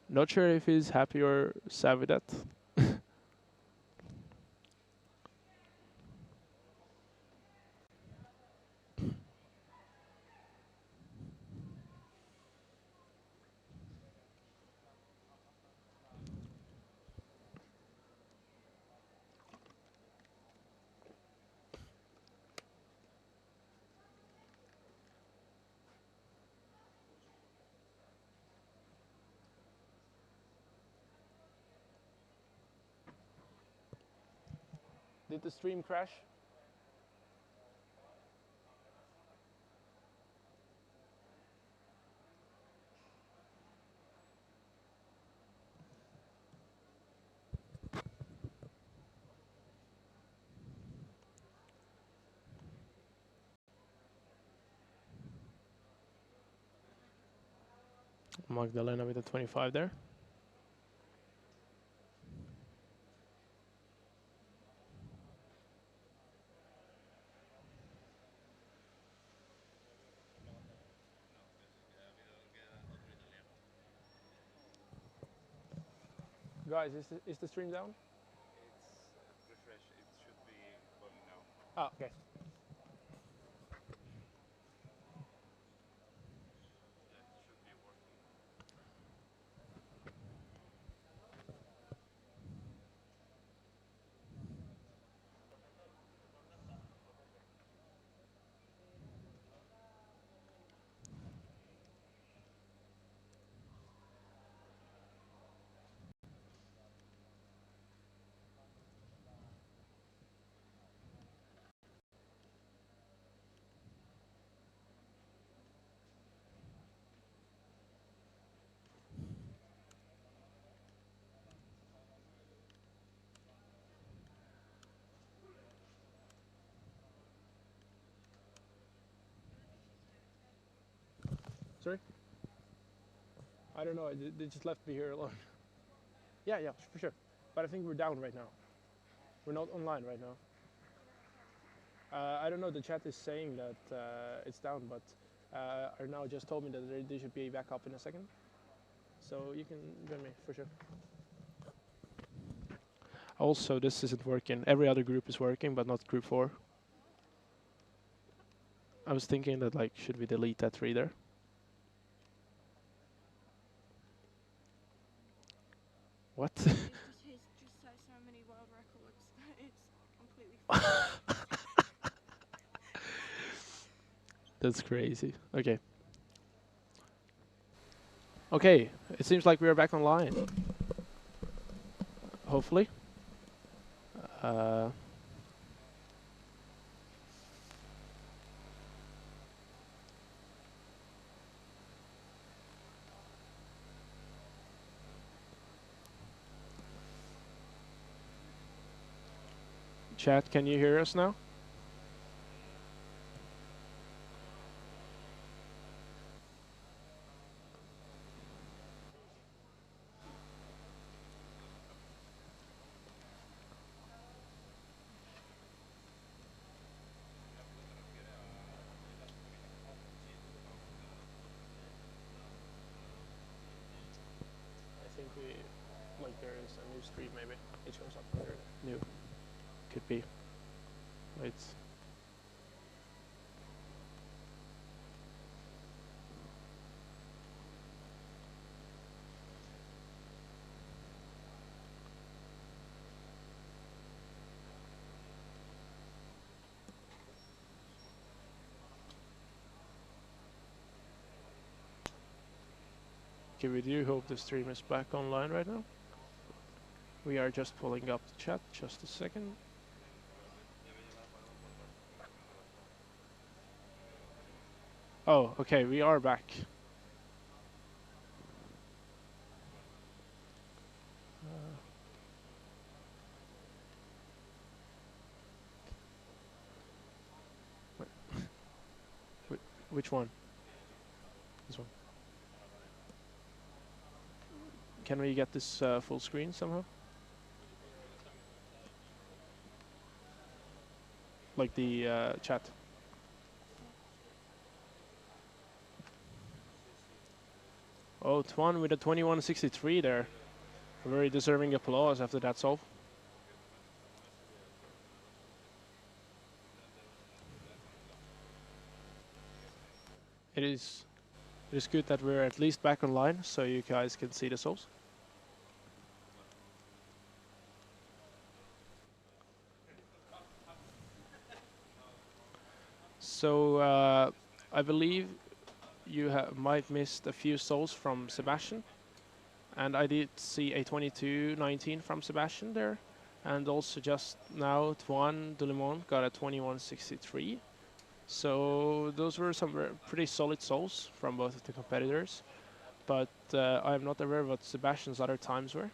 Not sure if he's happy or sad with that. Did the stream crash? Magdalena with a 25 there. Guys, is the stream down? It's refresh. It should be going now. Ah, okay. Yeah, it should be working. Sorry? I don't know. They just left me here alone. Yeah, yeah, for sure. But I think we're down right now. We're not online right now. I don't know. The chat is saying that it's down, but Arnaud just told me that they should be back up in a second. So you can join me for sure. Also, this isn't working. Every other group is working, but not group 4. I was thinking that, like, should we delete that reader? What? He's just set so many world records that it's completely That's crazy. Okay. Okay, it seems like we are back online. Hopefully. Uh, Chat, can you hear us now? I think like there is a new stream maybe. It shows up under new. Could be. Wait. Okay, we do hope the stream is back online right now. We are just pulling up the chat, just a second. Oh, okay, we are back. Which one? This one. Can we get this full screen somehow? Like the chat. Oh, Tuan with a 21.63 there. Very deserving applause after that solve. It is good that we're at least back online so you guys can see the solves. So I believe you might missed a few solves from Sebastian. And I did see a 22.19 from Sebastian there. And also just now, Tuan Delimon got a 21.63. So those were some pretty solid solves from both of the competitors. But I'm not aware what Sebastian's other times were.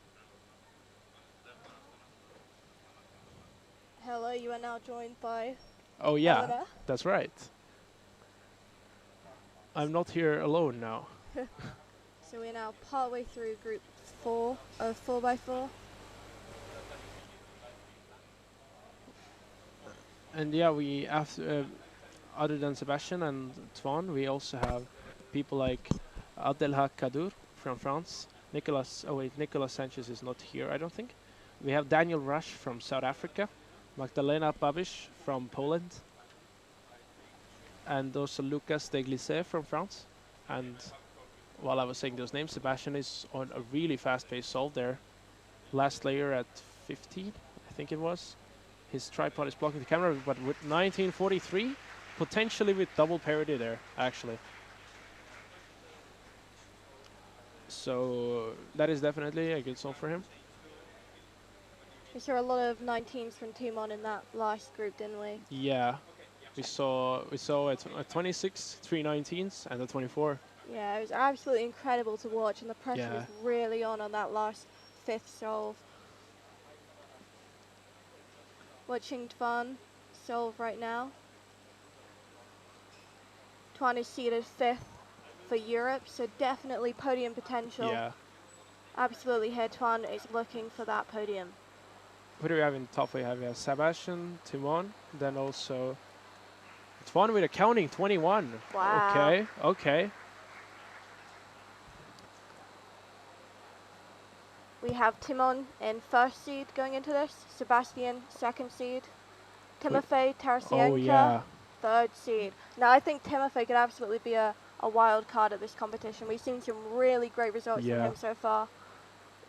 Hello, you are now joined by Oh yeah, Helena. that's right. I'm not here alone now. So we're now partway through group 4 of 4x4. And yeah, we after other than Sebastian and Tuan, we also have people like Abdelhak Kadur from France. Nicolas Sanchez is not here, I don't think. We have Daniel Rush from South Africa, Magdalena Babiš from Poland, and also Lucas Deglissé from France. And while I was saying those names, Sebastian is on a really fast-paced solve there. Last layer at 15, I think it was. His tripod is blocking the camera, but with 1943, potentially with double parity there, actually. So that is definitely a good solve for him. We saw a lot of 19s from Timon in that last group, didn't we? Yeah, we saw a 26, 319s, and a 24. Yeah, it was absolutely incredible to watch, and the pressure Yeah. was really on that last 5th solve. Watching Tuan solve right now. Tuan is seeded 5th for Europe, so definitely podium potential. Yeah. Absolutely here, Tuan is looking for that podium. Who do we have in top? We have Sebastian, Timon, then also Tuan with a counting 21. Wow. Okay, okay. We have Timon in 1st seed going into this, Sebastian 2nd seed, Timofey Tarasienko Oh yeah. 3rd seed. Now I think Timofey could absolutely be a wild card at this competition. We've seen some really great results from him so far.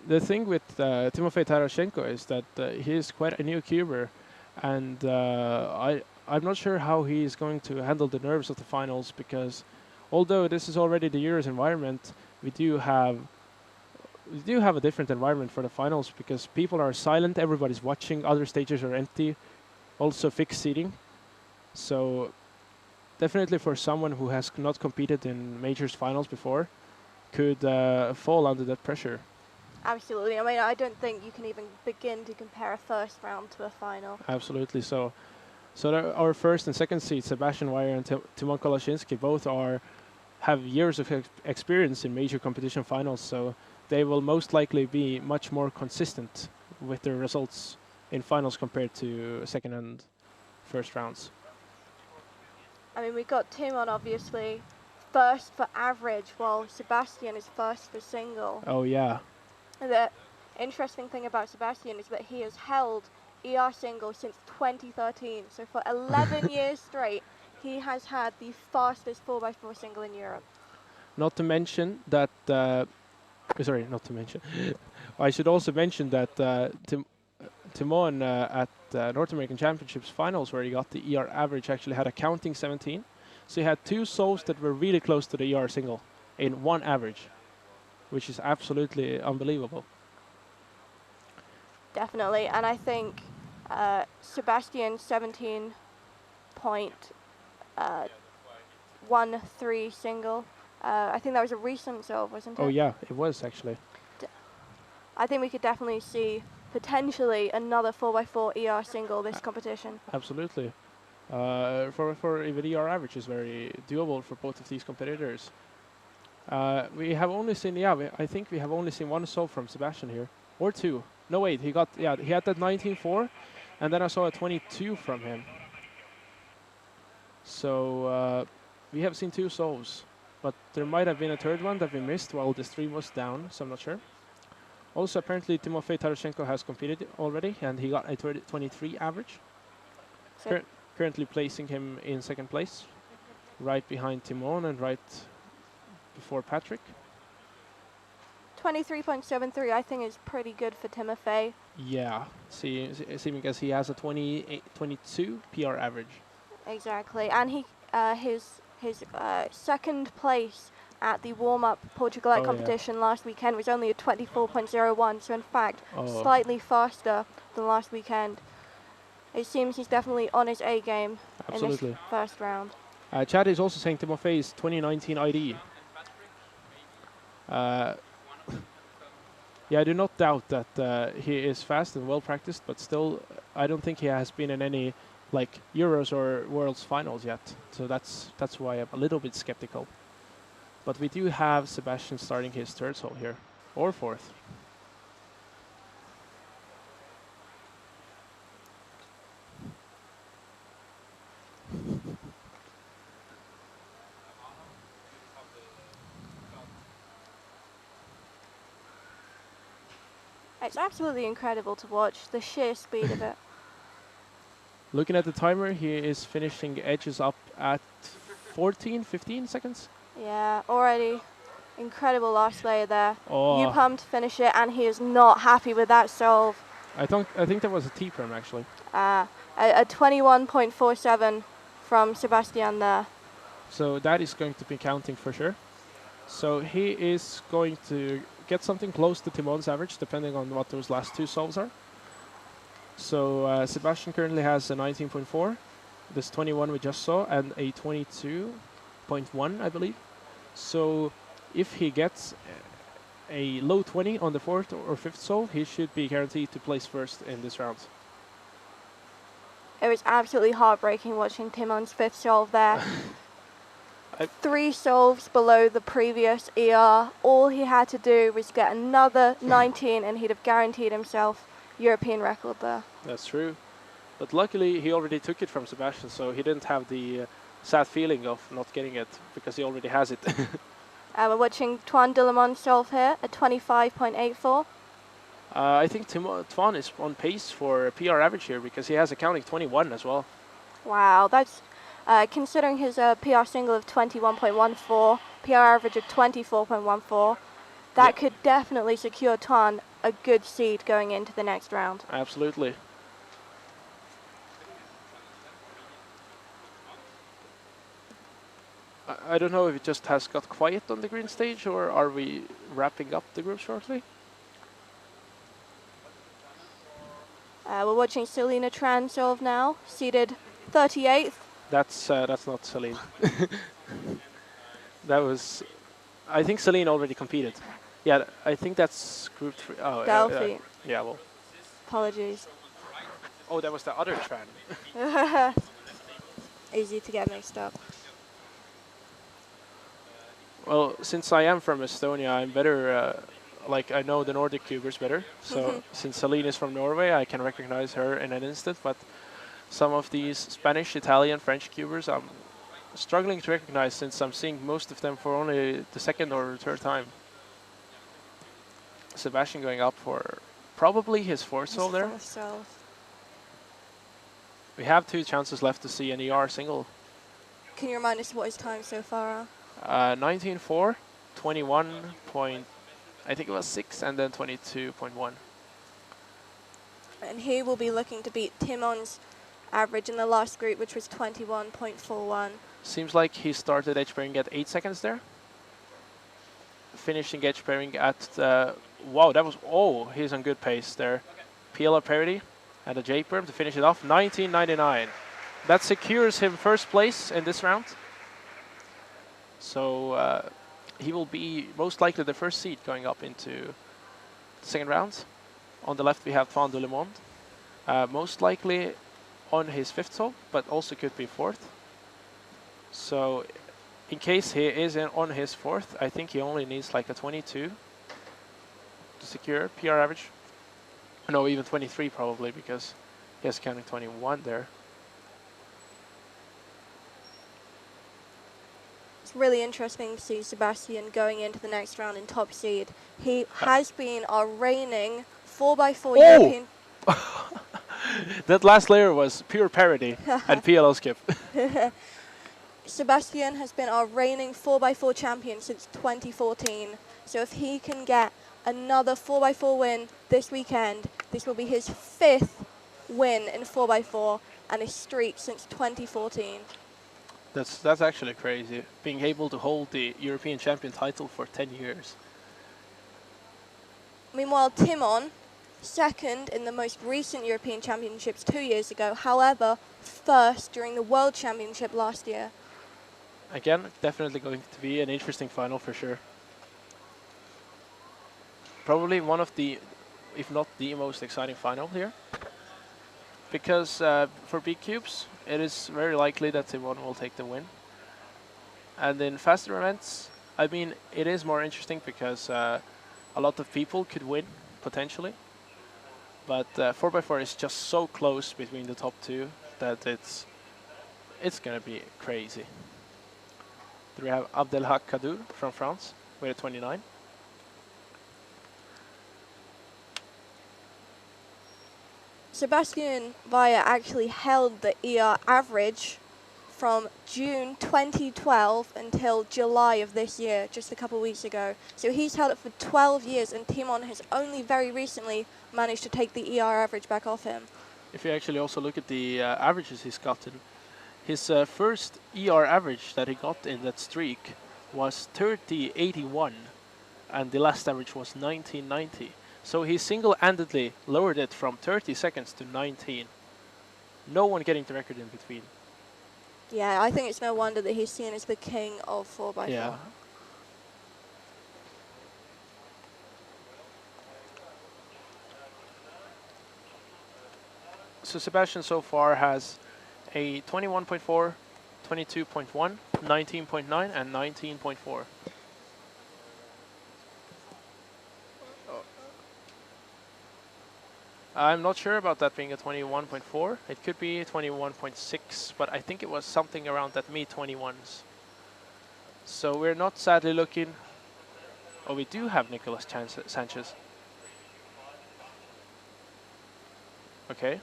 The thing with Timofey Tarashenko is that he is quite a new cuber, and I'm not sure how he is going to handle the nerves of the finals, because although this is already the Euros environment, we do have a different environment for the finals, because people are silent, everybody's watching, other stages are empty, also fixed seating. So definitely for someone who has not competed in majors finals before, could fall under that pressure. Absolutely. I mean, I don't think you can even begin to compare a 1st round to a final. Absolutely. So our 1st and 2nd seed, Sebastian Weyer and Timon Kolashinsky, both have years of experience in major competition finals, so they will most likely be much more consistent with their results in finals compared to 2nd and 1st rounds. I mean, we got Timon obviously 1st for average, while Sebastian is 1st for single. Oh yeah. The interesting thing about Sebastian is that he has held ER single since 2013. So for 11 years straight, he has had the fastest 4x4 single in Europe. Not to mention that, sorry, not to mention. I should also mention that Timon at North American Championships finals, where he got the ER average, actually had a counting 17. So he had 2 solves that were really close to the ER single in one average, which is absolutely unbelievable. Definitely, and I think Sebastian 17.13 single. I think that was a recent solve, wasn't it? Oh yeah, it was actually. I think we could definitely see potentially another 4x4 ER single this competition. Absolutely. For even ER average is very doable for both of these competitors. We have only seen, I think we have only seen 1 solve from Sebastian here, or 2. No wait, he had that 19.4, and then I saw a 22 from him. So we have seen 2 solves. but there might have been a third one that we missed while the stream was down, so I'm not sure. Also, apparently, Timofey Tarashenko has competed already, and he got a 23 average, So currently placing him in second place, right behind Timon and right before Patrick. 23.73, I think, is pretty good for Timofey. Yeah, seeming as he has a 22 PR average. Exactly, and his second place at the warm-up Portugal Oh, yeah. competition last weekend was only a 24.01, so in fact Oh. slightly faster than last weekend. It seems he's definitely on his A game in Absolutely. this first round. Chad is also saying Timofey's 2019 ID. Yeah, I do not doubt that he is fast and well practiced, but still, I don't think he has been in any like Euros or Worlds finals yet. So that's why I'm a little bit skeptical. But we do have Sebastian starting his third hole here, or fourth. It's absolutely incredible to watch, the sheer speed of it. Looking at the timer, he is finishing edges up at 15 seconds. Yeah, already incredible last layer there. Oh. You pumped finish it, and he is not happy with that solve. I think that was a T-perm actually. A 21.47 from Sebastian there. So that is going to be counting for sure. So he is going to get something close to Timon's average, depending on what those last two solves are. So Sebastian currently has a 19.4, this 21 we just saw, and a 22.1, I believe. So if he gets a low 20 on the fourth or fifth solve, he should be guaranteed to place first in this round. It was absolutely heartbreaking watching Timon's fifth solve there. 3 solves below the previous ER. All he had to do was get another 19 and he'd have guaranteed himself European record there. That's true. But luckily he already took it from Sebastian, so he didn't have the sad feeling of not getting it because he already has it. We're watching Tuan Dillamon solve here at 25.84. I think Tuan is on pace for a PR average here because he has a counting 21 as well. Wow, that's considering his PR single of 21.14, PR average of 24.14. That could definitely secure Tuan a good seed going into the next round. Absolutely. I don't know if it just has got quiet on the green stage, or are we wrapping up the group shortly? We're watching Selena Tran solve now, seated 38th. That's not Celine. That was, I think Celine already competed. Yeah, I think that's group 3. Oh, Delphi. yeah, well. Apologies. Oh, that was the other Tran. Easy to get mixed up. Well, since I am from Estonia, I'm better, like I know the Nordic cubers better. So since Celine is from Norway, I can recognize her in an instant. But some of these Spanish, Italian, French cubers, I'm struggling to recognize since I'm seeing most of them for only the second or third time. Sebastian going up for probably his fourth solve there. We have 2 chances left to see an ER single. Can you remind us what his time so far are? 19.4, 21 point, I think it was 6, and then 22.1. And he will be looking to beat Timon's average in the last group, which was 21.41. Seems like he started edge pairing at 8 seconds there. Finishing edge pairing at, wow, that was, oh, he's on good pace there. PLR parity and a J-perm to finish it off, 19.99. That secures him first place in this round. So he will be most likely the first seed going up into the second round. On the left we have Tuan Dillamon. Most likely on his fifth solve, but also could be fourth. So in case he is on his fourth, I think he only needs like a 22 to secure PR average. No, even 23 probably, because he has counting 21 there. it's really interesting to see Sebastian going into the next round in top seed. He has been our reigning 4x4 European... That last layer was pure parody and PLO skip. Sebastian has been our reigning 4x4 champion since 2014. So if he can get another 4x4 win this weekend, this will be his 5th win in 4x4 and a streak since 2014. That's actually crazy, being able to hold the European champion title for 10 years. Meanwhile, Timon, second in the most recent European Championships 2 years ago, however, first during the World Championship last year. Again, definitely going to be an interesting final for sure. Probably one of the, if not the most exciting final here. Because for big cubes, it is very likely that Timon will take the win. And in faster events, I mean, it is more interesting because a lot of people could win, potentially. But 4x4 is just so close between the top two that it's going to be crazy. We have Abdelhak Kadour from France with a 29. Sebastian Vaya actually held the ER average from June 2012 until July of this year, just a couple of weeks ago. So he's held it for 12 years, and Timon has only very recently managed to take the ER average back off him. If you actually also look at the averages he's gotten, his first ER average that he got in that streak was 30.81, and the last average was 19.90. So he single-handedly lowered it from 30 seconds to 19. No one getting the record in between. Yeah, I think it's no wonder that he's seen as the king of 4x4. Yeah. So Sebastian so far has a 21.4, 22.1, 19.9, and 19.4. I'm not sure about that being a 21.4. It could be 21.6, but I think it was something around that mid-21s. So we're not sadly looking... Oh, we do have Nicolas Sanchez. Okay.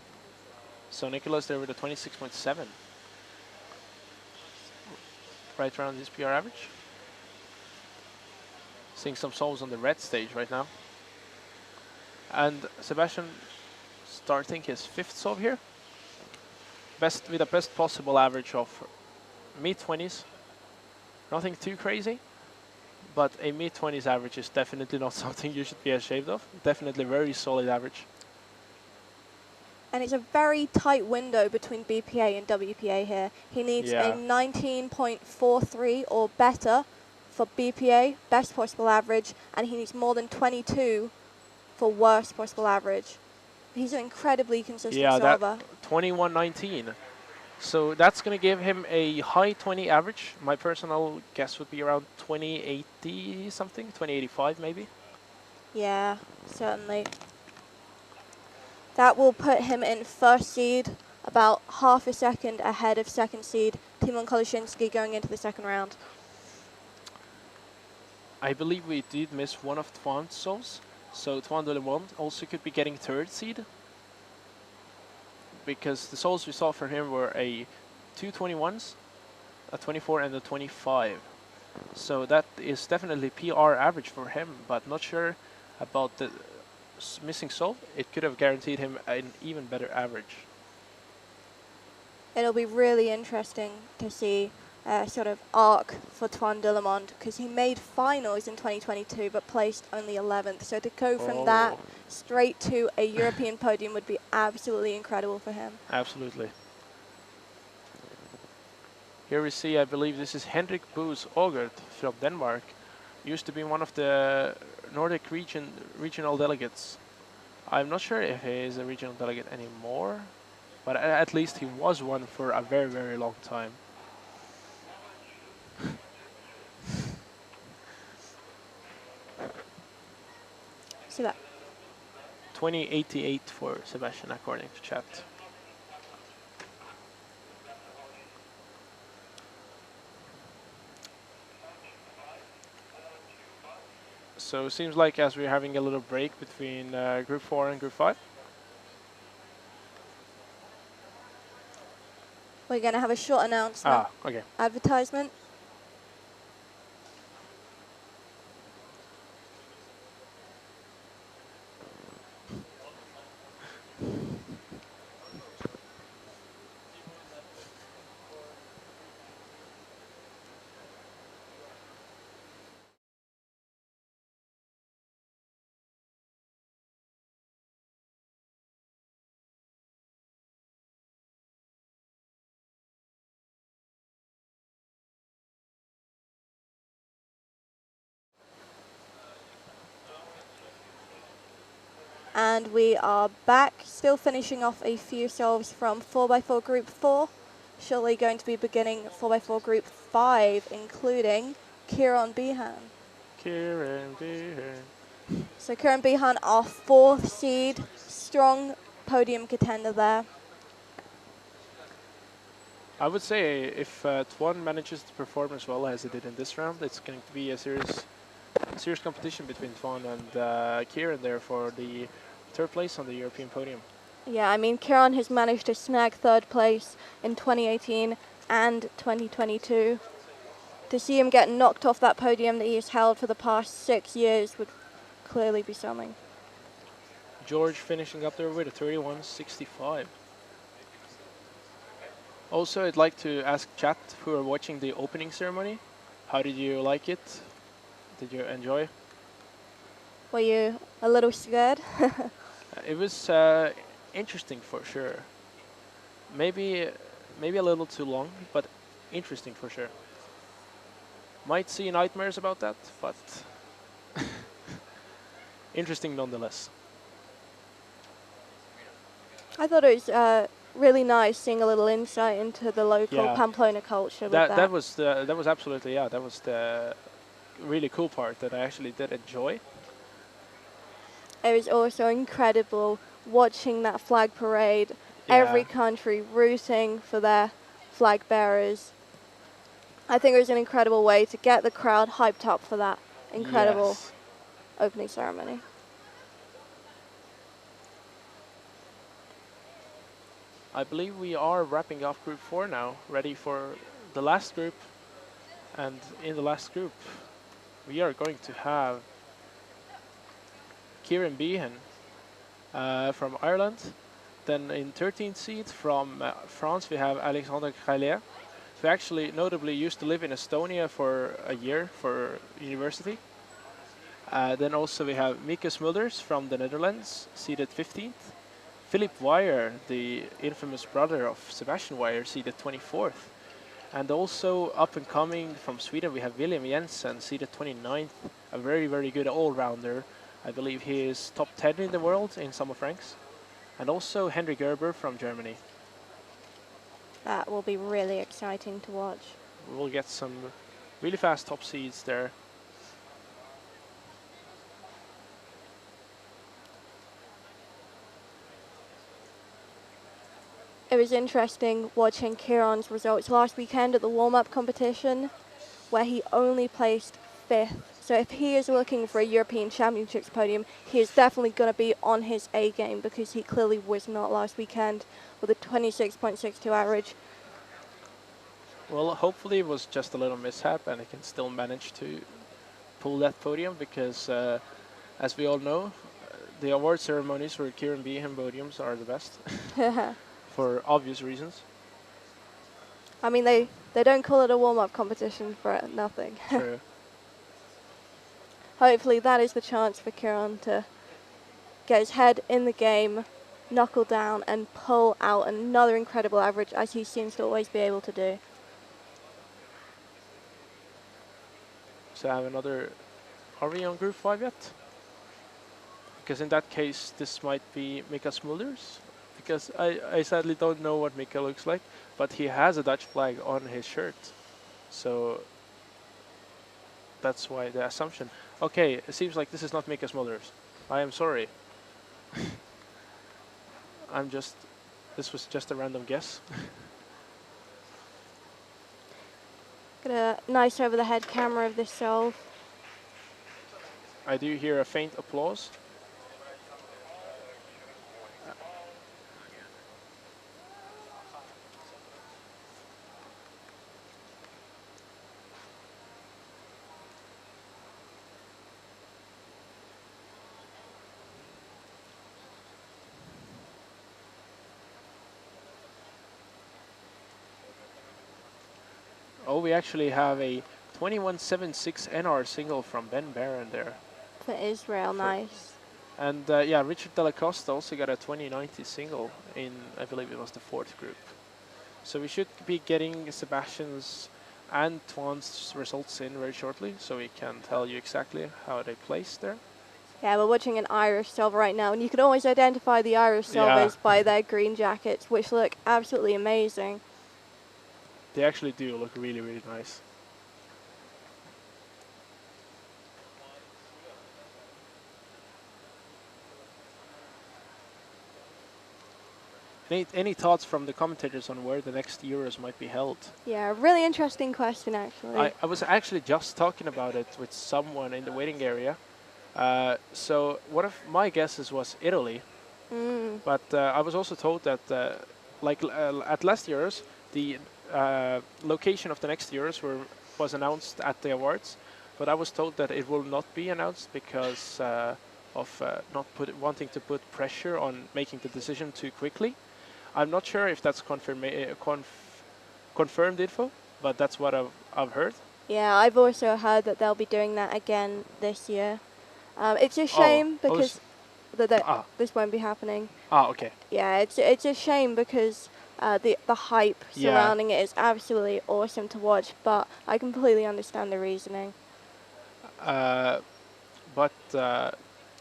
So Nicolas there with a 26.7. Right around his PR average. Seeing some solves on the red stage right now. And Sebastian starting his 5th solve here. With the best possible average of mid-20s. Nothing too crazy. But a mid-20s average is definitely not something you should be ashamed of. Definitely very solid average. And it's a very tight window between BPA and WPA here. He needs a 19.43 or better for BPA, best possible average, and he needs more than 22 for worst possible average. He's an incredibly consistent solver. 21.19. So that's going to give him a high 20 average. My personal guess would be around 2080 something, 2085 maybe. Yeah, certainly. That will put him in 1st seed, about half a second ahead of 2nd seed, Timon Koleshinsky going into the 2nd round. I believe we did miss one of Twan's souls. So Twan de Le Monde also could be getting 3rd seed. Because the souls we saw from him were a 221s, a 24 and a 25. So that is definitely PR average for him, but not sure about the missing soul. It could have guaranteed him an even better average. It'll be really interesting to see sort of arc for Twan de Le Monde, because he made finals in 2022 but placed only 11th. So to go from that straight to a European podium would be absolutely incredible for him. Absolutely. Here we see, I believe this is Henrik Boos Augert from Denmark. Used to be one of the Nordic regional delegates. I'm not sure if he is a regional delegate anymore, but at least he was one for a very, very long time. See that? 2088 for Sebastian according to chat. So it seems like as we're having a little break between Group 4 and Group 5. We're going to have a short announcement. Okay. Advertisement. And we are back, still finishing off a few solves from 4x4 Group 4. Shortly going to be beginning 4x4 Group 5, including Kieran Behan. Kieran Behan. So Kieran Behan, our 4th seed, strong podium contender there. I would say if Tuan manages to perform as well as he did in this round, it's going to be a serious competition between Tuan and Kieran there for the 3rd place on the European podium. Yeah, I mean, Kieran has managed to snag 3rd place in 2018 and 2022. To see him get knocked off that podium that he has held for the past 6 years would clearly be something. George finishing up there with a 31.65. Also, I'd like to ask chat who are watching the opening ceremony. How did you like it? Did you enjoy? Were you a little scared? It was interesting for sure. Maybe a little too long, but interesting for sure. Might see nightmares about that, but interesting nonetheless. I thought it was really nice seeing a little insight into the local Pamplona culture with that. That was absolutely, yeah, that was the really cool part that I actually did enjoy. It was also incredible watching that flag parade, every country rooting for their flag bearers. I think it was an incredible way to get the crowd hyped up for that incredible opening ceremony. I believe we are wrapping up Group 4 now, ready for the last group. And in the last group, we are going to have Kieran Behan from Ireland. Then in 13th seed from France, we have Alexandre Krailer, who actually notably used to live in Estonia for a year for university. Then also we have Mieke Smulders from the Netherlands, seeded 15th. Philip Weyer, the infamous brother of Sebastian Weyer, seeded 24th. And also up and coming from Sweden, we have William Jensen, seeded 29th, a very, very good all-rounder. I believe he is top 10 in the world in some of ranks. And also Henry Gerber from Germany. That will be really exciting to watch. We'll get some really fast top seeds there. It was interesting watching Kieran's results last weekend at the warm-up competition, where he only placed 5th. So if he is looking for a European Championships podium, he is definitely going to be on his A game, because he clearly was not last weekend with a 26.62 average. Well, hopefully it was just a little mishap and he can still manage to pull that podium, because as we all know, the award ceremonies for Kieran Behan podiums are the best. For obvious reasons. I mean, they don't call it a warm-up competition for nothing. True. Hopefully that is the chance for Kieran to get his head in the game, knuckle down and pull out another incredible average, as he seems to always be able to do. So I have another... Are we on Group 5 yet? Because in that case, this might be Mieke Smulders. Because I sadly don't know what Mieke looks like, but he has a Dutch flag on his shirt. So that's why the assumption. Okay, it seems like this is not Mieke Smulders. I am sorry. This was just a random guess. Got a nice over-the-head camera of this solve. I do hear a faint applause. Oh, we actually have a 21.76 NR single from Ben Barron there. For Israel, For- nice. And yeah, Richard Della Costa also got a 2090 single in, I believe it was the 4th group. So we should be getting Sebastian's and Twan's results in very shortly, so we can tell you exactly how they placed there. Yeah, we're watching an Irish silver right now, and you can always identify the Irish Yeah. silvers by their green jackets, which look absolutely amazing. They actually do look really, really nice. Any thoughts from the commentators on where the next Euros might be held? Yeah, really interesting question, actually. I was actually just talking about it with someone in the waiting area. So one of my guesses was Italy, but I was also told that at last Euros, the location of the next Euros was announced at the awards, but I was told that it will not be announced because of not wanting to put pressure on making the decision too quickly. I'm not sure if that's confirmed info, but that's what I've heard. Yeah, I've also heard that they'll be doing that again this year. It's a shame because this won't be happening. Okay. Yeah, it's a shame because the hype Yeah. surrounding it is absolutely awesome to watch, but I completely understand the reasoning. But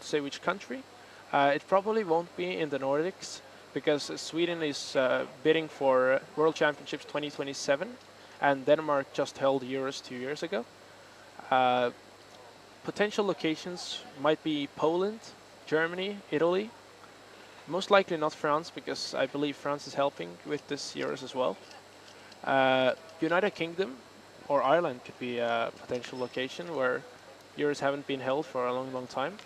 say which country? It probably won't be in the Nordics because Sweden is bidding for World Championships 2027, and Denmark just held Euros 2 years ago. Potential locations might be Poland, Germany, Italy. Most likely not France because I believe France is helping with this Euros as well. United Kingdom or Ireland could be a potential location where Euros haven't been held for a long, long time.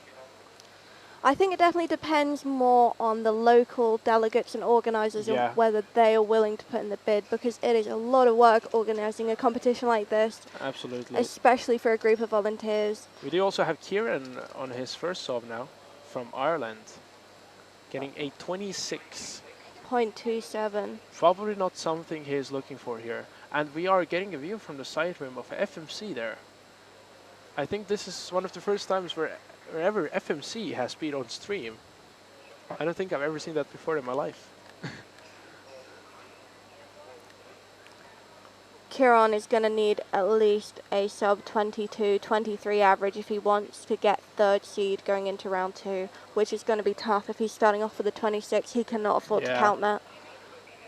I think it definitely depends more on the local delegates and organisers Yeah. and whether they are willing to put in the bid, because it is a lot of work organising a competition like this, Absolutely. especially for a group of volunteers. We do also have Kieran on his first sub now from Ireland, getting a 26. 0.27. Probably not something he is looking for here. And we are getting a view from the side rim of FMC there. I think this is one of the first times wherever FMC has speed on stream. I don't think I've ever seen that before in my life. Kieran is going to need at least a sub 22, 23 average if he wants to get third seed going into round 2, which is going to be tough. If he's starting off with a 26, he cannot afford to count that.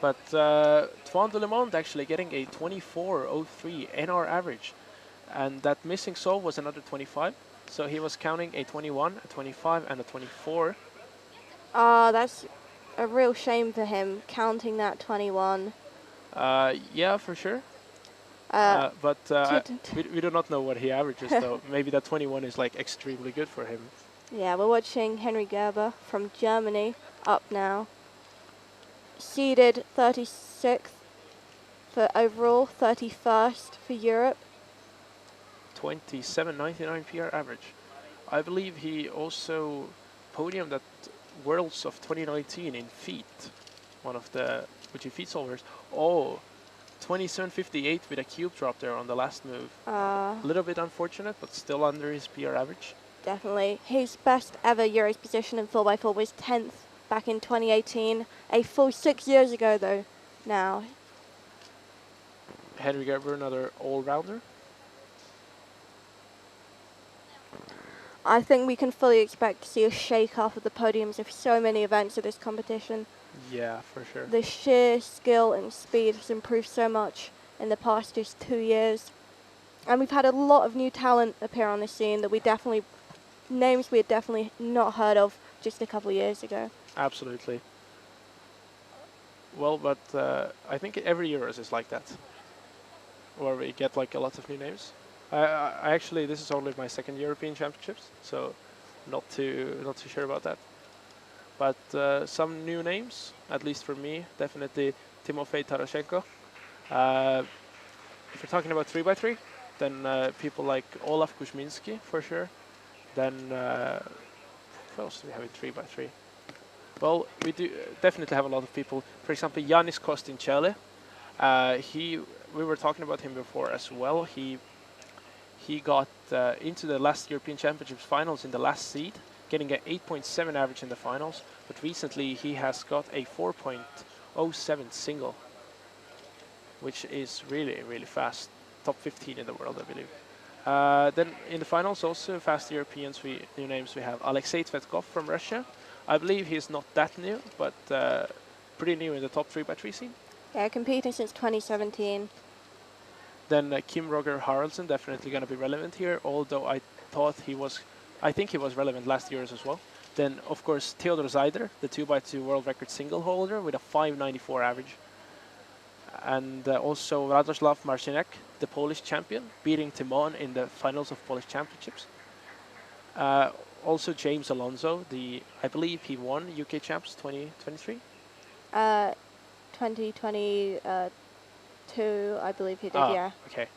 But Twan de Le Monde actually getting a 24.03 NR average. And that missing solve was another 25. So he was counting a 21, a 25, and a 24. That's a real shame for him, counting that 21. Yeah, for sure. We do not know what he averages, though. Maybe that 21 is like extremely good for him. Yeah, we're watching Henry Gerber from Germany up now. Seeded 36th for overall, 31st for Europe. 27.99 PR average. I believe he also podiumed at Worlds of 2019 in feet, one of the Fuji feet solvers. Oh, 27.58 with a cube drop there on the last move. A little bit unfortunate, but still under his PR average. Definitely. His best ever Euros position in 4x4 was 10th back in 2018. A full 6 years ago, though, now. Henry Gerber, another all-rounder. I think we can fully expect to see a shake-off of the podiums of so many events of this competition. Yeah, for sure. The sheer skill and speed has improved so much in the past just 2 years. And we've had a lot of new talent appear on the scene that names we had definitely not heard of just a couple of years ago. Absolutely. Well, but I think every Euros is like that, where we get like a lot of new names. I actually, this is only my second European Championships, so not too sure about that. But some new names, at least for me, definitely Timofey Tarashenko. Uh, if you're talking about 3x3, then people like Olaf Kuzminski for sure. Then who else do we have in 3x3? Well, we do definitely have a lot of people. For example, Yanis Kostinchele. He we were talking about him before as well. He got into the last European Championships finals in the last seed, getting an 8.7 average in the finals. But recently he has got a 4.07 single, which is really, really fast. Top 15 in the world, I believe. Then in the finals, also fast Europeans, new names we have Alexei Tvetkov from Russia. I believe he's not that new, but pretty new in the top 3x3 scene. Yeah, competing since 2017. Then Kim Roger Haraldson definitely going to be relevant here, although I think he was relevant last year as well. Then, of course, Theodor Zeider, the 2x2 world record single holder with a 594 average. And also Radoslav Marcinek, the Polish champion, beating Timon in the finals of Polish Championships. Also James Alonso, I believe he won UK Champs 2023. 2022, I believe he did, yeah. Okay.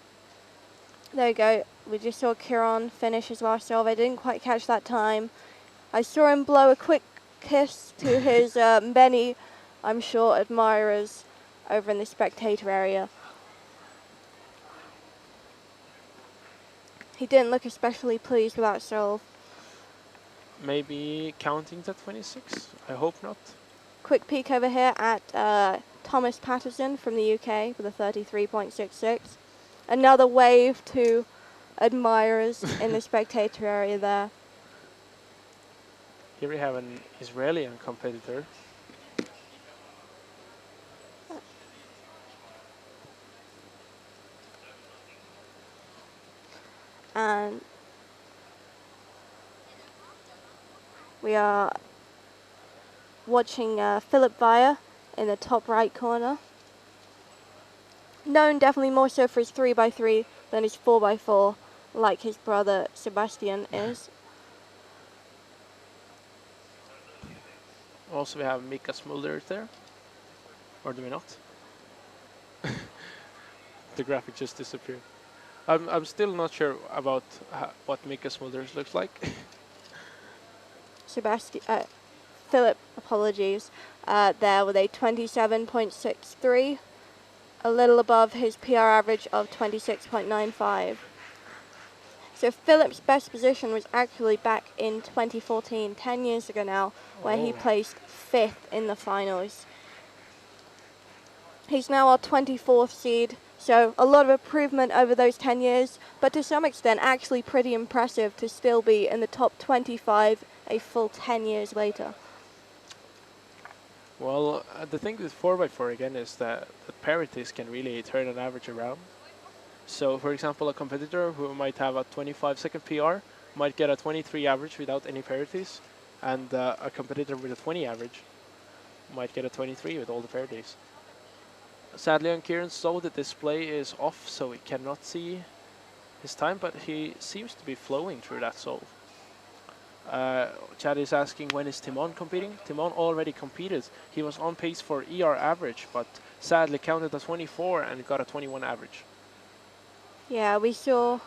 There you go. We just saw Kieran finish his last serve. I didn't quite catch that time. I saw him blow a quick kiss to his many, I'm sure, admirers over in the spectator area. He didn't look especially pleased with that serve. Maybe counting to 26? I hope not. Quick peek over here at Thomas Patterson from the UK with a 33.66. Another wave to admirers in the spectator area there. Here we have an Israeli competitor. And we are watching Philip Via in the top right corner. Known definitely more so for his 3x3 than his 4x4, like his brother Sebastian is. Also, we have Mika Smulder there. Or do we not? The graphic just disappeared. I'm still not sure about what Mika Smulders looks like. Philip, apologies, there with a 27.63, a little above his PR average of 26.95. So Philip's best position was actually back in 2014, 10 years ago now, where he placed 5th in the finals. He's now our 24th seed, so a lot of improvement over those 10 years, but to some extent actually pretty impressive to still be in the top 25 a full 10 years later. Well, the thing with 4x4 again is that the parities can really turn an average around. So, for example, a competitor who might have a 25-second PR might get a 23 average without any parities, and a competitor with a 20 average might get a 23 with all the parities. Sadly, on Kieran's though, the display is off, so we cannot see his time, but he seems to be flowing through that solve. Chad is asking, when is Timon competing? Timon already competed. He was on pace for ER average, but sadly counted a 24 and got a 21 average. Yeah, we saw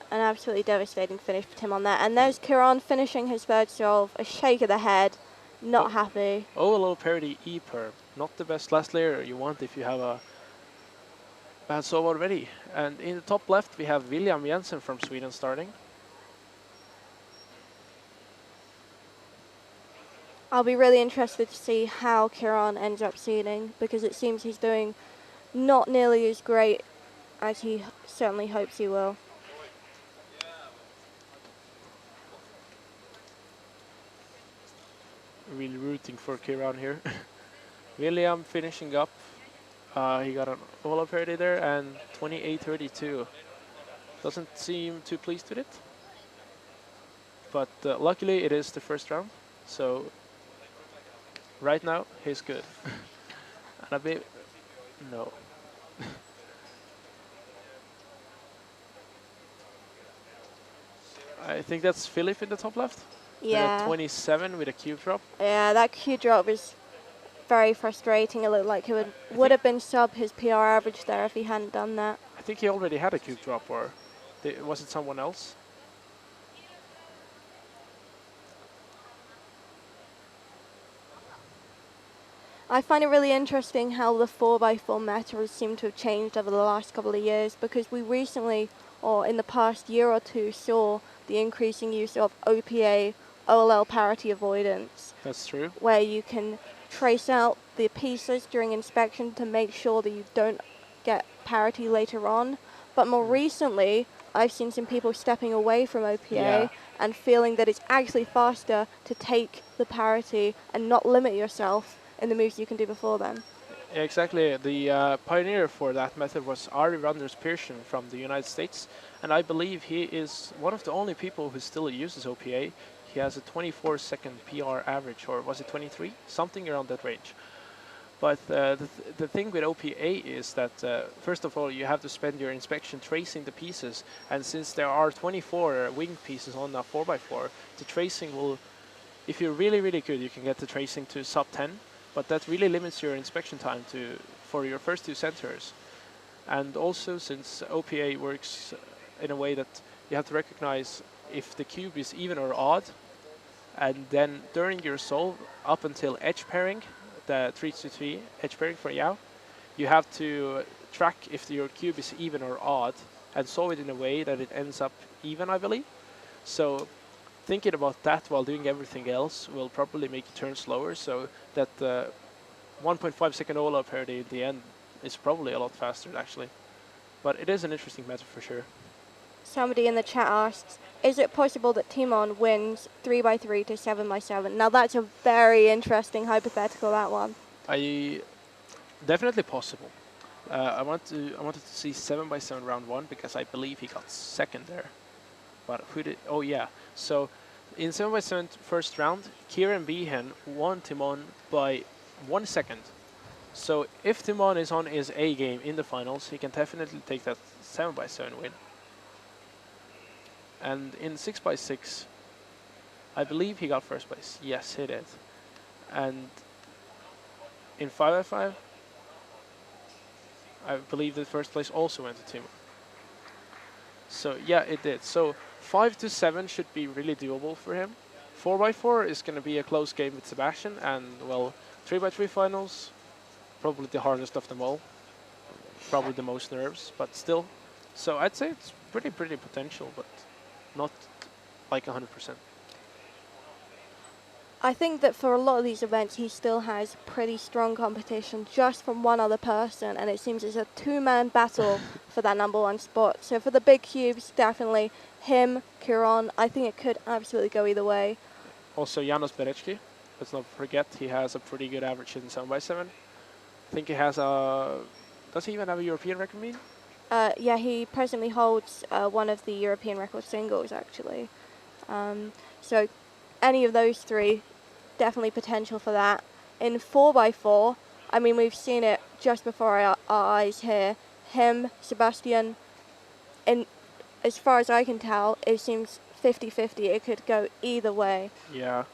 an absolutely devastating finish for Timon there. And there's Kieran finishing his third solve, a shake of the head, not happy. Oh, a low parity E-perm. Not the best last layer you want if you have a bad solve already. And in the top left, we have William Jensen from Sweden starting. I'll be really interested to see how Kieran ends up seeding, because it seems he's doing not nearly as great as he certainly hopes he will. Really rooting for Kieran here. William finishing up. He got an all-up parity there and 28.32. Doesn't seem too pleased with it. But luckily it is the first round, so right now he's good. And a bit, no. I think that's Philip in the top left. With a Yeah. 27 with a cube drop. Yeah, that Q drop was very frustrating. It looked like it would I would think have been sub his PR average there if he hadn't done that. I think he already had a cube drop, or was it someone else? I find it really interesting how the 4x4 meta has seemed to have changed over the last couple of years, because we recently, or in the past year or two, saw the increasing use of OPA, OLL parity avoidance, That's true. where you can trace out the pieces during inspection to make sure that you don't get parity later on. But more recently, I've seen some people stepping away from OPA Yeah. and feeling that it's actually faster to take the parity and not limit yourself in the moves you can do before then. Yeah, exactly. The pioneer for that method was Ari Randers Pearson from the United States, and I believe he is one of the only people who still uses OPA. He has a 24-second PR average, or was it 23? Something around that range. But the thing with OPA is that, first of all, you have to spend your inspection tracing the pieces, and since there are 24 wing pieces on a 4x4, the tracing will, if you're really, really good, you can get the tracing to sub 10, but that really limits your inspection time for your first two centers. And also, since OPA works in a way that you have to recognize if the cube is even or odd, and then during your solve, up until edge pairing, the 3-3 edge pairing for Yao, you have to track if your cube is even or odd and solve it in a way that it ends up even, I believe. So thinking about that while doing everything else will probably make you turn slower, so that 1.5 second OLO parity at the end is probably a lot faster actually. But it is an interesting method for sure. Somebody in the chat asks, is it possible that Timon wins 3x3 to 7x7? Now that's a very interesting hypothetical, that one. Definitely possible. I wanted to see 7x7 round 1 because I believe he got second there. But who did? Oh yeah. So in 7x7 first round, Kieran Behan won Timon by 1 second. So if Timon is on his A game in the finals, he can definitely take that 7x7 win. And in 6x6, I believe he got first place. Yes, he did. And in 5x5, I believe the first place also went to Timon. So yeah, it did. So 5 to 7 should be really doable for him. 4x4 is going to be a close game with Sebastian, and well, 3x3 finals, probably the hardest of them all. Probably the most nerves, but still. So I'd say it's pretty potential, but not like 100%. I think that for a lot of these events, he still has pretty strong competition just from one other person, and it seems it's a two-man battle for that number one spot. So for the big cubes, definitely him, Kiron. I think it could absolutely go either way. Also, Janos Berecki, let's not forget, he has a pretty good average in 7x7. I think he has a... Does he even have a European record mean? Yeah, he presently holds one of the European record singles, actually. So any of those three, definitely potential for that. In 4x4, I mean, we've seen it just before our eyes here. Him, Sebastian, and as far as I can tell, it seems 50-50. It could go either way. Yeah.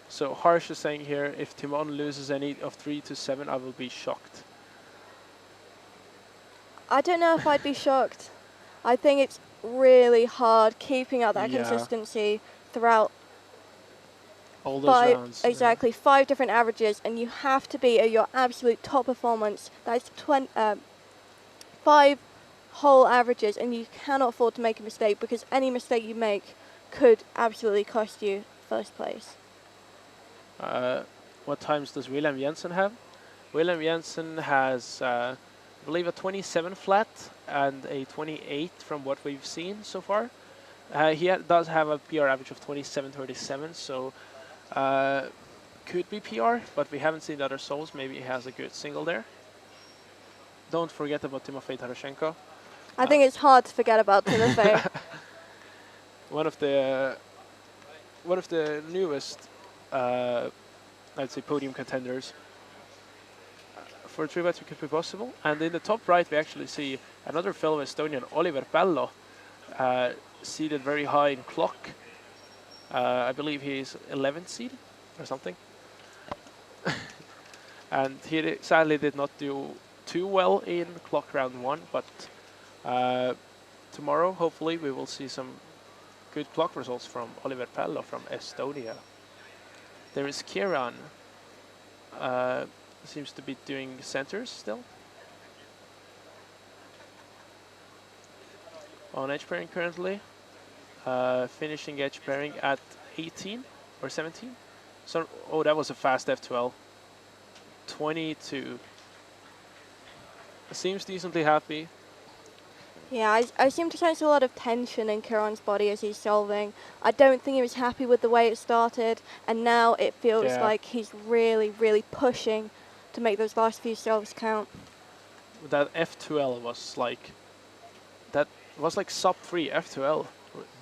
So Harsh is saying here, if Timon loses any of 3 to 7, I will be shocked. I don't know if I'd be shocked. I think it's really hard keeping up that consistency throughout all those rounds. Exactly, 5 different averages, and you have to be at your absolute top performance. That's 5 whole averages, and you cannot afford to make a mistake, because any mistake you make could absolutely cost you first place. What times does William Jensen have? William Jensen has, I believe, a 27 flat and a 28 from what we've seen so far. He does have a PR average of 27.37, so could be PR, but we haven't seen the other souls. Maybe he has a good single there. Don't forget about Timofey Tarashenko. I think it's hard to forget about Timofey. One of the newest, I'd say, podium contenders. For 3x3 could be possible. And in the top right, we actually see another fellow Estonian, Oliver Pello. seated very high in clock. I believe he's 11th seed or something. And he sadly did not do too well in clock round 1, but tomorrow hopefully we will see some good clock results from Oliver Pello from Estonia. There is Kieran, seems to be doing centers still. On edge pairing currently, finishing edge pairing at 18 or 17. So, oh, that was a fast F12. 22. Seems decently happy. Yeah, I seem to sense a lot of tension in Kieran's body as he's solving. I don't think he was happy with the way it started, and now it feels like he's really, really pushing to make those last few solves count. That F2L was like, sub 3 F2L.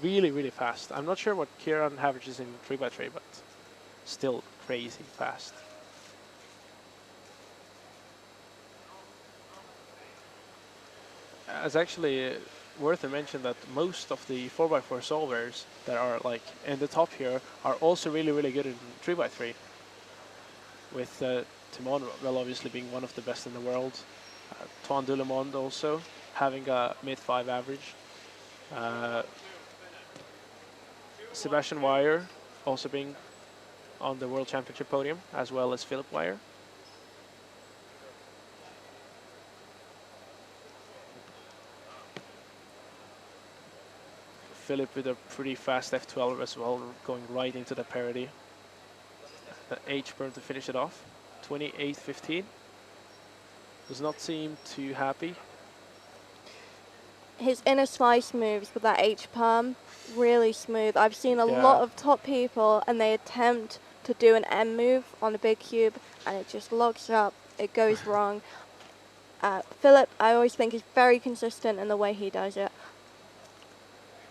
Really, really fast. I'm not sure what Kieran averages in 3x3, but still crazy fast. It's actually worth to mention that most of the 4x4 solvers that are like in the top here are also really, really good in 3x3. With Timon, well, obviously being one of the best in the world. Toine Dulemond also having a mid-5 average. Sebastian Weyer also being on the World Championship podium, as well as Philip Weyer. Philip with a pretty fast F12 as well, going right into the parity. The H-burn to finish it off. 28.15. Does not seem too happy. His inner slice moves with that H-palm, really smooth. I've seen a lot of top people and they attempt to do an M move on a big cube and it just locks up, it goes wrong. Philip, I always think, is very consistent in the way he does it.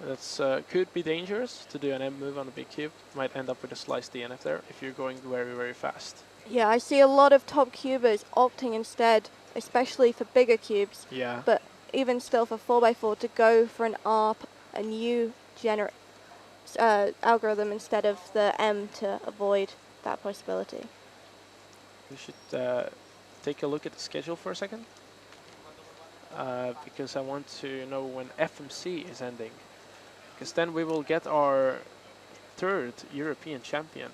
That's could be dangerous to do an M move on a big cube. Might end up with a slice DNF there if you're going very, very fast. Yeah, I see a lot of top cubers opting instead, especially for bigger cubes. Yeah. But even still for 4x4 to go for an ARP, a new algorithm instead of the M to avoid that possibility. We should take a look at the schedule for a second. Because I want to know when FMC is ending. Because then we will get our 3rd European champion.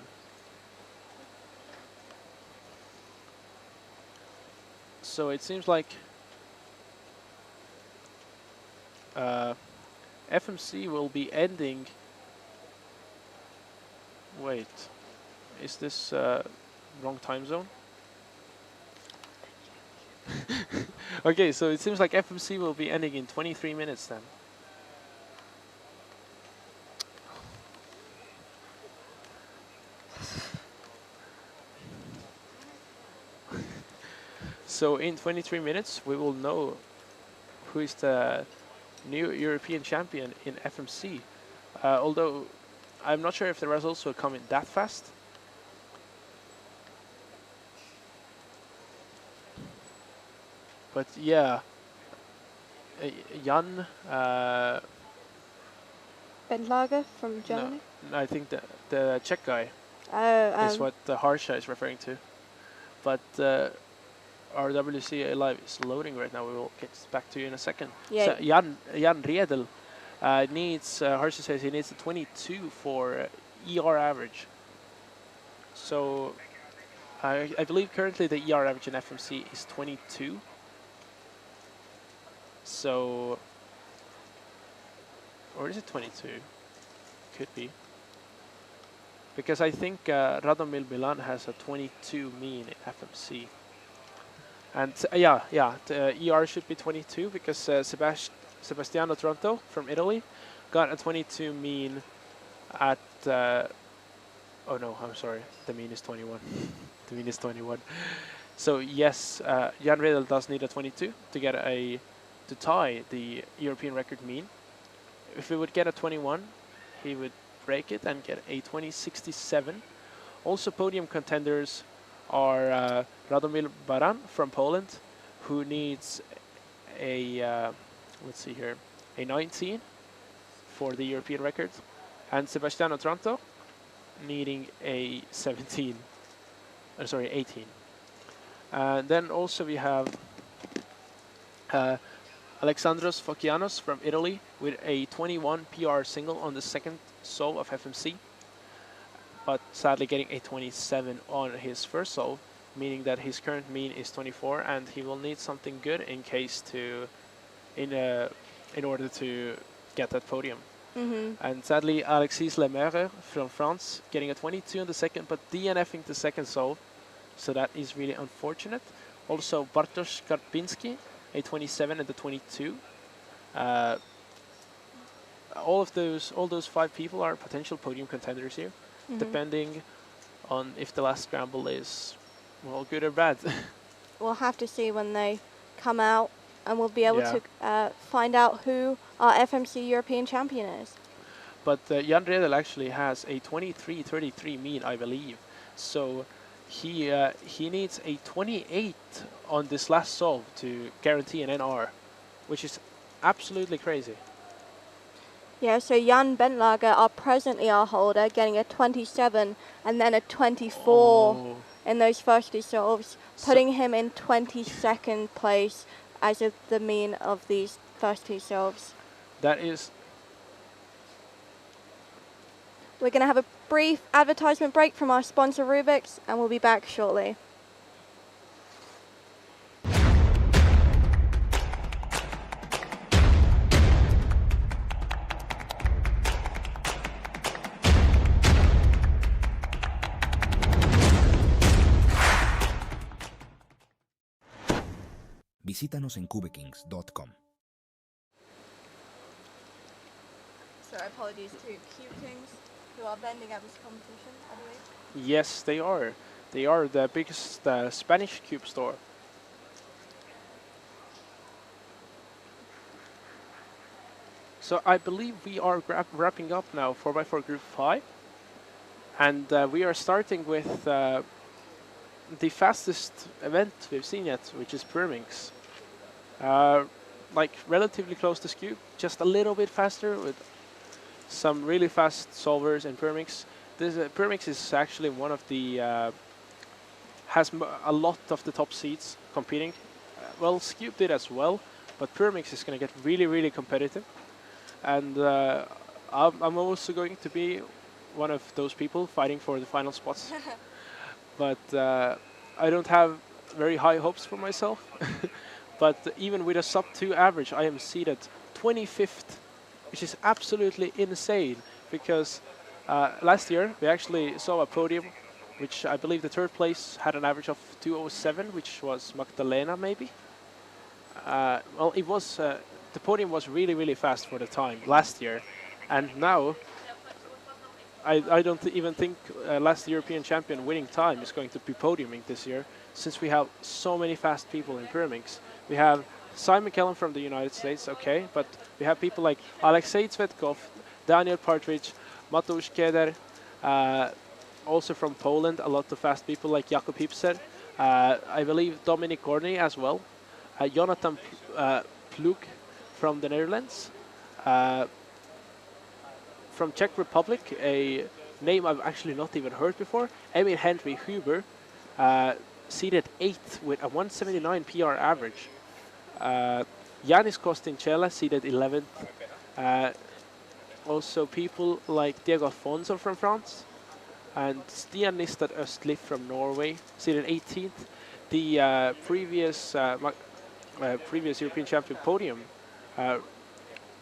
So it seems like FMC will be ending. Wait, is this wrong time zone? Okay, so it seems like FMC will be ending in 23 minutes then. So in 23 minutes, we will know who is the new European champion in FMC. Although I'm not sure if the results will come in that fast. But yeah, Jan. Bendlager from Germany? No, I think the Czech guy is what the Harsha is referring to. But our WCA live is loading right now. We will get back to you in a second. Yeah. So Jan Riedel needs, Harsha says he needs a 22 for ER average. So I believe currently the ER average in FMC is 22. So, or is it 22? Could be. Because I think Radomil Milan has a 22 mean in FMC. And the ER should be 22 because Sebastiano Tronto from Italy got a 22 mean at, oh no, I'm sorry, the mean is 21. The mean is 21. So yes, Jan Riedel does need a 22 to get to tie the European record mean. If he would get a 21, he would break it and get a 20.67. Also podium contenders are Radomil Baran from Poland, who needs a, let's see here, a 19 for the European record, and Sebastiano Tranto needing a 17. Sorry, 18. Then also we have Alexandros Fokianos from Italy with a 21 PR single on the second solve of FMC, but sadly getting a 27 on his first solve, meaning that his current mean is 24, and he will need something good in case to, in order to get that podium. And sadly, Alexis Lemaire from France getting a 22 on the second, but DNFing the second solve, so that is really unfortunate. Also, Bartosz Karpinski, a 27 and the 22. All those 5 people are potential podium contenders here, depending on if the last scramble is, well, good or bad. We'll have to see when they come out, and we'll be able to find out who our FMC European champion is. But Jan Redel actually has a 23.33 mean, I believe. So he needs a 28 on this last solve to guarantee an NR, which is absolutely crazy. Yeah, so Jan Bentlager, our presently our holder, getting a 27 and then a 24 in those first 2 solves, putting him in 22nd place as of the mean of these first 2 solves. That is. We're going to have a brief advertisement break from our sponsor Rubik's, and we'll be back shortly. Visítanos en cubekings.com. So apologies to Cube Kings, who are vending at this competition, I believe. Yes, they are. They are the biggest Spanish cube store. So I believe we are wrapping up now 4x4 Group 5. And we are starting with the fastest event we've seen yet, which is Pyrminx. Like relatively close to Scoop, just a little bit faster with some really fast solvers in Pyrminx. This Pyrminx is actually one of the has a lot of the top seeds competing. Well, Scoop did as well, but Pyrminx is going to get really, really competitive. And I'm also going to be one of those people fighting for the final spots. But I don't have very high hopes for myself. But even with a sub 2 average, I am seated 25th, which is absolutely insane. Because last year we actually saw a podium, which I believe the third place had an average of 207, which was Magdalena maybe. Well, it was the podium was really, really fast for the time last year, and now I don't even think last European champion winning time is going to be podiuming this year, since we have so many fast people in Pyrminx. We have Simon Kellen from the United States, okay, but we have people like Alexei Tsvetkov, Daniel Partridge, Mateusz Keder, also from Poland, a lot of fast people like Jakub Hipser, I believe Dominic Gorny as well, Jonathan Plug from the Netherlands, from Czech Republic, a name I've actually not even heard before, Emil Henry Huber, seated 8th with a 179 PR average. Yanis Kostincella seated 11th. Also people like Diego Alfonso from France and Stian Nistad Östli from Norway seated 18th. The previous European champion podium,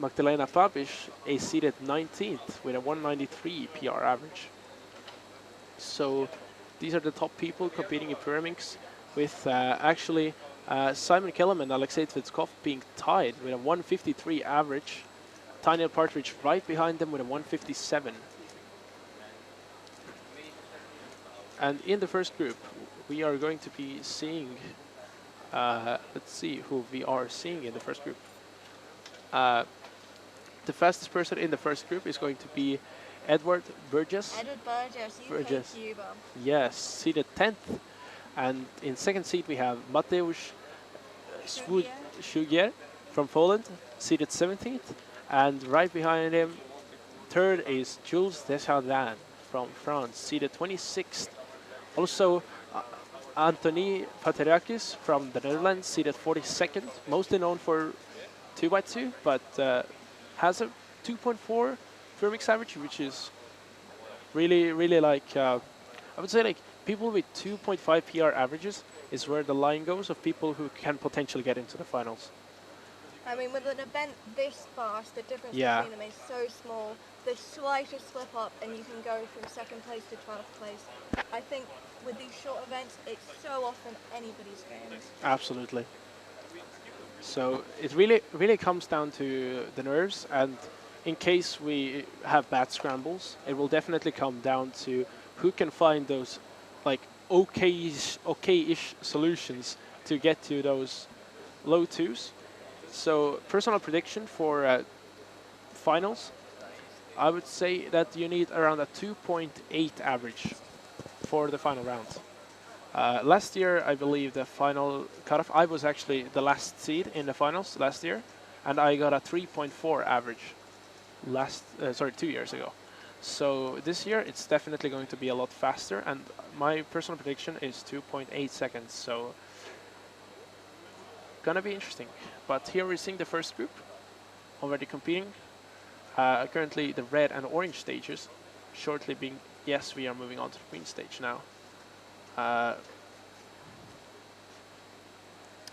Magdalena Pabish, is seated 19th with a 193 PR average. So these are the top people competing in Pyrminx, with actually Simon Kellum and Alexei Tvitskov being tied with a 153 average. Daniel Partridge right behind them with a 157. And in the first group, we are going to be seeing, let's see who we are seeing in the first group. The fastest person in the first group is going to be Edward Burgess. Edward Burgess, Burgess. Cuba. Yes, seated 10th. And in second seat we have Mateusz Szugier from Poland, seated 17th. And right behind him, third is Jules Desjardins from France, seeded 26th. Also, Anthony Paterakis from the Netherlands, seeded 42nd, mostly known for 2x2, but has a 2.4 Firmix average, which is really, really like, I would say like people with 2.5 PR averages is where the line goes of people who can potentially get into the finals. I mean, with an event this fast, the difference Yeah. between them is so small. The slightest slip up and you can go from second place to 12th place. I think with these short events, it's so often anybody's game. Absolutely. So it really comes down to the nerves, and in case we have bad scrambles, it will definitely come down to who can find those like okay-ish solutions to get to those low twos. So personal prediction for finals, I would say that you need around a 2.8 average for the final round. Last year, I believe the final cutoff, I was actually the last seed in the finals last year, and I got a 3.4 average 2 years ago. So this year, it's definitely going to be a lot faster, and my personal prediction is 2.8 seconds, so gonna be interesting. But here we're seeing the first group already competing. Currently the red and orange stages, shortly being, yes, we are moving on to the green stage now.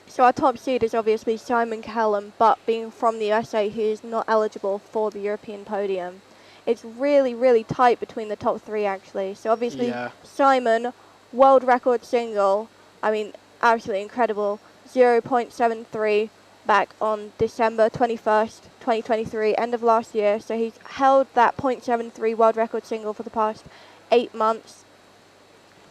So our top seed is obviously Simon Callum, but being from the USA, he is not eligible for the European podium. It's really, really tight between the top three, actually. So obviously, Yeah. Simon, world record single, I mean, absolutely incredible, 0.73 back on December 21st, 2023, end of last year. So he's held that 0.73 world record single for the past 8 months.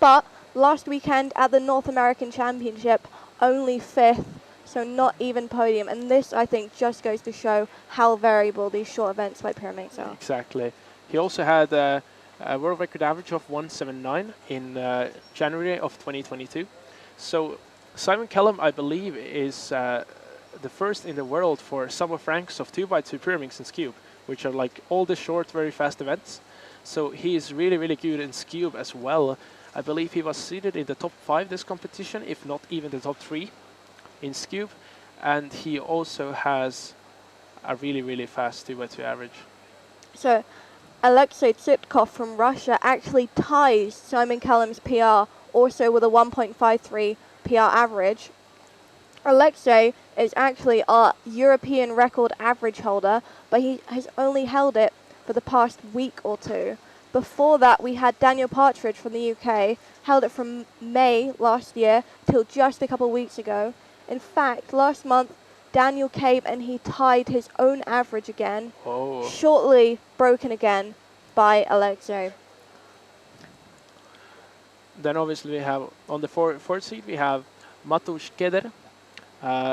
But last weekend at the North American Championship, only 5th, so not even podium. And this, I think, just goes to show how variable these short events like pyramids are. Exactly. He also had a world record average of 179 in January of 2022. So Simon Kellum, I believe, is the first in the world for sum of ranks of 2x2 pyramids and Scube, which are like all the short, very fast events. So he is really, really good in Scube as well. I believe he was seated in the top 5 this competition, if not even the top 3 in Scube. And he also has a really, really fast 2x2 average. So Alexei Tsitkov from Russia actually ties Simon Callum's PR, also with a 1.53 PR average. Alexei is actually our European record average holder, but he has only held it for the past week or two. Before that, we had Daniel Partridge from the UK, held it from May last year till just a couple of weeks ago. In fact, last month, Daniel came and he tied his own average again, shortly broken again by Alexei. Then obviously we have, on the fourth seed, we have Matouš Keder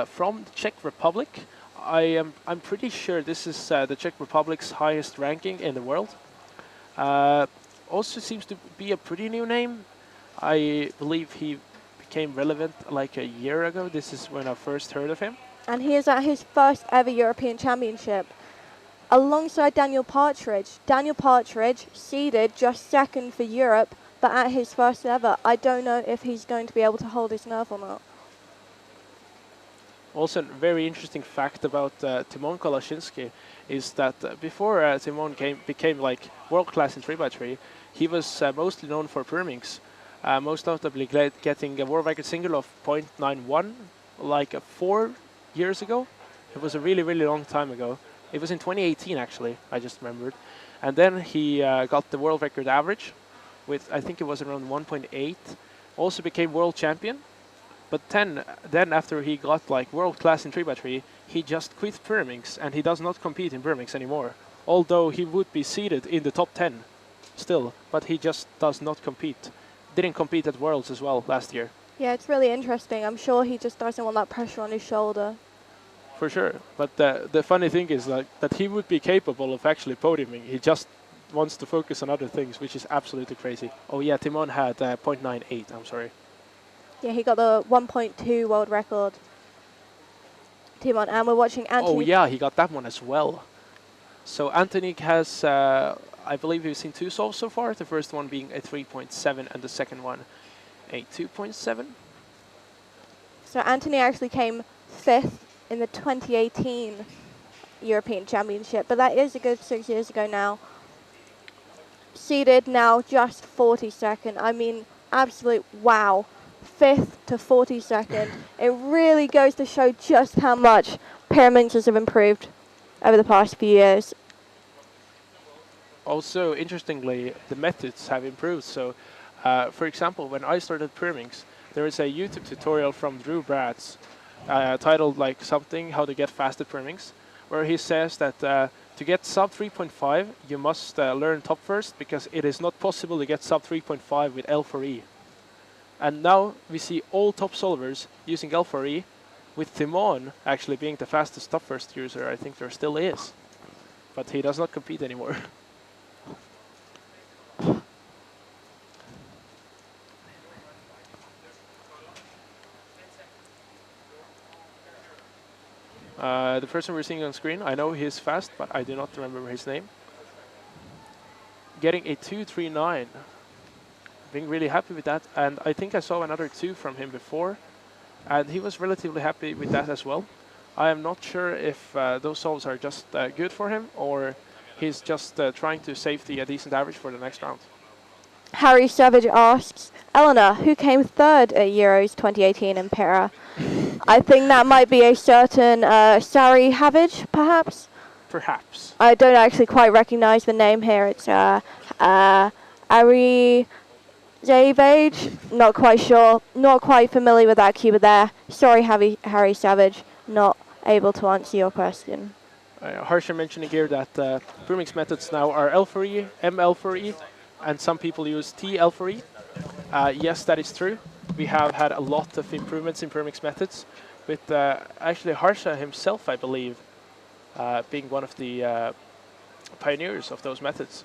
from the Czech Republic. I'm pretty sure this is the Czech Republic's highest ranking in the world. Also seems to be a pretty new name. I believe he became relevant like a year ago. This is when I first heard of him. And he is at his first ever European Championship alongside Daniel Partridge. Daniel Partridge seeded just second for Europe, but at his first ever. I don't know if he's going to be able to hold his nerve or not. Also, a very interesting fact about Timon Kolashinsky is that before Timon became like world class in 3x3, he was mostly known for pyramids, most notably getting a world record single of 0.91 like 4 years ago. It was a really, really long time ago. It was in 2018 actually, I just remembered. And then he got the world record average with, I think it was around 1.8, also became world champion. But then after he got like world class in 3x3, he just quit pyramids and he does not compete in pyramids anymore. Although he would be seated in the top 10 still, but he just does not compete. Didn't compete at Worlds as well last year. Yeah, it's really interesting. I'm sure he just doesn't want that pressure on his shoulder. For sure. But the funny thing is like that he would be capable of actually podiuming. He just wants to focus on other things, which is absolutely crazy. Oh yeah, Timon had 0.98, I'm sorry. Yeah, he got the 1.2 world record. Timon, and we're watching Anthony. Oh yeah, he got that one as well. So Anthony has, I believe we've seen 2 solves so far. The first one being a 3.7 and the second one a 2.7. So Anthony actually came 5th in the 2018 European Championship, but that is a good 6 years ago now. Seeded now just 42nd. I mean, absolute wow. 5th to 42nd. It really goes to show just how much parameters have improved over the past few years. Also, interestingly, the methods have improved. So, for example, when I started Pyraminx, there is a YouTube tutorial from Drew Bratz titled like something, how to get fast at Pyraminx, where he says that to get sub 3.5, you must learn top first, because it is not possible to get sub 3.5 with L4E. And now we see all top solvers using L4E, with Timon actually being the fastest top first user I think there still is. But he does not compete anymore. The person we're seeing on screen, I know he's fast, but I do not remember his name. Getting a 2.39. Being really happy with that, and I think I saw another 2 from him before, and he was relatively happy with that as well. I am not sure if those solves are just good for him, or he's just trying to save a decent average for the next round. Harry Savage asks, Eleanor, who came 3rd at Euros 2018 in Para? I think that might be a certain Sari Havage, perhaps? Perhaps. I don't actually quite recognize the name here. It's Ari Zavage. Not quite sure. Not quite familiar with that keyword there. Sorry, Harry Savage. Not able to answer your question. Harsha mentioning here that Pyraminx methods now are L4E, ML4E, and some people use TL4E. Yes, that is true. We have had a lot of improvements in Pyraminx methods, with actually Harsha himself, I believe, being one of the pioneers of those methods.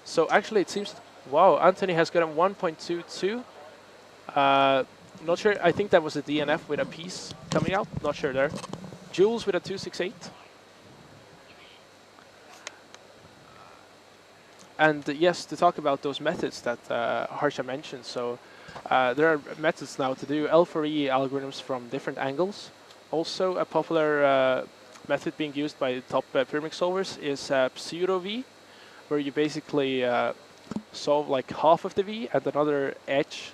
So actually it seems, wow, Anthony has got a 1.22. Not sure, I think that was a DNF with a piece coming out, not sure there. Jules with a 2.68. And yes, to talk about those methods that Harsha mentioned, so there are methods now to do L4E algorithms from different angles. Also, a popular method being used by the top Pyraminx solvers is pseudo-V, where you basically solve like half of the V and another edge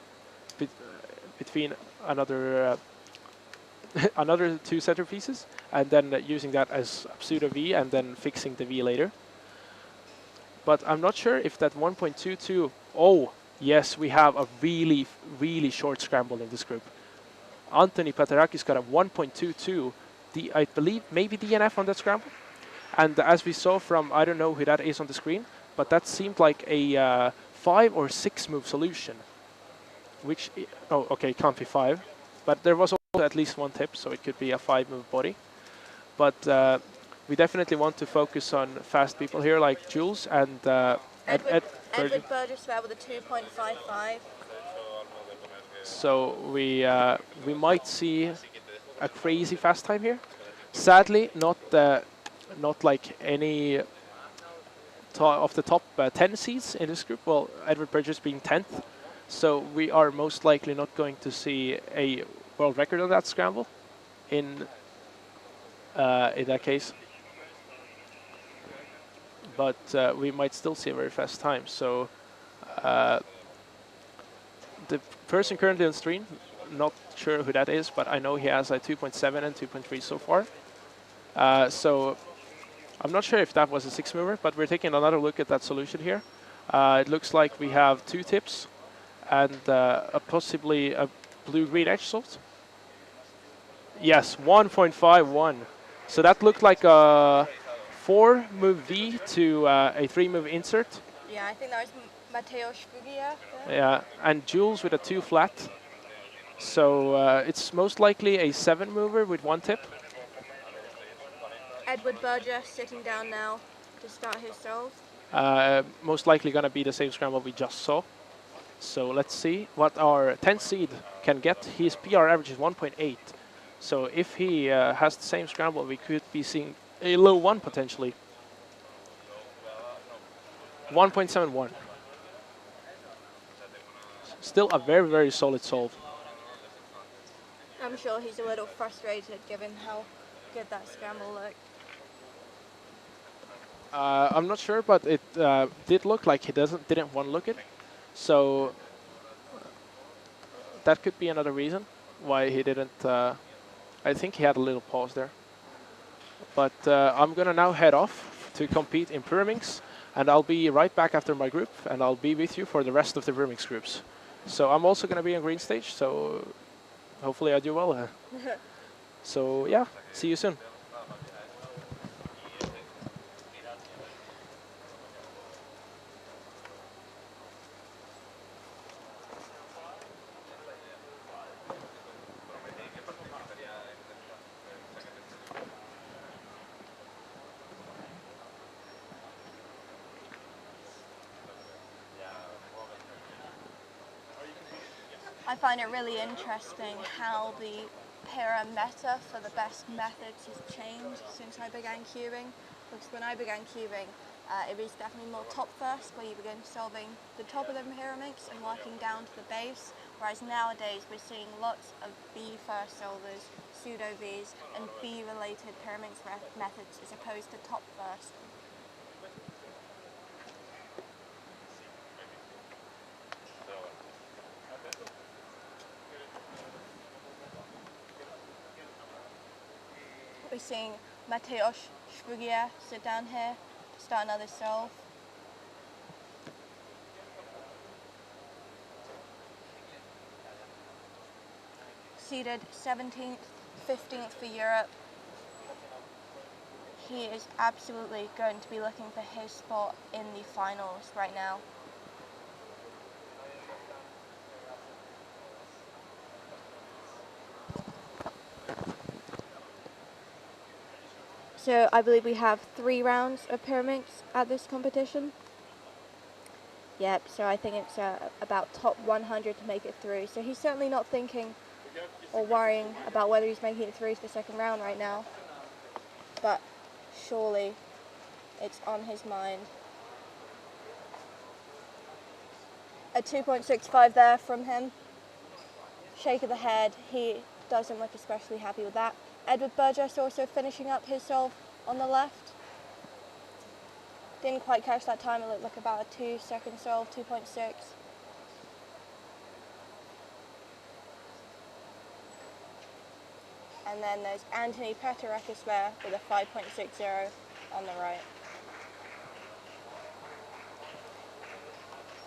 between another another 2 centerpieces, and then using that as pseudo-V and then fixing the V later. But I'm not sure if that 1.22, oh, yes, we have a really, really short scramble in this group. Anthony Patarakis got a 1.22, I believe maybe DNF on that scramble. And as we saw from, I don't know who that is on the screen, but that seemed like a 5 or 6 move solution. Which, oh, okay, can't be 5. But there was also at least 1 tip, so it could be a 5 move body. But we definitely want to focus on fast people here, like Jules and Edward Burgess there with a 2.55. So we might see a crazy fast time here. Sadly, not like any of the top 10 seeds in this group. Well, Edward Burgess being 10th, so we are most likely not going to see a world record on that scramble. In that case. But we might still see a very fast time. So the person currently on stream, not sure who that is, but I know he has a 2.7 and 2.3 so far. So I'm not sure if that was a 6 mover, but we're taking another look at that solution here. It looks like we have 2 tips and possibly a blue-green edge salt. Yes, 1.51. So that looked like a 4 move V to a 3 move insert. Yeah, I think that was Matteo Spugia. Yeah, and Jules with a 2 flat. So it's most likely a 7 mover with 1 tip. Edward Burgess sitting down now to start his solve. Most likely going to be the same scramble we just saw. So let's see what our 10th seed can get. His PR average is 1.8. So if he has the same scramble, we could be seeing a low 1 potentially. 1.71. Still a very, very solid solve. I'm sure he's a little frustrated given how good that scramble looked. I'm not sure, but it did look like he didn't want to look it. So that could be another reason why he didn't. I think he had a little pause there. But I'm gonna now head off to compete in Pyraminx, and I'll be right back after my group, and I'll be with you for the rest of the Pyraminx groups. So I'm also gonna be on green stage, so hopefully I do well. So yeah, see you soon. I find it really interesting how the Pyra meta for the best methods has changed since I began cubing. Because when I began cubing, it was definitely more top first, where you begin solving the top of the Pyraminx and working down to the base. Whereas nowadays we're seeing lots of B first solvers, pseudo Vs, and B related Pyraminx methods as opposed to top first. We're seeing Mateusz Szwagier sit down here to start another solve. Seeded 17th, 15th for Europe. He is absolutely going to be looking for his spot in the finals right now. So I believe we have 3 rounds of Pyraminx at this competition. Yep, so I think it's about top 100 to make it through. So he's certainly not thinking or worrying about whether he's making it through to the second round right now. But surely it's on his mind. A 2.65 there from him. Shake of the head, he doesn't look especially happy with that. Edward Burgess also finishing up his solve on the left. Didn't quite catch that time, it looked like about a 2-second solve, 2.6. And then there's Anthony Peterakis there with a 5.60 on the right.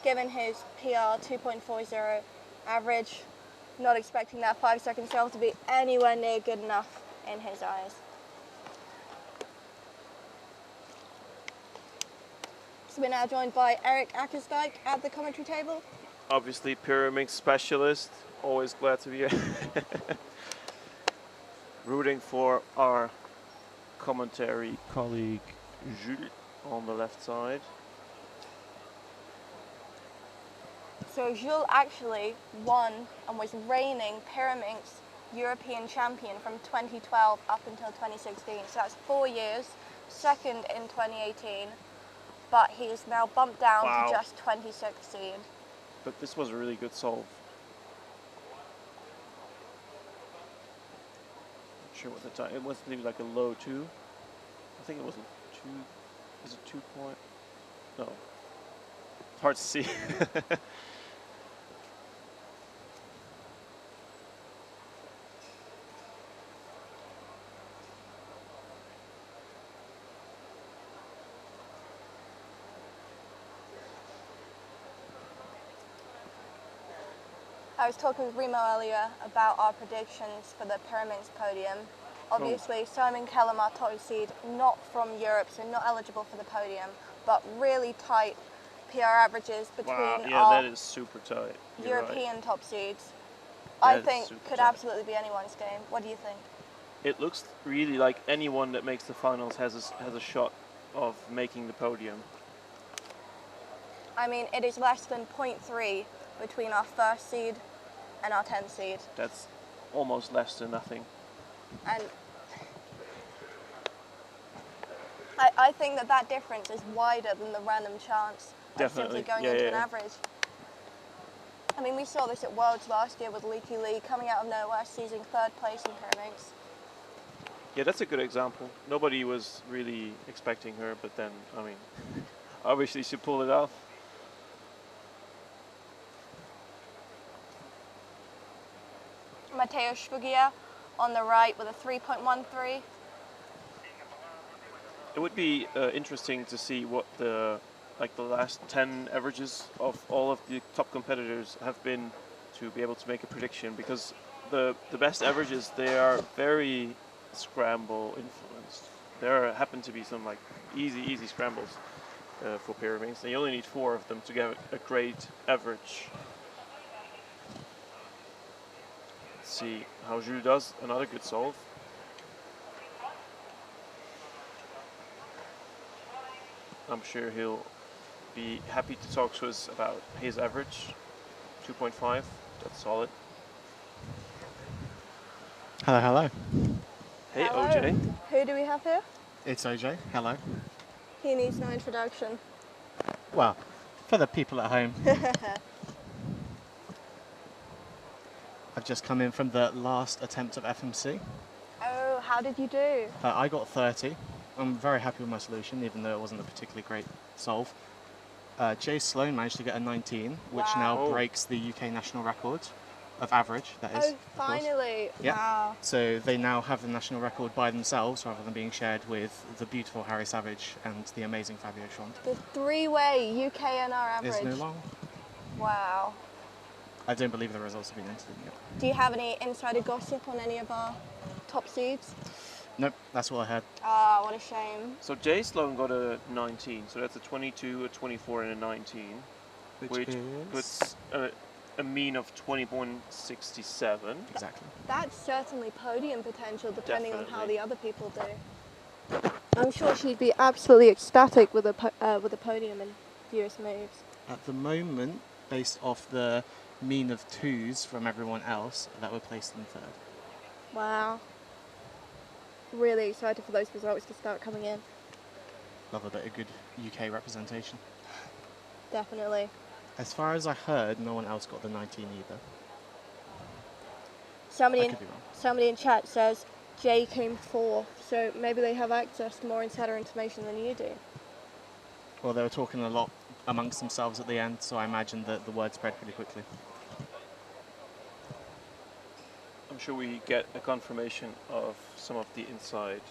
Given his PR 2.40 average, not expecting that 5-second solve to be anywhere near good enough in his eyes. So we're now joined by Eric Ackersdijk at the commentary table. Obviously, Pyraminx specialist. Always glad to be here. Rooting for our commentary colleague Jules on the left side. So Jules actually won and was reigning Pyraminx European champion from 2012 up until 2016. So that's 4 years, second in 2018, but he is now bumped down to just 2016. But this was a really good solve. Not sure what the time. It was maybe like a low 2. I think it was a 2. Is it 2 point? No. Hard to see. I was talking with Remo earlier about our predictions for the Pyraminx podium. Obviously, Simon Kellermar, top seed, not from Europe, so not eligible for the podium, but really tight PR averages between that is super tight. European top seeds. That I is think super could tight. absolutely be anyone's game. What do you think? It looks really like anyone that makes the finals has a shot of making the podium. I mean, it is less than 0.3 between our first seed and our 10th seed. That's almost less than nothing. And I think that difference is wider than the random chance of simply Definitely. going Yeah, into yeah, an yeah. average. I mean, we saw this at Worlds last year with Leaky Lee coming out of nowhere, seizing third place in pairings. Yeah, that's a good example. Nobody was really expecting her, but then, I mean, obviously she pulled it off. Matteo Sfugia on the right with a 3.13. It would be interesting to see what the last 10 averages of all of the top competitors have been to be able to make a prediction, because the best averages, they are very scramble influenced. There happen to be some like easy scrambles for pyramids, and you only need 4 of them to get a great average. Let's see how Jules does. Another good solve. I'm sure he'll be happy to talk to us about his average. 2.5, that's solid. Hello, hello. Hey, Hello. OJ. Who do we have here? It's OJ. Hello. He needs no introduction. Well, for the people at home, I've just come in from the last attempt of FMC. Oh, how did you do? I got 30. I'm very happy with my solution, even though it wasn't a particularly great solve. Jay Sloan managed to get a 19, which Wow. now Oh. breaks the UK national record of average, that is. Oh, of course. finally. Yeah. Wow. So they now have the national record by themselves rather than being shared with the beautiful Harry Savage and the amazing Fabio Schwant. The three-way UKNR average. Is no longer. Wow. I don't believe the results have been entered yet. Do you have any insider gossip on any of our top seeds? Nope, that's all I had. Ah, what a shame. So Jay Sloan got a 19, so that's a 22, a 24, and a 19, which puts a mean of 20.67. Exactly. That's certainly podium potential, depending on how Definitely. the other people do. I'm sure she'd be absolutely ecstatic with a podium in US moves. At the moment, based off the mean of 2s from everyone else, that would place them 3rd. Wow. Really excited for those results to start coming in. Love a bit of good UK representation. Definitely. As far as I heard, no one else got the 19 either. Somebody I in, could be wrong. somebody in chat says Jay came 4th, so maybe they have access to more insider information than you do. Well, they were talking a lot amongst themselves at the end, so I imagine that the word spread pretty quickly. I'm sure we get a confirmation of some of the inside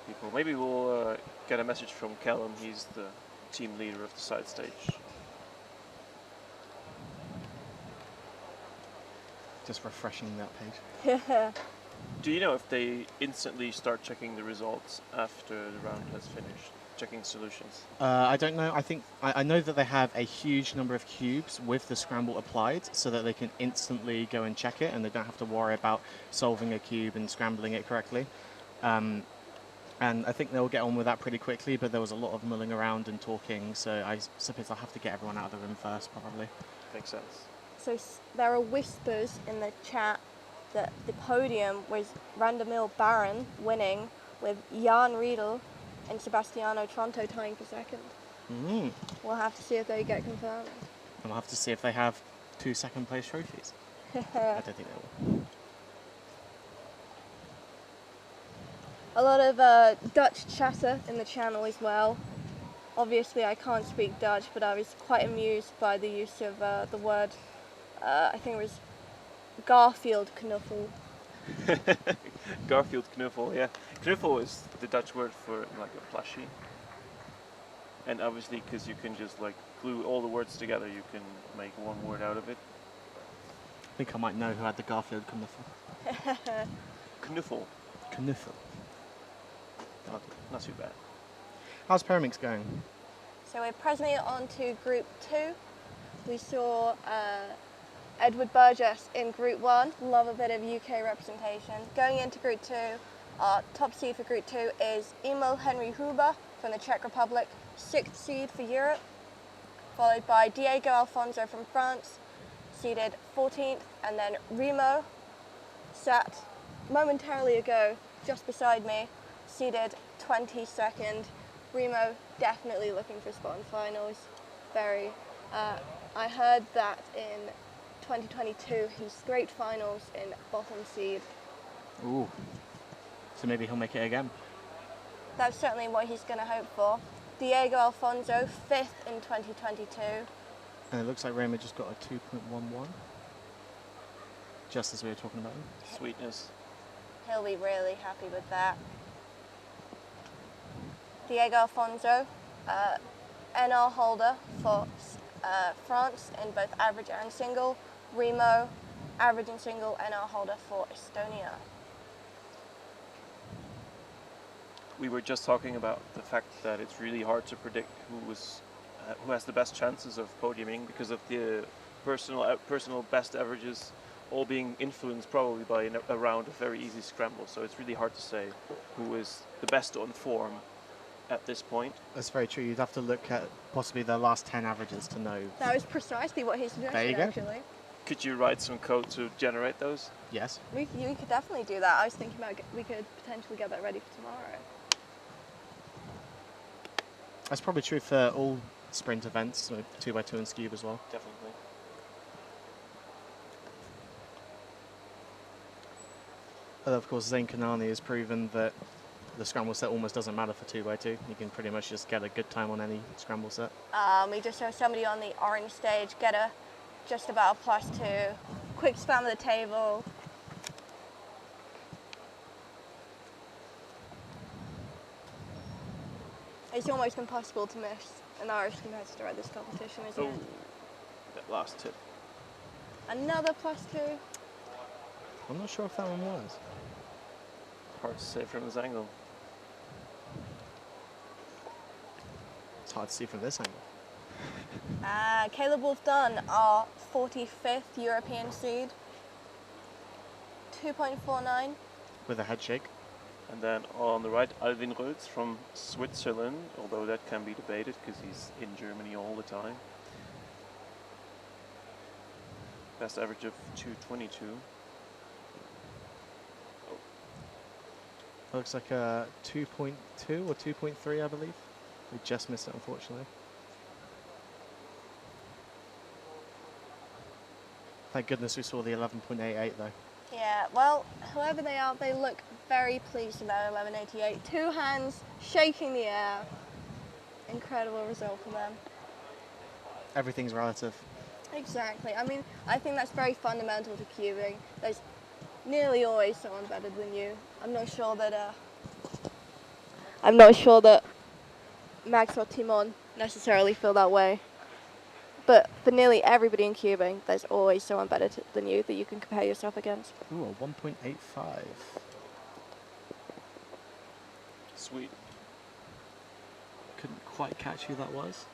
people. Maybe we'll get a message from Callum. He's the team leader of the side stage. Just refreshing that page. Do you know if they instantly start checking the results after the round has finished? Checking solutions? I don't know. I know that they have a huge number of cubes with the scramble applied, so that they can instantly go and check it, and they don't have to worry about solving a cube and scrambling it correctly. And I think they'll get on with that pretty quickly. But there was a lot of mulling around and talking, so I suppose I'll have to get everyone out of the room first, probably. Makes sense. So there are whispers in the chat that the podium was Randamil Baron winning, with Jan Riedel and Sebastiano Tronto tying for 2nd. Mm. We'll have to see if they get confirmed. And we'll have to see if they have 2 second-place trophies. I don't think they will. A lot of Dutch chatter in the channel as well. Obviously I can't speak Dutch, but I was quite amused by the use of the word, I think it was Garfield knuffel. Garfield knuffel, yeah. Knuffel is the Dutch word for like a plushie. And obviously, because you can just like glue all the words together, you can make one word out of it. I think I might know who had the Garfield knuffle. Knuffel. Knuffle. Not too bad. How's Pyramix going? So we're presently on to Group 2. We saw Edward Burgess in Group 1. Love a bit of UK representation. Going into Group 2, our top seed for Group 2 is Emil Henry Huber from the Czech Republic, 6th seed for Europe, followed by Diego Alfonso from France, seeded 14th, and then Remo sat momentarily ago just beside me, seeded 22nd. Remo definitely looking for a spot in finals. Very. I heard that in 2022 he scraped finals in bottom seed. Ooh. So maybe he'll make it again. That's certainly what he's going to hope for. Diego Alfonso, 5th in 2022. And it looks like Raymer just got a 2.11. Just as we were talking about him. Sweetness. He'll be really happy with that. Diego Alfonso, NR holder for France in both average and single. Remo, average and single NR holder for Estonia. We were just talking about the fact that it's really hard to predict who has the best chances of podiuming because of the personal best averages all being influenced probably by a round of very easy scramble. So it's really hard to say who is the best on form at this point. That's very true. You'd have to look at possibly the last 10 averages to know. That was precisely what he suggested, There you go. actually. Could you write some code to generate those? Yes. We could definitely do that. I was thinking about we could potentially get that ready for tomorrow. That's probably true for all sprint events, so 2x2 and Scube as well. Definitely. And of course, Zayn Kanani has proven that the scramble set almost doesn't matter for 2x2. You can pretty much just get a good time on any scramble set. We just saw somebody on the orange stage get just about a +2. Quick spam of the table. It's almost impossible to miss an Irish competitor at this competition, isn't Oh, it? that last tip. Another +2. I'm not sure if that one was. Hard to say from this angle. It's hard to see from this angle. Caleb Wolf-Dunn, our 45th European seed. 2.49. With a head shake. And then on the right, Alvin Rötz from Switzerland, although that can be debated because he's in Germany all the time. Best average of 222. Looks like a 2.2 or 2.3, I believe. We just missed it, unfortunately. Thank goodness we saw the 11.88 though. Yeah, well, whoever they are, they look very pleased with that 11.88. 2 hands shaking the air. Incredible result for them. Everything's relative. Exactly. I mean, I think that's very fundamental to cubing. There's nearly always someone better than you. I'm not sure that Max or Timon necessarily feel that way. But for nearly everybody in cubing, there's always someone better than you that you can compare yourself against. Ooh, a 1.85. Sweet. Couldn't quite catch who that was.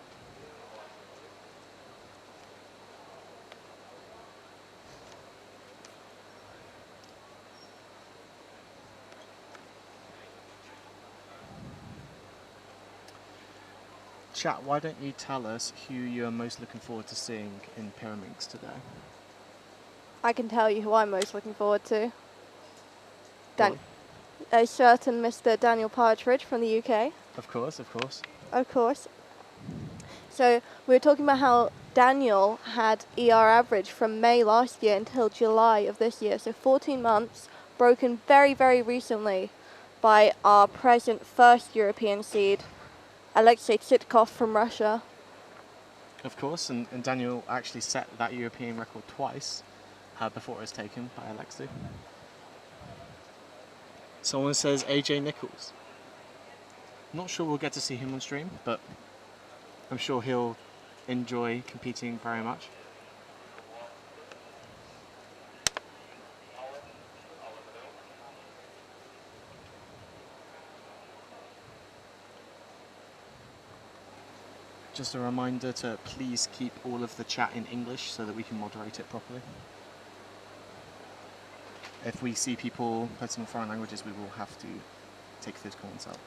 Chat, why don't you tell us who you're most looking forward to seeing in Pyraminx today? I can tell you who I'm most looking forward to. Go A certain Mr. Daniel Partridge from the UK. Of course, of course. Of course. So we were talking about how Daniel had ER average from May last year until July of this year. So 14 months, broken very, very recently by our present first European seed, Alexei Tsitkov from Russia. Of course, and Daniel actually set that European record twice before it was taken by Alexei. Someone says AJ Nichols. Not sure we'll get to see him on stream, but I'm sure he'll enjoy competing very much. Just a reminder to please keep all of the chat in English so that we can moderate it properly. If we see people putting foreign languages, we will have to take those comments out.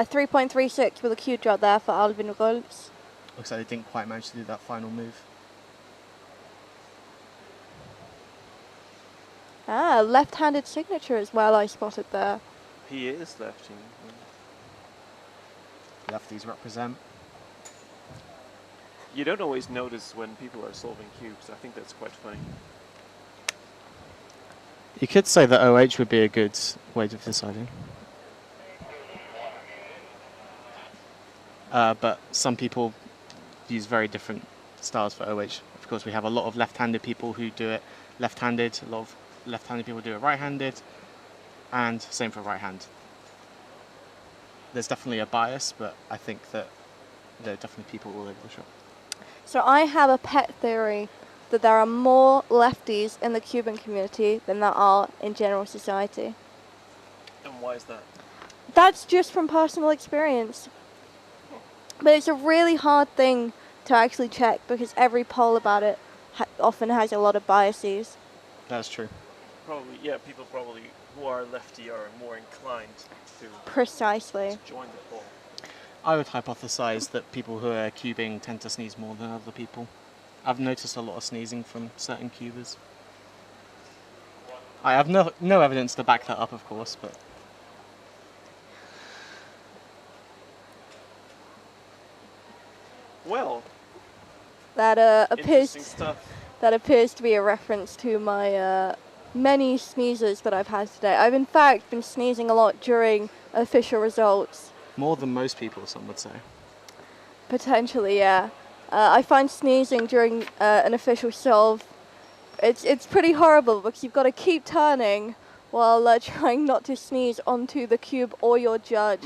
3.36 with a cue drop there for Alvin Rolfs. Looks like they didn't quite manage to do that final move. Left-handed signature as well, I spotted there. He is lefty. lefties represent. You don't always notice when people are solving cubes. I think that's quite funny. You could say that OH would be a good way of deciding. But some people use very different styles for OH. Of course, we have a lot of left-handed people who do it left-handed, a lot of left-handed people do it right-handed, and same for right hand. There's definitely a bias, but I think that there are definitely people all over the shop. So I have a pet theory that there are more lefties in the Cuban community than there are in general society. And why is that? That's just from personal experience. But it's a really hard thing to actually check because every poll about it often has a lot of biases. That's true. Probably, yeah, people probably who are lefty are more inclined to Precisely. join the poll. I would hypothesize that people who are cubing tend to sneeze more than other people. I've noticed a lot of sneezing from certain cubers. I have no evidence to back that up, of course, but Well, That interesting stuff. appears to be a reference to my many sneezes that I've had today. I've in fact been sneezing a lot during official results. more than most people, some would say. Potentially, yeah. I find sneezing during an official solve, it's pretty horrible because you've got to keep turning while trying not to sneeze onto the cube or your judge.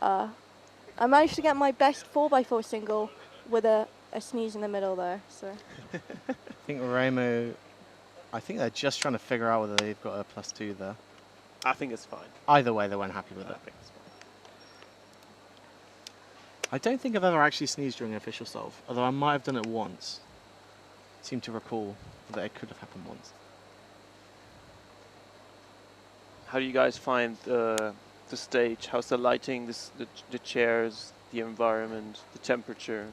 I managed to get my best 4x4 single with a sneeze in the middle there. So I think Ramo, I think they're just trying to figure out whether they've got a +2 there. I think it's fine. Either way, they weren't happy with I it. think it's fine. I don't think I've ever actually sneezed during an official solve, although I might have done it once. Seem to recall that it could have happened once. How do you guys find the stage? How's the lighting, the chairs, the environment, the temperature?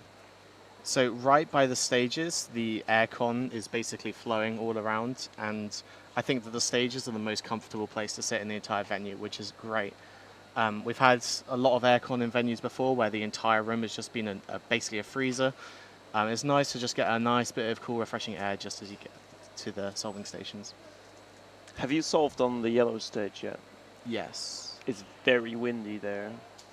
So right by the stages, the aircon is basically flowing all around, and I think that the stages are the most comfortable place to sit in the entire venue, which is great. We've had a lot of aircon in venues before where the entire room has just been basically a freezer. It's nice to just get a nice bit of cool, refreshing air just as you get to the solving stations. Have you solved on the yellow stage yet? Yes. It's very windy there.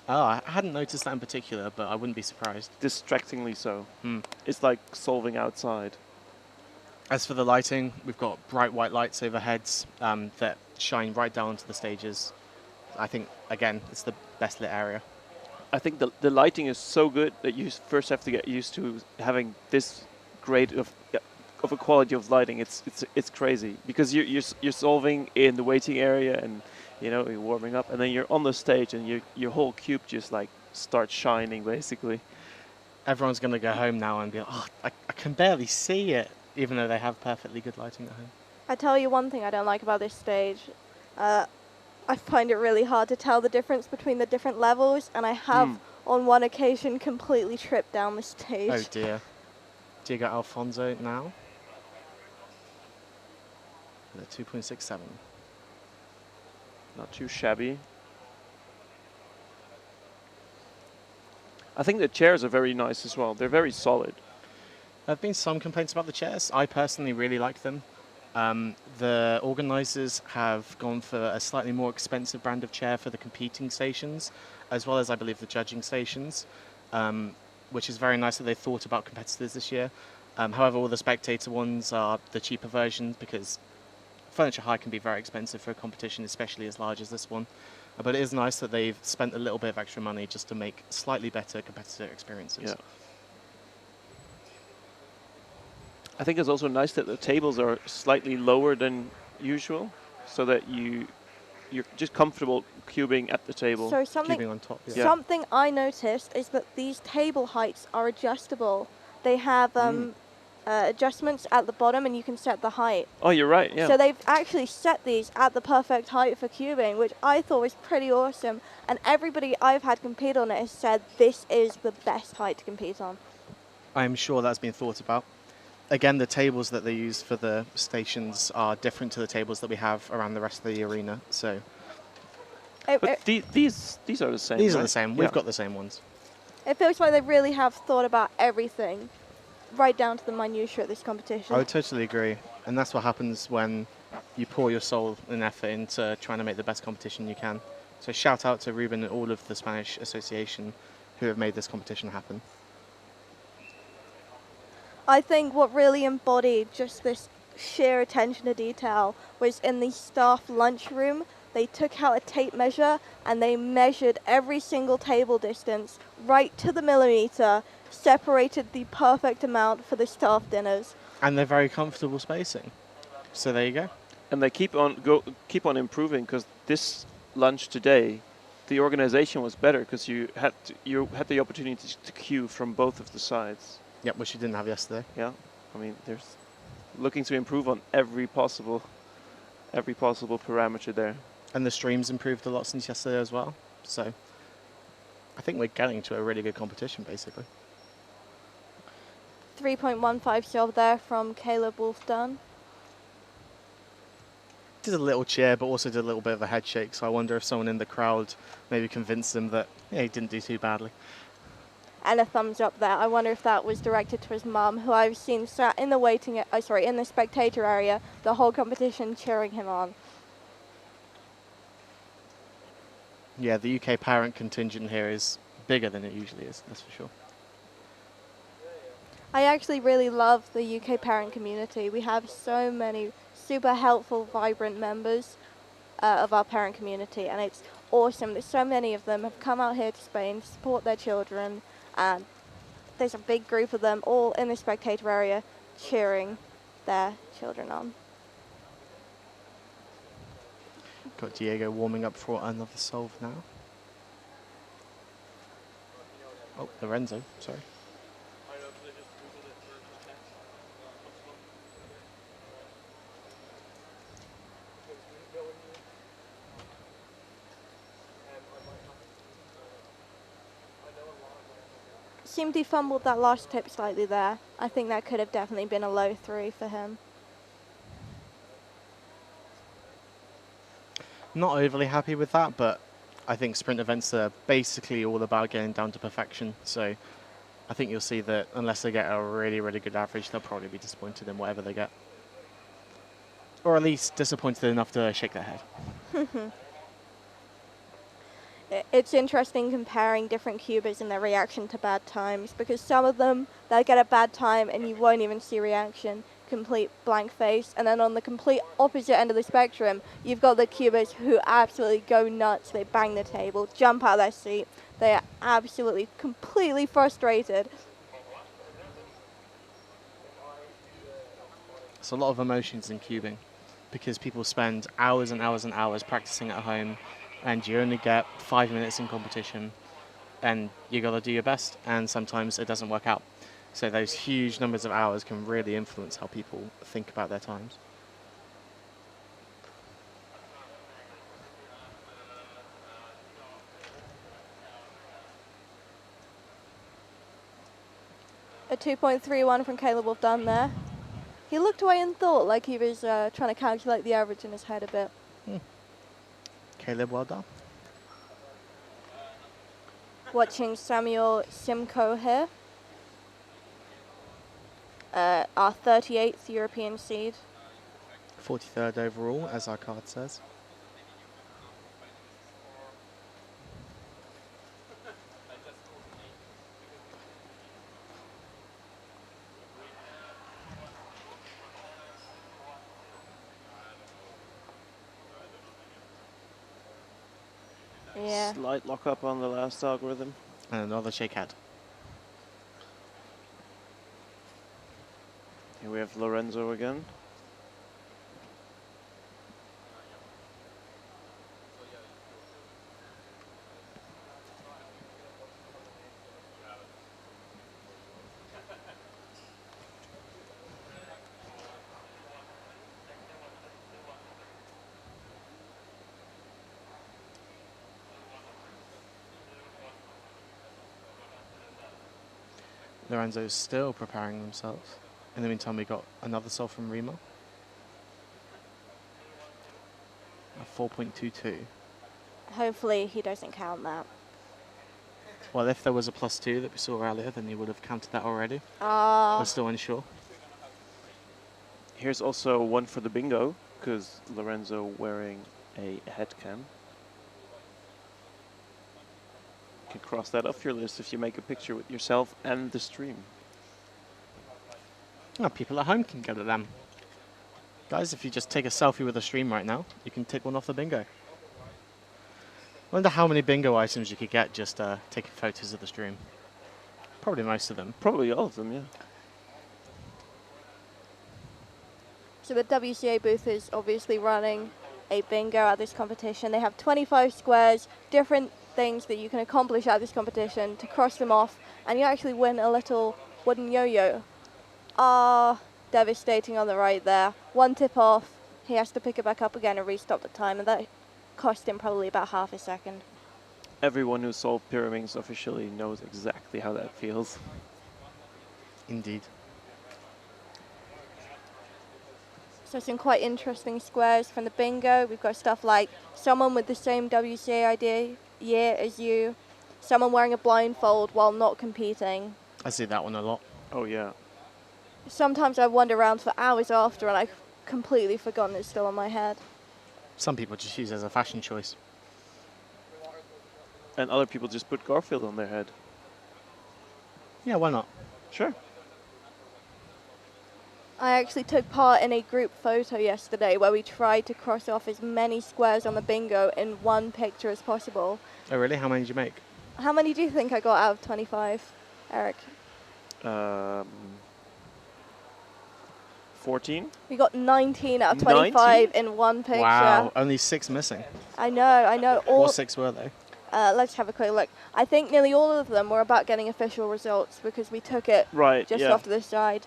Oh, I hadn't noticed that in particular, but I wouldn't be surprised. Distractingly so. Hmm. It's like solving outside. As for the lighting, we've got bright white lights overhead that shine right down onto the stages. I think, again, it's the best lit area. I think the lighting is so good that you first have to get used to having this great of a quality of lighting. It's crazy because you're solving in the waiting area and you're warming up, and then you're on the stage and your whole cube just like starts shining basically. Everyone's going to go home now and be like, oh, I can barely see it, even though they have perfectly good lighting at home. I tell you one thing I don't like about this stage. I find it really hard to tell the difference between the different levels, and I have on one occasion completely tripped down the stage. Oh dear. Diego Alfonso now. With a 2.67. Not too shabby. I think the chairs are very nice as well. They're very solid. There have been some complaints about the chairs. I personally really like them. The organisers have gone for a slightly more expensive brand of chair for the competing stations, as well as I believe the judging stations, which is very nice that they thought about competitors this year. However, all the spectator ones are the cheaper versions because furniture hire can be very expensive for a competition, especially as large as this one. But it is nice that they've spent a little bit of extra money just to make slightly better competitor experiences. Yeah. I think it's also nice that the tables are slightly lower than usual, so that you're just comfortable cubing at the table. So Cubing on top, yeah. something I noticed is that these table heights are adjustable. They have adjustments at the bottom, and you can set the height. Oh, you're right. Yeah. So they've actually set these at the perfect height for cubing, which I thought was pretty awesome. And everybody I've had compete on it has said this is the best height to compete on. I'm sure that's been thought about. Again, the tables that they use for the stations are different to the tables that we have around the rest of the arena. So But these are the same. These are right? the same. Yeah. We've got the same ones. It feels like they really have thought about everything, right down to the minutiae of this competition. I would totally agree. And that's what happens when you pour your soul and effort into trying to make the best competition you can. So shout out to Ruben and all of the Spanish Association who have made this competition happen. I think what really embodied just this sheer attention to detail was in the staff lunchroom. They took out a tape measure and they measured every single table distance right to the millimeter, separated the perfect amount for the staff dinners. And they're very comfortable spacing. So there you go. And they keep on improving, because this lunch today, the organization was better because you had the opportunity to queue from both of the sides. Yep, which you didn't have yesterday. Yeah, I mean, there's looking to improve on every possible parameter there. And the streams improved a lot since yesterday as well. So I think we're getting to a really good competition, basically. 3.15 silver there from Caleb Wolfdon. Did a little cheer, but also did a little bit of a head shake. So I wonder if someone in the crowd maybe convinced them that he didn't do too badly. And a thumbs up there. I wonder if that was directed to his mum, who I've seen sat in the in the spectator area the whole competition, cheering him on. Yeah, the UK parent contingent here is bigger than it usually is, that's for sure. I actually really love the UK parent community. We have so many super helpful, vibrant members of our parent community, and it's awesome that so many of them have come out here to Spain to support their children, and there's a big group of them all in the spectator area cheering their children on. Got Diego warming up for another solve now. Oh, Lorenzo, sorry. Seemed he fumbled that last tip slightly there. I think that could have definitely been a low 3 for him. Not overly happy with that, but I think sprint events are basically all about getting down to perfection. So I think you'll see that unless they get a really, really good average, they'll probably be disappointed in whatever they get. Or at least disappointed enough to shake their head. It's interesting comparing different cubers and their reaction to bad times, because some of them, they'll get a bad time and you won't even see reaction, complete blank face. And then on the complete opposite end of the spectrum, you've got the cubers who absolutely go nuts. They bang the table, jump out of their seat. They are absolutely, completely frustrated. It's a lot of emotions in cubing because people spend hours and hours and hours practicing at home, and you only get 5 minutes in competition, and you got to do your best, and sometimes it doesn't work out. So those huge numbers of hours can really influence how people think about their times. A 2.31 from Caleb Wolfdon there. He looked away and thought like he was trying to calculate the average in his head a bit. Caleb, well done. Watching Samuel Simcoe here. Our 38th European seed. 43rd overall, as our card says. Yeah. Slight lock up on the last algorithm. And another shake head. Here we have Lorenzo again. Lorenzo's still preparing themselves. In the meantime, we got another solve from Remo. A 4.22. Hopefully he doesn't count that. Well, if there was a +2 that we saw earlier, then he would have counted that already. Ah. We're still unsure. Here's also one for the bingo, because Lorenzo wearing a head cam. You can cross that off your list if you make a picture with yourself and the stream. Oh, people at home can go to them. Guys, if you just take a selfie with a stream right now, you can tick one off the bingo. Wonder how many bingo items you could get just taking photos of the stream. Probably most of them. Probably all of them, yeah. So the WCA booth is obviously running a bingo at this competition. They have 25 squares, different things that you can accomplish at this competition to cross them off, and you actually win a little wooden yo-yo. Devastating on the right there. One tip off, he has to pick it back up again and restop the time, and that cost him probably about half a second. Everyone who solved Pyraminx officially knows exactly how that feels. Indeed. So some quite interesting squares from the bingo. We've got stuff like someone with the same WCA year as you, someone wearing a blindfold while not competing. I see that one a lot. Oh, yeah. Sometimes I wander around for hours after and I've completely forgotten it's still on my head. Some people just use it as a fashion choice. And other people just put Garfield on their head. Yeah, why not? Sure. I actually took part in a group photo yesterday where we tried to cross off as many squares on the bingo in one picture as possible. Oh, really? How many did you make? How many do you think I got out of 25, Eric? 14? We got 19 out of 25 in one picture. Wow, only 6 missing. I know. All What 6 were they? let's have a quick look. I think nearly all of them were about getting official results because we took it Right, just yeah. off to the side.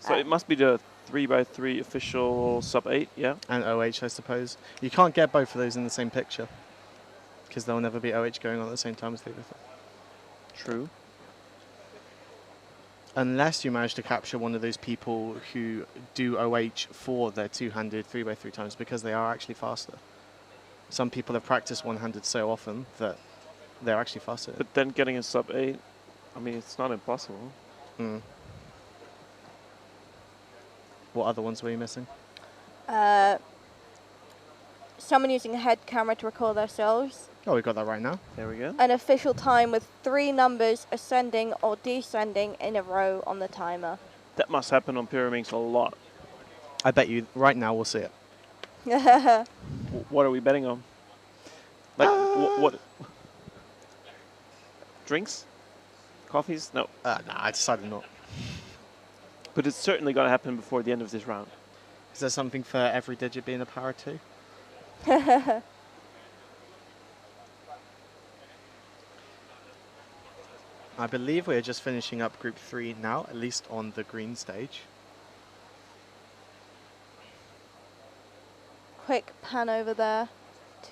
So it must be the 3x3 official sub-8, yeah? And OH, I suppose. You can't get both of those in the same picture, because there'll never be OH going on at the same time as the other thing. True. Unless you manage to capture one of those people who do OH for their two-handed 3x3 times, because they are actually faster. Some people have practiced one-handed so often that they're actually faster. But then getting a sub-8, I mean, it's not impossible. Mm. What other ones were you missing? Someone using a head camera to record themselves. Oh, we got that right now. There we go. An official time with 3 numbers ascending or descending in a row on the timer. That must happen on Pyraminx a lot. I bet you right now we'll see it. What are we betting on? Like, what? Drinks? Coffees? No. No, I decided not. But it's certainly going to happen before the end of this round. Is there something for every digit being a power 2? I believe we're just finishing up group 3 now, at least on the green stage. Quick pan over there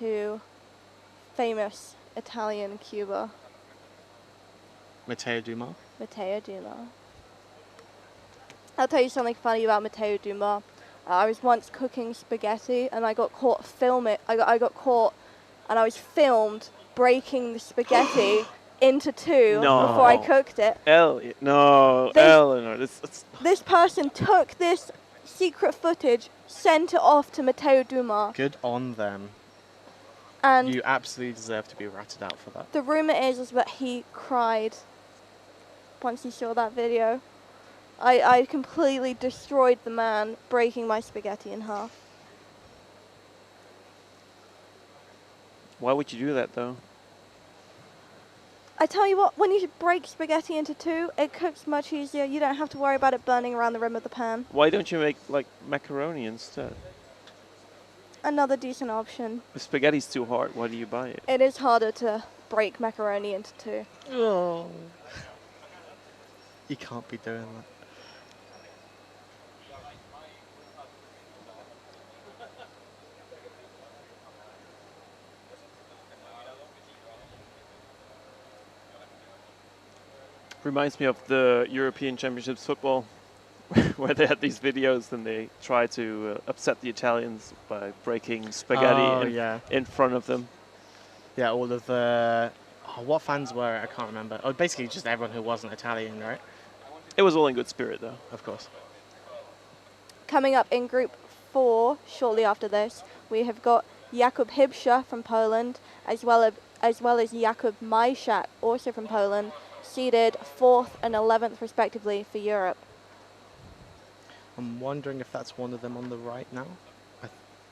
to famous Italian Cuba, Matteo Dumas. Matteo Dumas. I'll tell you something funny about Matteo Dumas. I was once cooking spaghetti and I got caught filming. I got caught and I was filmed breaking the spaghetti into 2 No. before I cooked it. Eleanor. This person took this secret footage, sent it off to Matteo Dumas, Good on them. and You absolutely deserve to be ratted out for that. the rumor is that he cried once he saw that video. I completely destroyed the man, breaking my spaghetti in half. Why would you do that, though? I tell you what, when you break spaghetti into 2, it cooks much easier. You don't have to worry about it burning around the rim of the pan. Why don't you make, like, macaroni instead? Another decent option. If spaghetti's too hard, why do you buy it? It is harder to break macaroni into 2. Oh. You can't be doing that. Reminds me of the European Championships football, where they had these videos and they try to upset the Italians by breaking spaghetti in front of them. Yeah, all of the what fans were it? I can't remember. Oh, basically just everyone who wasn't Italian, right? It was all in good spirit, though. Of course. Coming up in Group 4, shortly after this, we have got Jakub Hibscher from Poland, as well as Jakub Majszak, also from Poland, seeded 4th and 11th respectively for Europe. I'm wondering if that's one of them on the right now.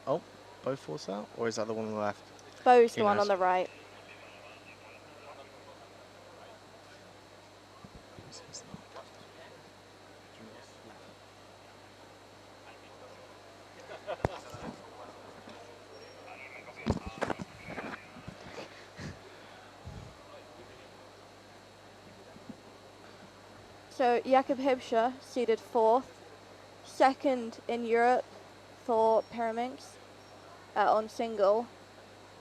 Oh, both force out, or is that the one on the left? Bo's Who the one knows? on the right. So Jakub Hibscher seeded 4th, 2nd in Europe for Pyraminx on single,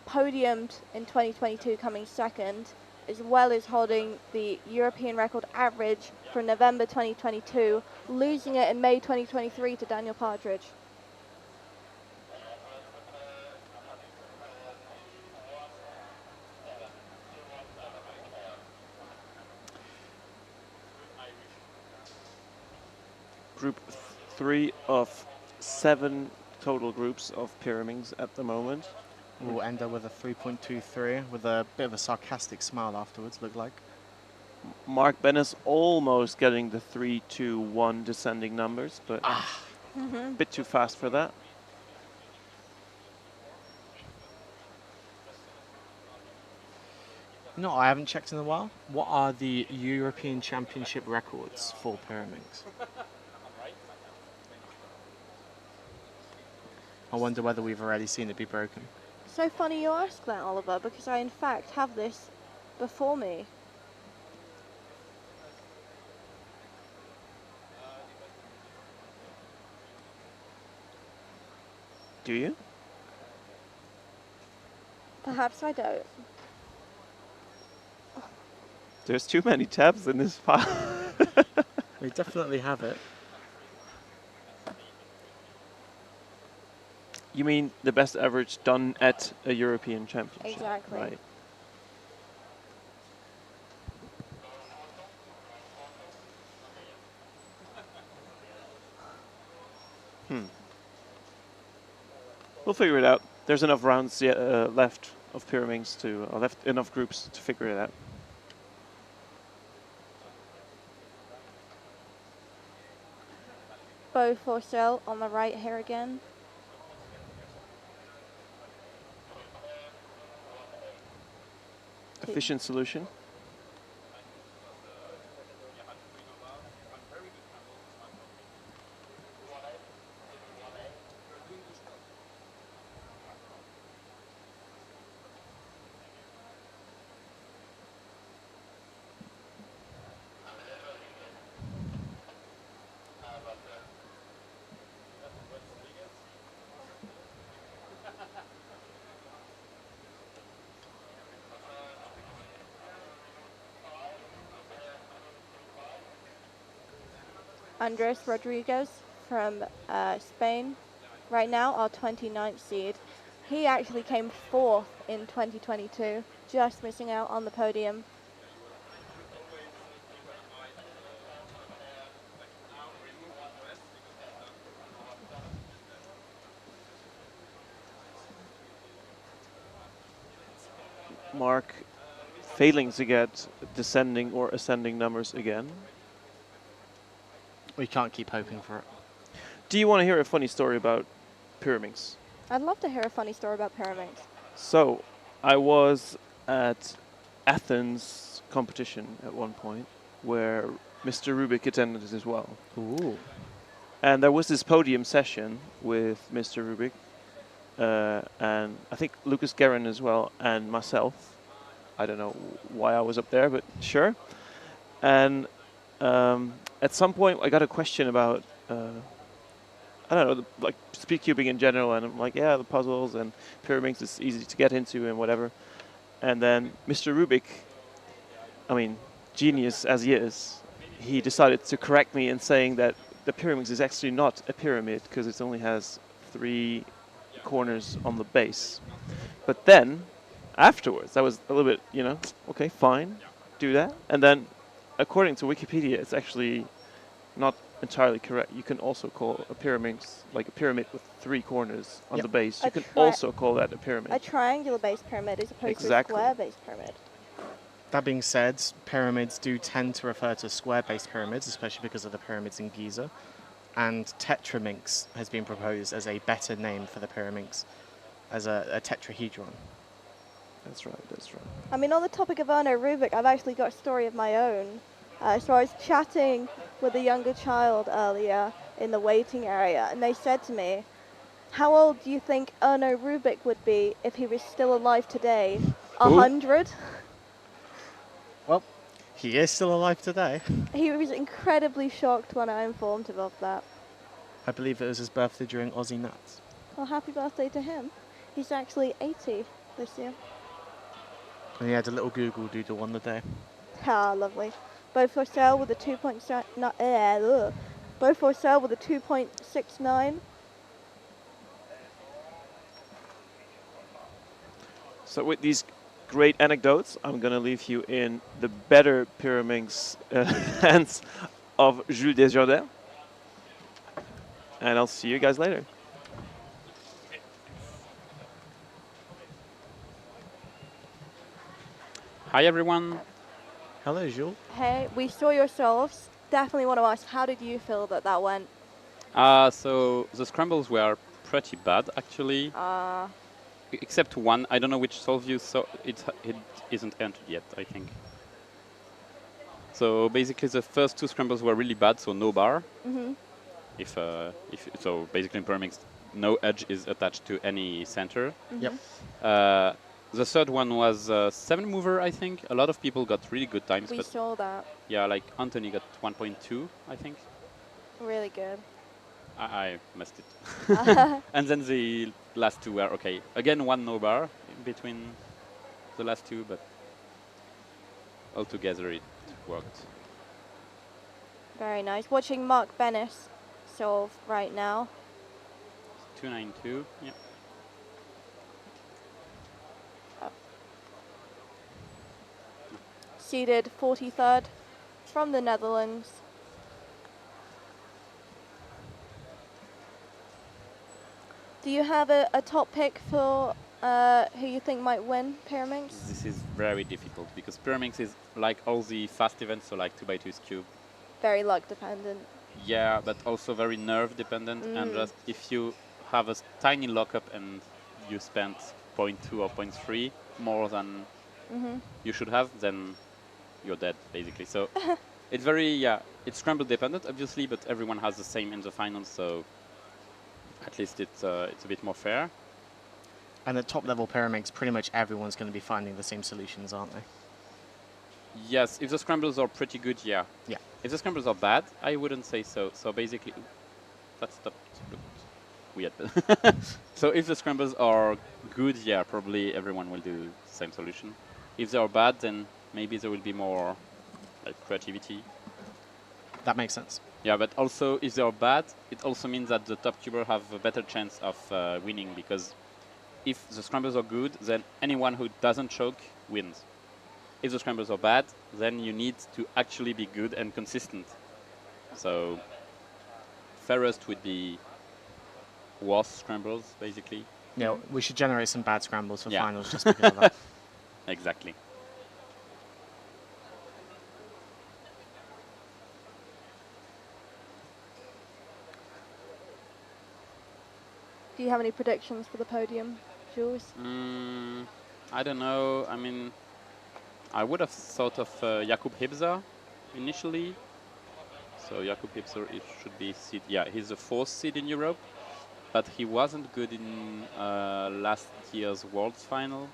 podiumed in 2022 coming 2nd, as well as holding the European record average from November 2022, losing it in May 2023 to Daniel Partridge. Group 3 of 7 total groups of Pyraminx at the moment. We'll end up with a 3.23 with a bit of a sarcastic smile afterwards, look like. Mark Bennis almost getting the 3-2-1 descending numbers, but a bit too fast for that. No, I haven't checked in a while. What are the European Championship records for Pyraminx? I wonder whether we've already seen it be broken. So funny you ask that, Oliver, because I in fact have this before me. Do you? Perhaps I don't. There's too many tabs in this file. We definitely have it. You mean the best average done at a European Championship? Exactly. Right. We'll figure it out. There's enough rounds yet, left of Pyraminx to, left enough groups to figure it out. Bo Forcell on the right here again. Efficient solution. Andres Rodriguez from Spain, right now our 29th seed. He actually came 4th in 2022, just missing out on the podium. Mark failing to get descending or ascending numbers again. We can't keep hoping for it. Do you want to hear a funny story about Pyraminx? I'd love to hear a funny story about Pyraminx. So, I was at Athens competition at one point where Mr. Rubik attended it as well. Ooh. And there was this podium session with Mr. Rubik and I think Lucas Guerin as well and myself. I don't know why I was up there, but sure. And at some point I got a question about I don't know, like speed cubing in general, and I'm like, yeah, the puzzles and Pyraminx is easy to get into and whatever. And then Mr. Rubik, I mean, genius as he is, he decided to correct me in saying that the Pyraminx is actually not a pyramid because it only has 3 corners on the base. But then afterwards. That was a little bit, okay, fine, do that. And then, according to Wikipedia, it's actually not entirely correct. You can also call a pyramid like a pyramid with 3 corners on Yep. the base. A You can tri- also call that a pyramid. A triangular-based pyramid as opposed Exactly. to a square-based pyramid. That being said, pyramids do tend to refer to square-based pyramids, especially because of the pyramids in Giza. And tetraminx has been proposed as a better name for the pyraminx, as a tetrahedron. That's right. That's right. I mean, on the topic of Erno Rubik, I've actually got a story of my own. So I was chatting with a younger child earlier in the waiting area, and they said to me, "How old do you think Erno Rubik would be if he was still alive today? Who? 100?" Well, he is still alive today. He was incredibly shocked when I informed him of that. I believe it was his birthday during Aussie Nuts. Well, happy birthday to him. He's actually 80 this year. And he had a little Google Doodle on the day. Ah, lovely. Both for sale with a 2.69. Both for sale with a 2.69. So with these great anecdotes, I'm going to leave you in the better pyraminx hands of Jules Desjardins. And I'll see you guys later. Hi everyone. Hello, Jules. Hey, we saw your solves. Definitely want to ask, how did you feel that that went? So the scrambles were pretty bad actually, except one. I don't know which solve you saw. It isn't entered yet, I think. So basically, the first 2 scrambles were really bad. So no bar. Mm-hmm. If so, basically in pyraminx, no edge is attached to any center. Yep. The third one was 7 mover, I think. A lot of people got really good times, We but saw that. yeah, like Anthony got 1.2, I think. Really good. I messed it. And then the last 2 were okay. Again, 1 no bar in between the last 2, but altogether it worked. Very nice. Watching Mark Bennis solve right now. 292, yeah. Seeded 43rd from the Netherlands. Do you have a top pick for who you think might win pyraminx? This is very difficult because pyraminx is like all the fast events, so like 2x2 is cube. Very luck dependent. Yeah, but also very nerve dependent. And just if you have a tiny lockup and you spend 0.2 or 0.3 more than you should have, then you're dead basically. So it's very, it's scramble dependent obviously, but everyone has the same in the finals, so at least it's a bit more fair. And at top level pyraminx, pretty much everyone's going to be finding the same solutions, aren't they? Yes, if the scrambles are pretty good, yeah. Yeah. If the scrambles are bad, I wouldn't say so. So basically, that looked weird. So if the scrambles are good, yeah, probably everyone will do the same solution. If they are bad, then maybe there will be more like creativity. That makes sense. Yeah, but also if they are bad, it also means that the top cuber have a better chance of winning, because if the scrambles are good, then anyone who doesn't choke wins. If the scrambles are bad, then you need to actually be good and consistent. So fairest would be worse scrambles, basically. Yeah, we should generate some bad scrambles for Yeah. finals just because of that. Exactly. Do you have any predictions for the podium, Jules? I don't know. I mean, I would have thought of Jakub Hibza initially. So Jakub Hibza should be seed. Yeah, he's the 4th seed in Europe, but he wasn't good in last year's Worlds final.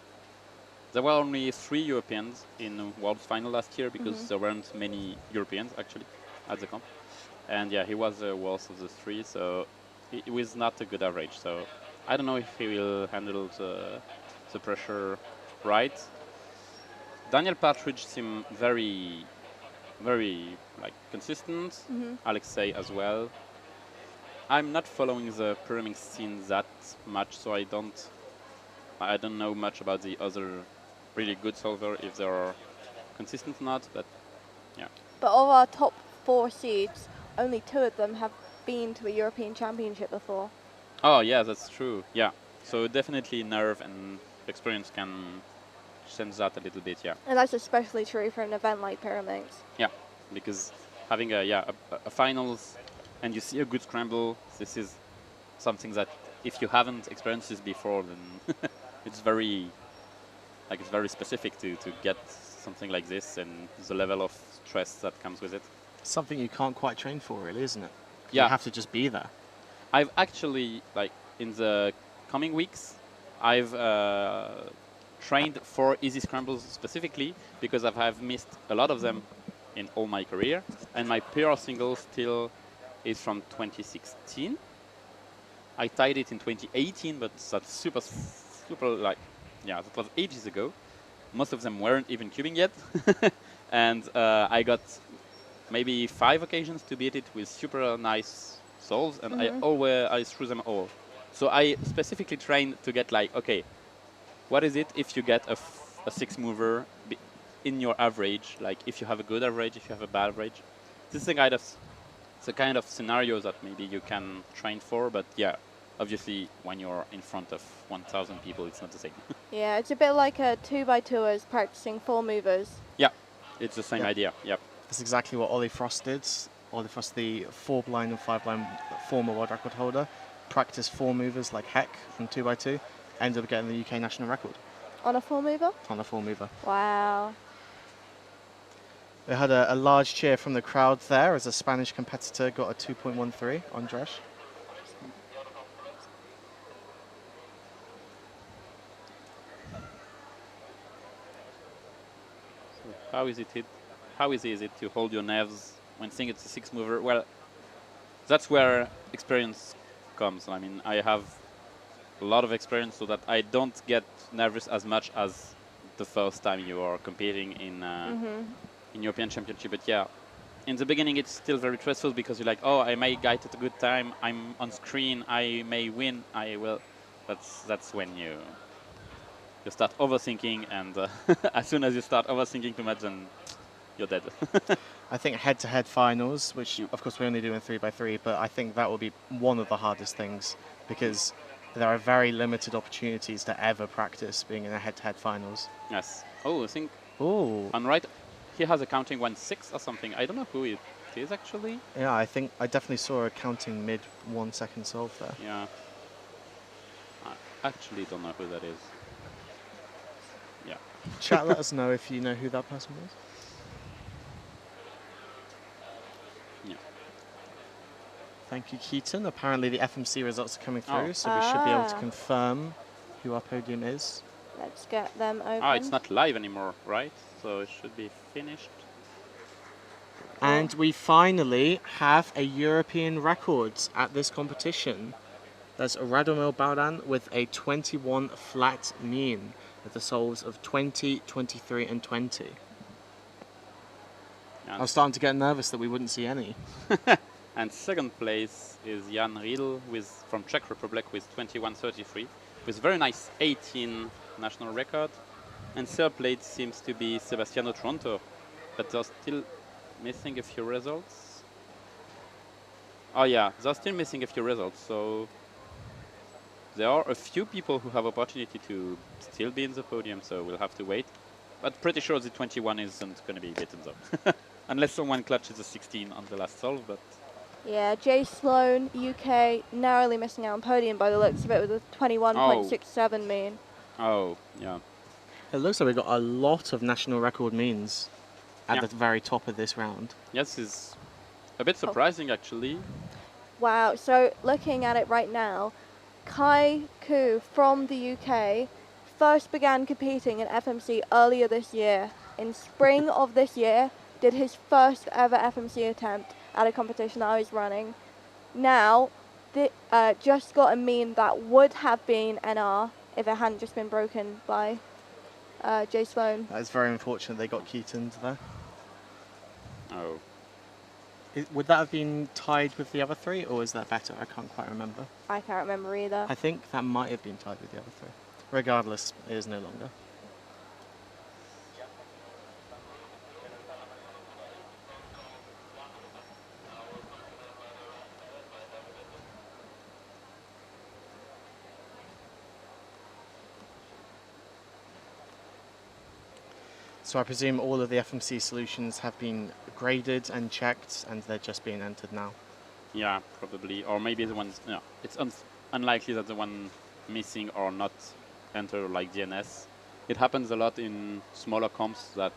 There were only 3 Europeans in Worlds final last year because there weren't many Europeans actually at the comp. And yeah, he was the worst of the 3, so it was not a good average. So I don't know if he will handle the pressure right. Daniel Partridge seemed very like consistent. Alexei as well. I'm not following the pyramid scene that much, so I don't I don't know much about the other really good solver, if they are consistent or not, but yeah. But of our top 4 seeds, only 2 of them have been to a European Championship before. Oh yeah, that's true. Yeah. So definitely nerve and experience can change that a little bit. Yeah. And that's especially true for an event like Pyramids. Yeah. Because having a finals and you see a good scramble, this is something that if you haven't experienced this before, then it's very specific to get something like this and the level of stress that comes with it. Something you can't quite train for, really, isn't it? Yeah. You have to just be there. I've actually, like, in the coming weeks, I've trained for easy scrambles specifically because I've missed a lot of them in all my career, and my pure single still is from 2016. I tied it in 2018, but that's super like, yeah, that was ages ago. Most of them weren't even cubing yet, and I got maybe 5 occasions to beat it with super nice solves, and I threw them all. So I specifically trained to get like, okay, what is it if you get a 6 mover in your average? Like if you have a good average, if you have a bad average. This is the kind of scenario that maybe you can train for, but yeah, obviously when you're in front of 1,000 people, it's not the same. Yeah, it's a bit like a 2x2ers practicing 4 movers. Yeah, it's the same Yeah. idea. Yep. That's exactly what Ollie Frost did. Ollie Frost, the 4-blind and 5-blind former world record holder, practiced 4 movers like heck from 2x2, ended up getting the UK national record On a 4 mover? on a 4 mover. Wow. We had a large cheer from the crowd there as a Spanish competitor got a 2.13 on Dresch. How is it to hold your nerves when seeing it's a 6 mover? Well, that's where experience comes. I mean, I have a lot of experience so that I don't get nervous as much as the first time you are competing in European Championship. But yeah, in the beginning it's still very stressful because you're like, oh, I may get at a good time, I'm on screen, I may win, I will. That's when you start overthinking, and as soon as you start overthinking too much, then you're dead. I think head-to-head finals, which of course we only do in 3x3, but I think that will be one of the hardest things because there are very limited opportunities to ever practice being in a head-to-head finals. Yes. Oh, I think Oh, on right, he has a counting 1-6 or something. I don't know who it is actually. yeah, I think I definitely saw a counting mid 1 second solve there. Yeah. I actually don't know who that is. Yeah. Chat, let us know if you know who that person was. Yeah. Thank you, Keaton. Apparently the FMC results are coming through, so we should be able to confirm who our podium is. Let's get them open. Ah, it's not live anymore, right? So it should be finished. And we finally have a European record at this competition. That's Radomil Baudan with a 21 flat mean with the solves of 20, 23 and 20. Yeah. I was starting to get nervous that we wouldn't see any. And second place is Jan Riedl from Czech Republic with 21.33 with very nice 18 national record. And third place seems to be Sebastiano Toronto, but they're still missing a few results. Oh yeah, they're still missing a few results, so there are a few people who have opportunity to still be in the podium, so we'll have to wait. But pretty sure the 21 isn't going to be beaten though. Unless someone clutches a 16 on the last solve, but... Yeah, Jay Sloan, UK, narrowly missing out on podium by the looks of it with a 21.67 mean. Oh, yeah. It looks like we've got a lot of national record means at the very top of this round. Yes, it's a bit surprising actually. Wow, so looking at it right now, Kai Ku from the UK first began competing in FMC earlier this year. In spring of this year, did his first ever FMC attempt at a competition that I was running. Now, just got a mean that would have been NR if it hadn't just been broken by Jay Sloan. That is very unfortunate they got Keaton there. Oh. Would that have been tied with the other 3, or is that better? I can't quite remember. I can't remember either. I think that might have been tied with the other 3. Regardless, it is no longer. So I presume all of the FMC solutions have been graded and checked, and they're just being entered now. Yeah, probably. Or maybe the ones, yeah, it's unlikely that the one missing or not enter like DNS. It happens a lot in smaller comps that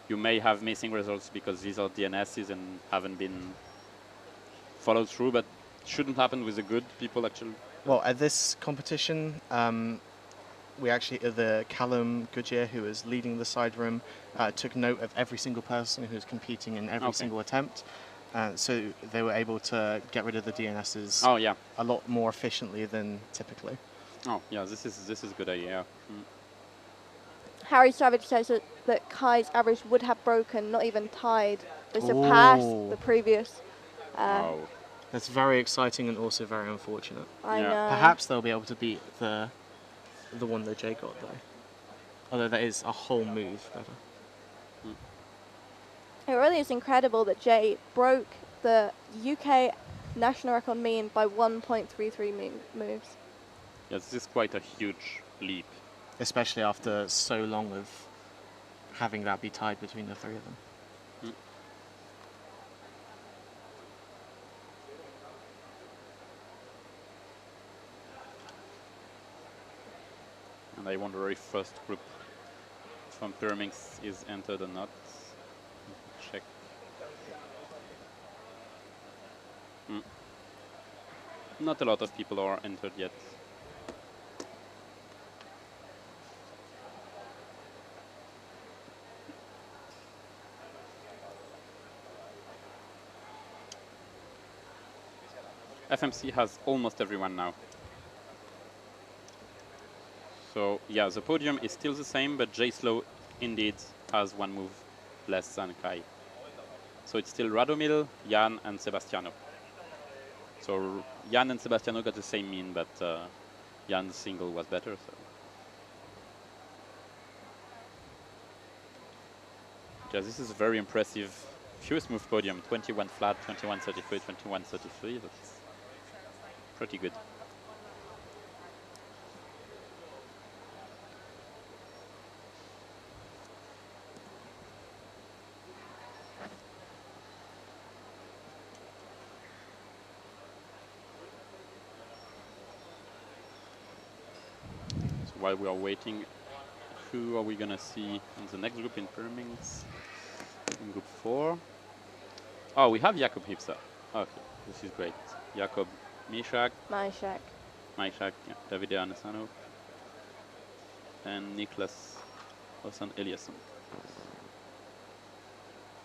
you may have missing results because these are DNSs and haven't been followed through, but shouldn't happen with the good people actually. Well, at this competition, we actually, the Callum Goodyear, who was leading the side room, took note of every single person who was competing in every Okay. single attempt. So they were able to get rid of the DNSs Oh yeah. a lot more efficiently than typically. Oh yeah. This is a good idea. Harry Savage says that Kai's average would have broken, not even tied, but surpassed Ooh. the previous. Oh. That's very exciting and also very unfortunate. I Yeah. know. Perhaps they'll be able to beat the one that Jay got, though. Although that is a whole move better. It really is incredible that Jay broke the UK national record mean by 1.33 moves. Yeah, this is quite a huge leap. Especially after so long of having that be tied between the three of them. And I wonder if first group from Pyraminx is entered or not. Check. Not a lot of people are entered yet. FMC has almost everyone now. So yeah, the podium is still the same, but Jay Slow indeed has one move less than Kai. So it's still Radomil, Jan, and Sebastiano. So Jan and Sebastiano got the same mean, but Jan's single was better. So yeah, this is a very impressive few smooth podium. 21 flat, 21.33, 21.33. That's pretty good. While we are waiting, who are we gonna see in the next group in Pyraminx? In group 4. Oh, we have Jakob Hipsa. Okay, this is great. Jakob Mishak, Myshak. yeah, Davide Anesano, and Niklas Osan Eliasson.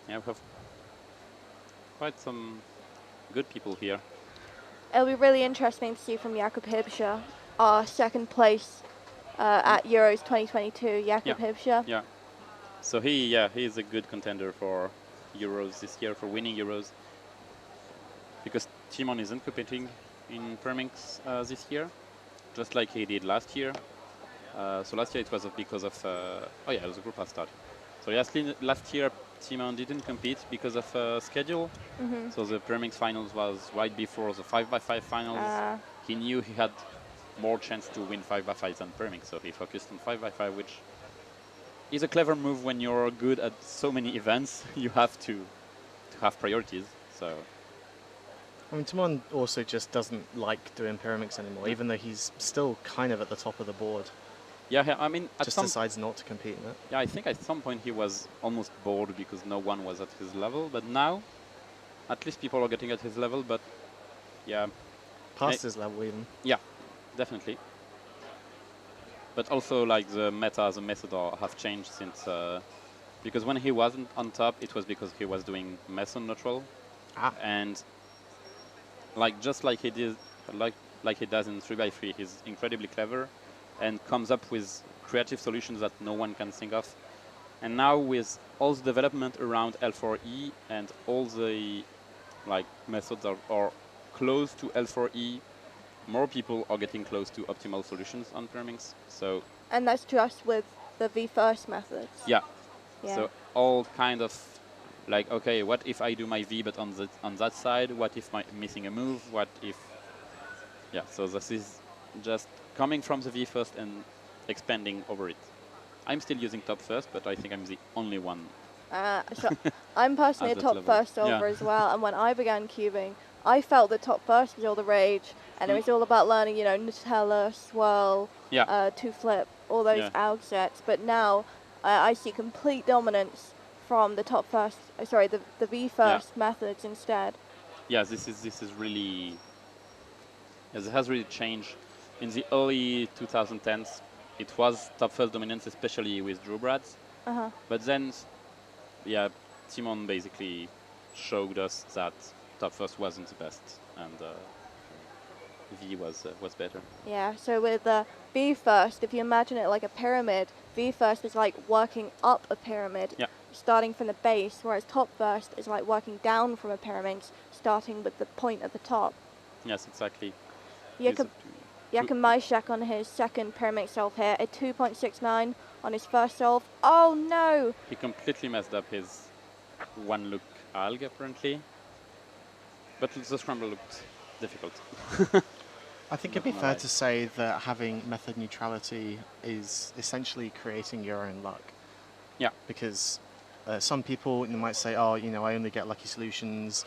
Yeah, we have quite some good people here. It'll be really interesting to see from Jakob Hibscher, our second place at Euros 2022. Jakob Hibscher. Yeah. So he is a good contender for Euros this year, for winning Euros. Because Timon isn't competing in Pyraminx this year, just like he did last year. So last year it was because of, oh yeah, it was a group start. So last year Timon didn't compete because of schedule. So the Pyraminx finals was right before the 5x5 finals. He knew he had more chance to win 5x5 than Pyraminx, so he focused on 5x5, which is a clever move when you're good at so many events. You have to have priorities. So I mean, Timon also just doesn't like doing Pyraminx anymore, even though he's still kind of at the top of the board. yeah, I mean, Just decides not to compete in it. Yeah, I think at some point he was almost bored because no one was at his level. But now, at least people are getting at his level. But yeah, Past his level even. yeah, definitely. But also, like the meta, the method have changed since because when he wasn't on top, it was because he was doing meson neutral, and like just like he did, like he does in 3x3, he's incredibly clever and comes up with creative solutions that no one can think of. And now with all the development around L4E and all the like methods are close to L4E, more people are getting close to optimal solutions on pyraminx. So And that's just with the V first methods. yeah, Yeah. so all kind of like, okay, what if I do my V but on that side? What if I'm missing a move? What if, yeah, so this is just coming from the V first and expanding over it. I'm still using top first, but I think I'm the only one. So I'm personally a At that top level. first over Yeah. as well, and when I began cubing, I felt that top first was all the rage, and it was all about learning, you know, Nutella, swirl, Yeah. two flip, all those Yeah. alg sets. But now I see complete dominance from the top first, sorry, the V first methods instead. Yeah, this is really, yes, it has really changed. In the early 2010s, it was top first dominance, especially with Drew Brads. Uh-huh. But then, yeah, Timon basically showed us that top first wasn't the best, and V was better. Yeah, so with V first, if you imagine it like a pyramid, V first is like working up a pyramid, Yeah. starting from the base, whereas top first is like working down from a pyramid, starting with the point at the top. Yes, exactly. Jakub Majszak on his second pyramid solve here, a 2.69 on his first solve. Oh no! He completely messed up his one look alg apparently, but the scramble looked difficult. I think it'd be fair to say that having method neutrality is essentially creating your own luck. Yeah. Because some people might say, oh, you know, I only get lucky solutions,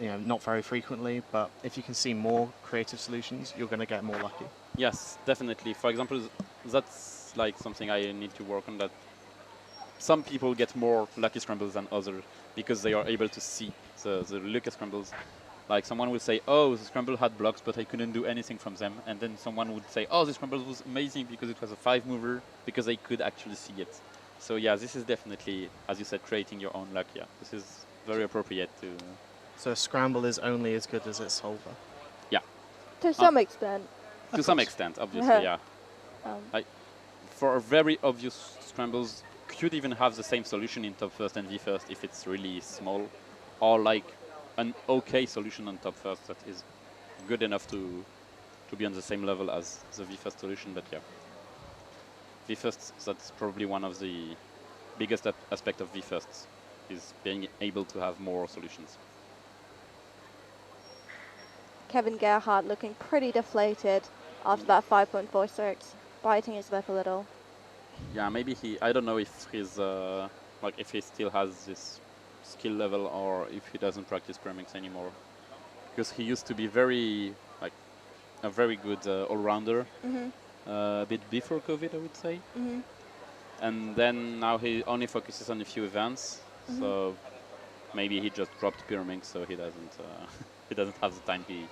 you know, not very frequently, but if you can see more creative solutions, you're going to get more lucky. Yes, definitely. For example, that's like something I need to work on, that some people get more lucky scrambles than others because they are able to see the lucky scrambles. Like someone will say, oh, the scramble had blocks, but I couldn't do anything from them. And then someone would say, oh, the scramble was amazing because it was a 5-mover, because I could actually see it. So yeah, this is definitely, as you said, creating your own luck. Yeah, this is very appropriate to. So a scramble is only as good as its solver. Yeah. To some extent. To some extent, obviously, yeah. For very obvious scrambles, could even have the same solution in top first and V first if it's really small, or like an okay solution on top first that is good enough to be on the same level as the V first solution. But yeah, V first, that's probably one of the biggest aspect of V first, is being able to have more solutions. Kevin Gerhardt looking pretty deflated after that 5.46, biting his lip a little. Yeah, maybe I don't know if he's like if he still has this skill level or if he doesn't practice pyraminx anymore, because he used to be very like a very good all-rounder a bit before COVID, I would say. And then now he only focuses on a few events, so maybe he just dropped pyraminx, so he doesn't he doesn't have the time he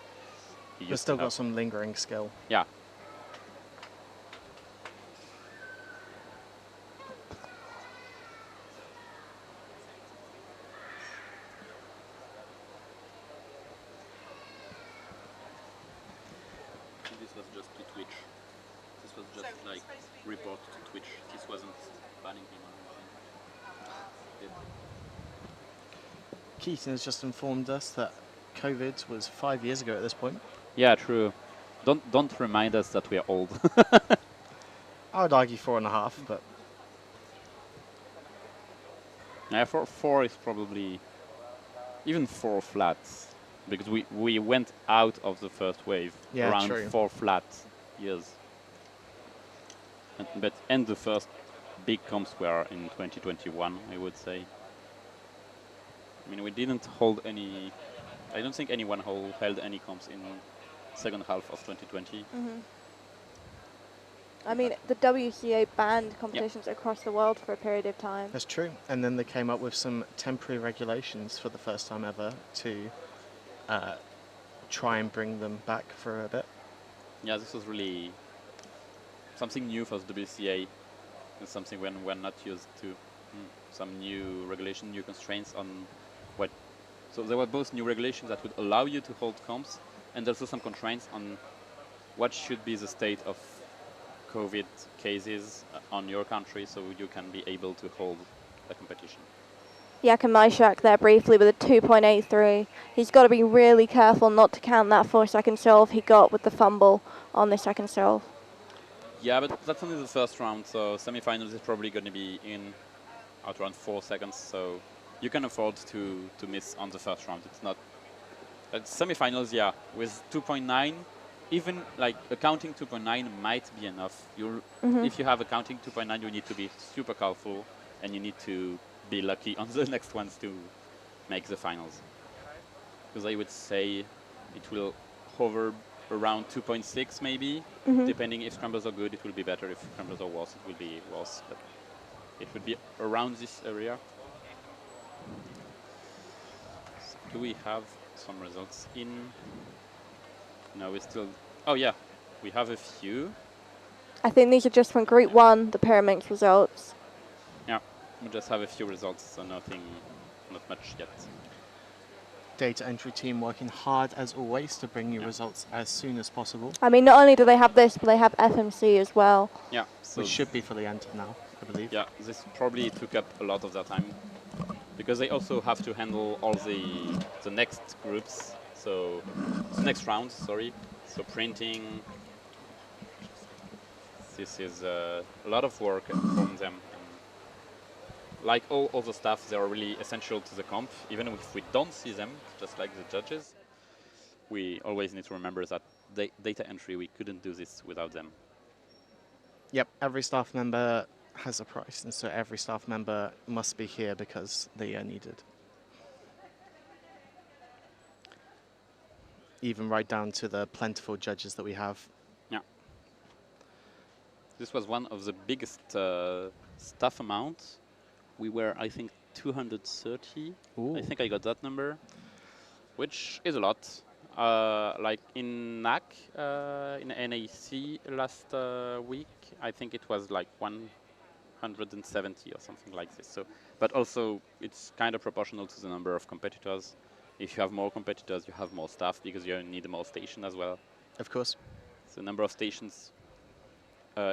used But still to have. got some lingering skill. Yeah. This was just to Twitch. This was just like report to Twitch. This wasn't banning him or anything. Keaton has just informed us that COVID was 5 years ago at this point. Yeah, true. Don't remind us that we are old. I would argue 4.5, but Yeah, four is probably even 4 flats, because we went out of the first wave around true. 4 flat years. And the first big comps were in 2021, I would say. I mean, we didn't hold any. I don't think anyone held any comps in second half of 2020. I mean, the WCA banned competitions across the world for a period of time. that's true. And then they came up with some temporary regulations for the first time ever to try and bring them back for a bit. Yeah, this was really something new for the WCA, and something we're not used to. Some new regulation, new constraints on what. So there were both new regulations that would allow you to hold comps, and also some constraints on what should be the state of COVID cases on your country, so you can be able to hold a competition. Jakub Myszak there briefly with a 2.83. He's got to be really careful not to count that 4-second solve he got with the fumble on the second solve. Yeah, but that's only the first round, so semifinals is probably going to be in at around 4 seconds, so you can afford to miss on the first round. It's not... semifinals, yeah, with 2.9, even like accounting 2.9 might be enough. If you have accounting 2.9, you need to be super careful, and you need to be lucky on the next ones to make the finals. Because I would say it will hover around 2.6 maybe, depending if scrambles are good, it will be better. If scrambles are worse, it will be worse. But it would be around this area. So do we have some results in? No, we still... Oh yeah, we have a few. I think these are just from Group 1, the Pyraminx results. Yeah, we just have a few results, so nothing, not much yet. Data entry team working hard as always to bring you results as soon as possible. I mean, not only do they have this, but they have FMC as well. Yeah, so Which should be fully entered now, I believe. yeah, this probably took up a lot of their time because they also have to handle all the next groups, so the next round, sorry. So printing, this is a lot of work from them. Like all other stuff, they are really essential to the comp. Even if we don't see them, just like the judges, we always need to remember that data entry, we couldn't do this without them. Yep, every staff member has a price, and so every staff member must be here because they are needed. Even right down to the plentiful judges that we have. Yeah. This was one of the biggest staff amounts. We were, I think, 230. Ooh. I think I got that number, which is a lot. Like in NAC, in NAC last week, I think it was like 170 or something like this. So, but also it's kind of proportional to the number of competitors. If you have more competitors, you have more staff because you need more station as well. Of course. The number of stations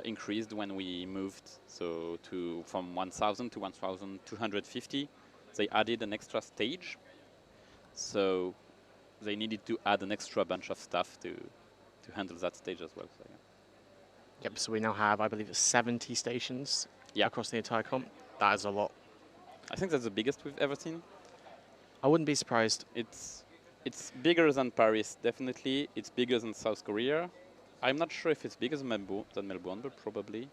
increased when we moved, so from 1,000 to 1,250. They added an extra stage, so they needed to add an extra bunch of staff to handle that stage as well. So, yeah. Yep, so we now have, I believe, 70 stations across the entire comp. That is a lot. I think that's the biggest we've ever seen. I wouldn't be surprised. It's bigger than Paris, definitely. It's bigger than South Korea. I'm not sure if it's bigger than Melbourne, but probably.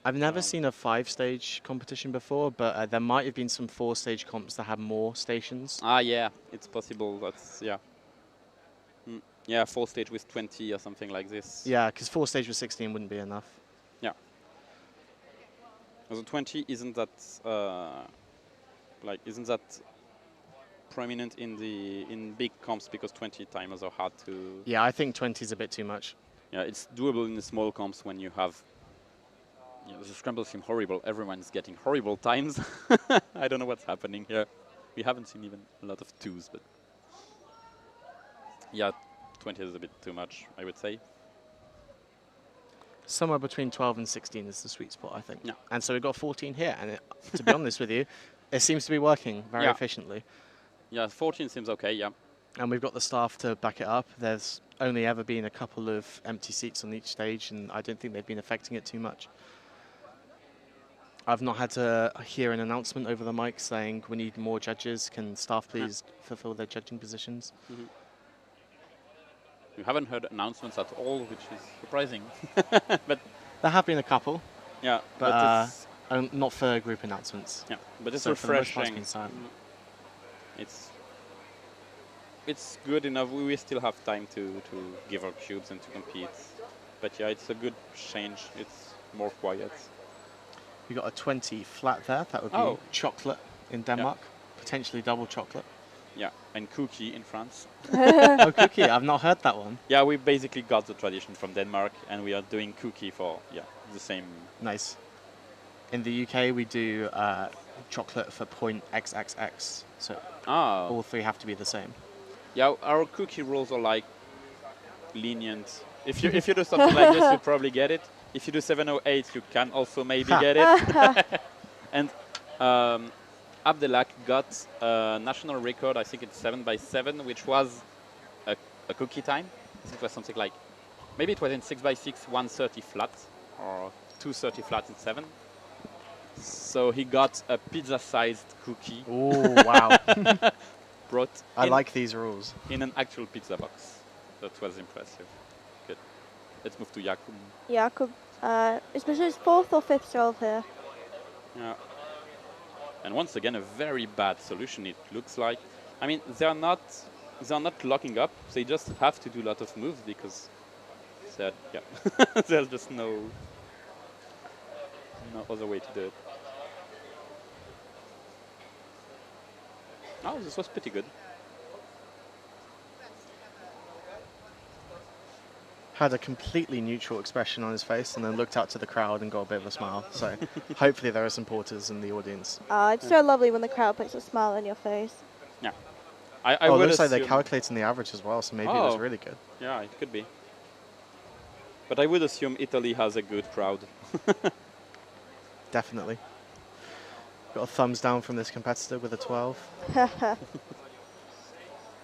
I've never seen a 5-stage competition before, but there might have been some 4-stage comps that have more stations. Ah, yeah, it's possible. That's, yeah. Yeah, 4-stage with 20 or something like this. Yeah, because 4-stage with 16 wouldn't be enough. Yeah. Also 20 isn't that prominent in big comps because 20 timers are hard to... Yeah, I think 20 is a bit too much. Yeah, it's doable in the small comps when you have... Yeah, the scrambles seem horrible. Everyone's getting horrible times. I don't know what's happening here. We haven't seen even a lot of 2s, but... Yeah, 20 is a bit too much, I would say. Somewhere between 12 and 16 is the sweet spot, I think. Yeah. And so we've got 14 here, and to be honest with you, it seems to be working very efficiently. Yeah, 14 seems okay, yeah. And we've got the staff to back it up. There's only ever been a couple of empty seats on each stage, and I don't think they've been affecting it too much. I've not had to hear an announcement over the mic saying we need more judges. Can staff please fulfill their judging positions? Mm-hmm. You haven't heard announcements at all, which is surprising. But there have been a couple. Yeah, but not for group announcements. Yeah, but it's so refreshing. It's good enough. We still have time to give our cubes and to compete. But yeah, it's a good change. It's more quiet. We got a 20 flat there. That would be chocolate in Denmark, potentially double chocolate. Yeah, and cookie in France. Oh, cookie! I've not heard that one. Yeah, we basically got the tradition from Denmark, and we are doing cookie for the same. Nice. In the UK, we do chocolate for .xxx, so all three have to be the same. Yeah, our cookie rules are like lenient. If you do something like this, you probably get it. If you do 708, you can also maybe get it. And Abdelak got a national record, I think it's 7x7, which was a cookie time. I think it was something like, maybe it was in 6x6, 130 flat, or 230 flat in 7. So he got a pizza-sized cookie Oh, wow. brought I in, like these rules. in an actual pizza box. That was impressive. Good. Let's move to Jakub. Jakub, is this his 4th or 5th solve here? Yeah. And once again, a very bad solution. It looks like. I mean, they are not locking up. They just have to do a lot of moves because there's just no other way to do it. Oh, this was pretty good. Had a completely neutral expression on his face and then looked out to the crowd and got a bit of a smile. So hopefully there are some porters in the audience. It's so lovely when the crowd puts a smile on your face. Yeah. I It would looks like they're assume- calculating the average as well, so maybe it was Oh. really good. Yeah, it could be. But I would assume Italy has a good crowd. Definitely. Got a thumbs down from this competitor with a 12. I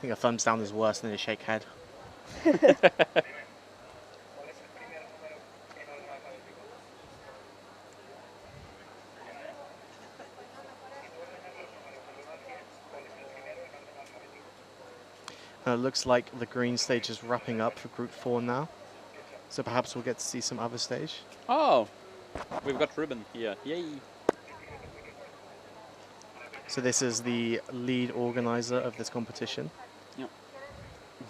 think a thumbs down is worse than a shake head. Looks like the green stage is wrapping up for Group 4 now. So perhaps we'll get to see some other stage. Oh, we've got Ruben here. Yay! So this is the lead organizer of this competition.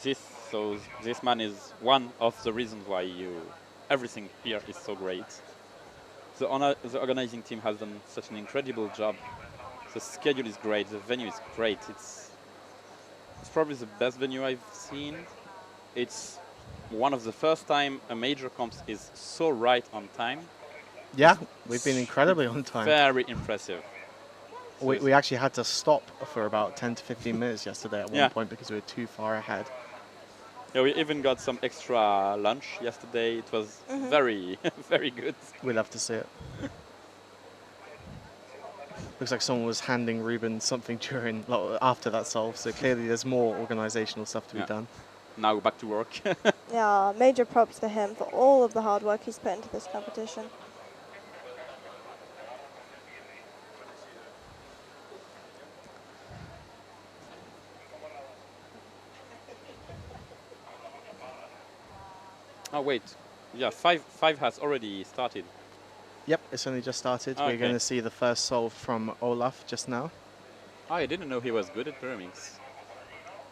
This man is one of the reasons why everything here is so great. The organizing team has done such an incredible job. The schedule is great. The venue is great. It's probably the best venue I've seen. It's one of the first time a major comp is so right on time. Yeah, we've been incredibly on time. Very impressive. We actually had to stop for about 10 to 15 minutes yesterday at Yeah. one point because we were too far ahead. Yeah, we even got some extra lunch yesterday. It was very, very good. We love to see it. Looks like someone was handing Ruben something after that solve, so clearly there's more organizational stuff to be Yeah. done. Now back to work. Yeah, major props to him for all of the hard work he's put into this competition. Oh wait, yeah, five has already started. Yep, it's only just started. We're Okay. going to see the first solve from Olaf just now. Oh, I didn't know he was good at pyramids.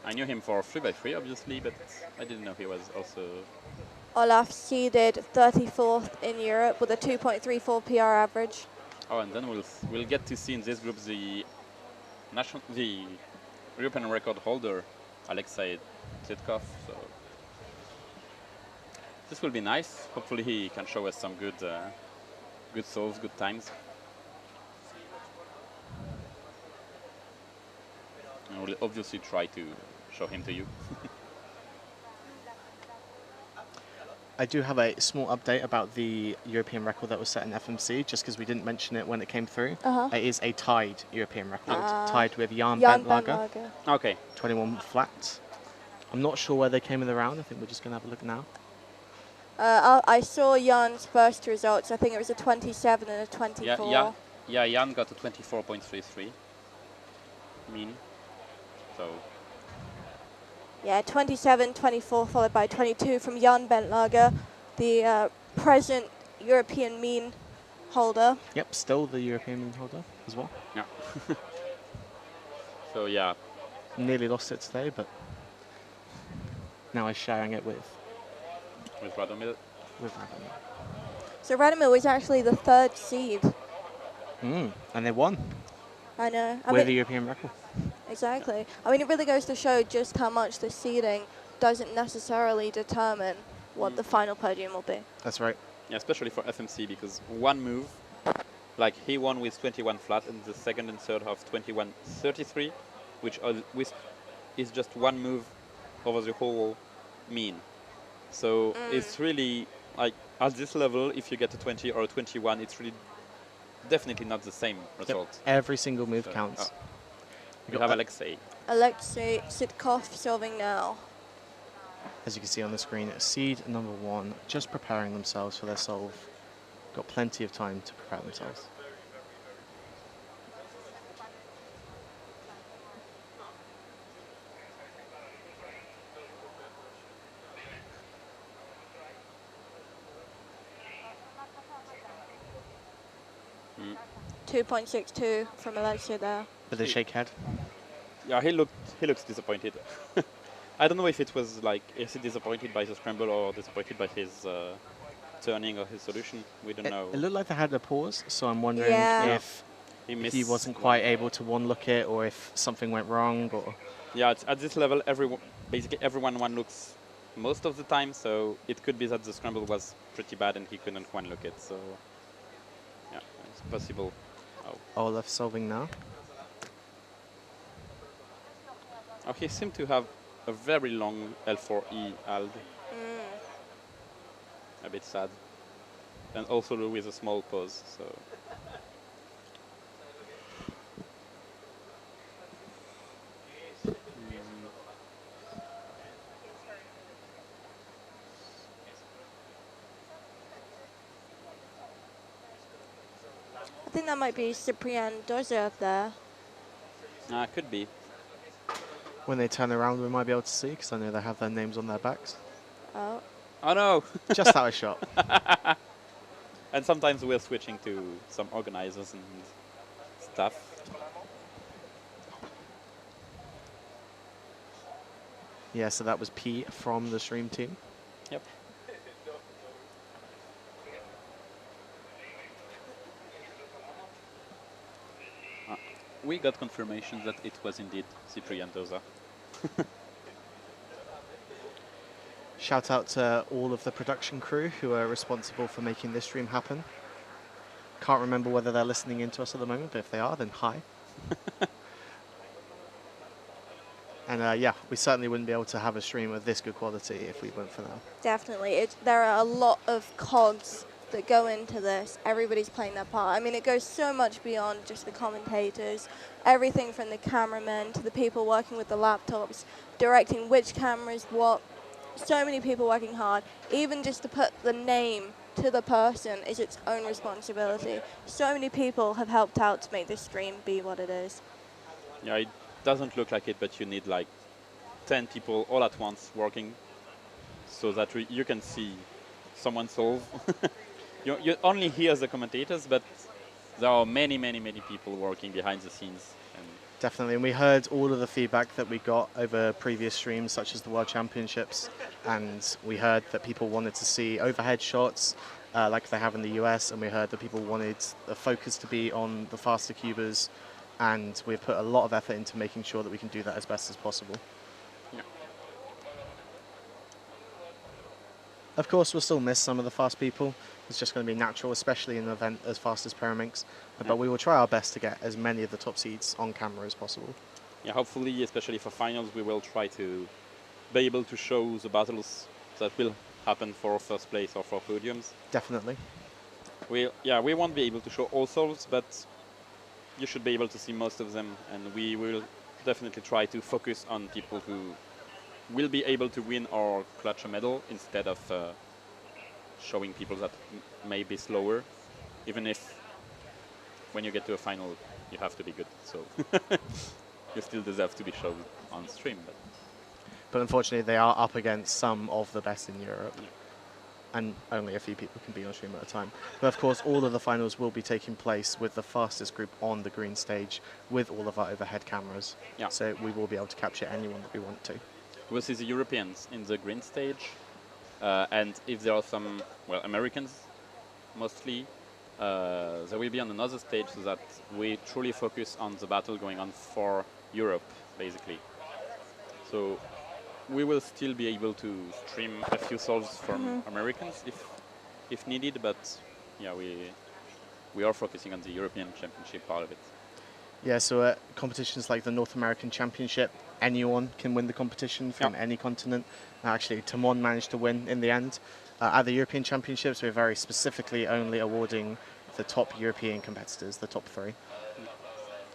I knew him for 3x3 obviously, but I didn't know he was also. Olaf seeded 34th in Europe with a 2.34 PR average. Oh, and then we'll get to see in this group the European record holder, Alexei Titkov. So this will be nice. Hopefully he can show us some good solves, good times. And we'll obviously try to show him to you. I do have a small update about the European record that was set in FMC, just because we didn't mention it when it came through. It is a tied European record, tied with Jan Jan Bentlager, Bentlager. Okay. 21 flat. I'm not sure where they came in the round. I think we're just going to have a look now. I saw Jan's first results. I think it was a 27 and a 24. Yeah, Jan got a 24.33 mean. So Yeah, 27, 24, followed by 22 from Jan Bentlager, the present European mean holder. Yep, still the European mean holder as well. yeah. So yeah, Nearly lost it today, but now he's sharing it with Radomir. Radomir. So Radomir was actually the 3rd seed. And they won I know. I with mean, the European record. exactly. I mean, it really goes to show just how much the seeding doesn't necessarily determine what the final podium will be. That's right. Yeah, especially for FMC because one move, like he won with 21 flat and the second and third have 21.33, which is just one move over the whole mean. So it's really like at this level, if you get a 20 or a 21, it's really definitely not the same result. Every single move So, counts. We have Alexei. Alexei Sitkov solving now. As you can see on the screen, seed number 1 just preparing themselves for their solve. Got plenty of time to prepare themselves. Mm. 2.62 from Alexei there. With a shake head. Yeah, he looks disappointed. I don't know if it was like, is he disappointed by the scramble or disappointed by his turning or his solution? We don't know. It looked like they had a pause, so I'm wondering Yeah. if He he wasn't quite able to one-look it, or if something went wrong, or... Yeah, at this level, basically everyone one looks most of the time, so it could be that the scramble was pretty bad and he couldn't one look it. So yeah, it's possible. Oh, Olaf solving now. oh, he seemed to have a very long L4E ALD. A bit sad, and also with a small pause. So. I think that might be Cyprian Dozer there. Could be. When they turn around, we might be able to see, because I know they have their names on their backs. Oh. Oh no! Just out of shot. And sometimes we're switching to some organizers and stuff. Yeah, so that was P from the stream team. Yep. We got confirmation that it was indeed Cyprian Doza. Shout out to all of the production crew who are responsible for making this stream happen. Can't remember whether they're listening in to us at the moment, but if they are, then hi. And yeah, we certainly wouldn't be able to have a stream of this good quality if we weren't for them. Definitely. There are a lot of cogs that go into this. Everybody's playing their part. I mean, it goes so much beyond just the commentators. Everything from the cameramen to the people working with the laptops, directing which cameras, what. So many people working hard. Even just to put the name to the person is its own responsibility. So many people have helped out to make this stream be what it is. Yeah, it doesn't look like it, but you need like 10 people all at once working so that you can see someone solve. You only hear the commentators, but there are many people working behind the scenes. And definitely, and we heard all of the feedback that we got over previous streams, such as the World Championships, and we heard that people wanted to see overhead shots like they have in the US, and we heard that people wanted the focus to be on the faster cubers, and we've put a lot of effort into making sure that we can do that as best as possible. yeah. Of course, we'll still miss some of the fast people. It's just going to be natural, especially in an event as fast as Pyraminx. But we will try our best to get as many of the top seeds on camera as possible. Yeah, hopefully, especially for finals, we will try to be able to show the battles that will happen for first place or for podiums. Definitely. We won't be able to show all solves, but you should be able to see most of them, and we will definitely try to focus on people who will be able to win or clutch a medal instead of showing people that may be slower, even if when you get to a final you have to be good, so you still deserve to be shown on stream. But unfortunately they are up against some of the best in Europe, and only a few people can be on stream at a time. But of course all of the finals will be taking place with the fastest group on the green stage with all of our overhead cameras. Yeah. So we will be able to capture anyone that we want to. We'll see the Europeans in the green stage, and if there are some, well, Americans mostly, they will be on another stage so that we truly focus on the battle going on for Europe, basically. So we will still be able to stream a few solves from Americans if needed, but yeah, we are focusing on the European Championship part of it. Yeah, so at competitions like the North American Championship, anyone can win the competition from any continent. Actually, Timon managed to win in the end. At the European Championships, we're very specifically only awarding the top European competitors, the top 3.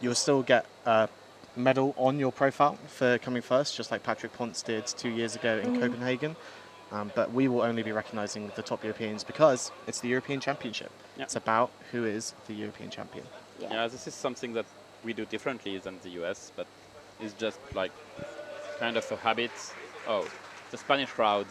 You'll still get a medal on your profile for coming first, just like Patrick Ponce did 2 years ago in Copenhagen. But we will only be recognising the top Europeans because it's the European Championship. Yeah. It's about who is the European champion. Yeah, this is something that we do differently than the US, but it's just like kind of a habit. Oh, the Spanish crowd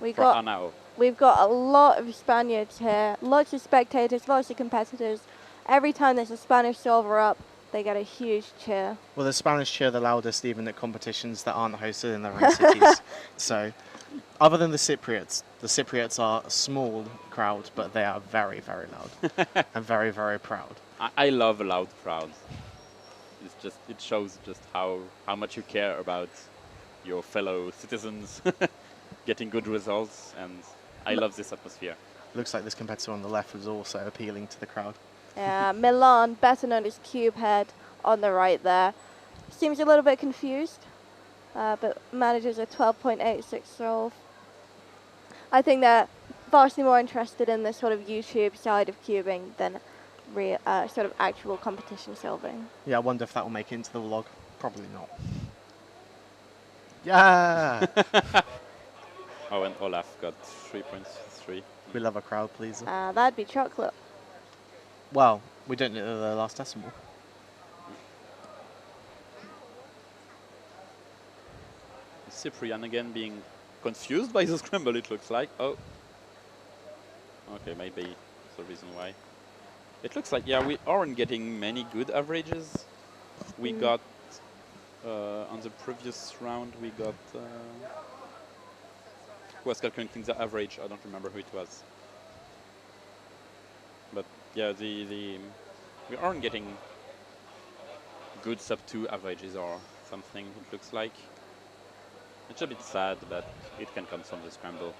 We for got Anao. We've got a lot of Spaniards here, lots of spectators, lots of competitors. Every time there's a Spanish solver up, they get a huge cheer. Well, the Spanish cheer the loudest even at competitions that aren't hosted in their own cities. So, other than the Cypriots are a small crowd, but they are very, very loud and very, very proud. I love a loud crowd. It's just, it shows just how much you care about your fellow citizens getting good results, and I love this atmosphere. Looks like this competitor on the left was also appealing to the crowd. Yeah, Milan, better known as Cubehead, on the right there. Seems a little bit confused, but manages a 12.86 solve. I think they're vastly more interested in the sort of YouTube side of cubing than sort of actual competition solving. Yeah, I wonder if that will make it into the vlog. Probably not. Yeah! Oh, and Olaf got 3.3. We love a crowd pleaser. That'd be chocolate. Well, we don't know the last decimal. Cyprian again being confused by the scramble, it looks like. Oh. Okay, maybe that's the reason why. It looks like, yeah, we aren't getting many good averages. We got, on the previous round, we got, who was calculating the average? I don't remember who it was. But yeah, we aren't getting good sub-2 averages or something, it looks like. It's a bit sad, but it can come from the scramble.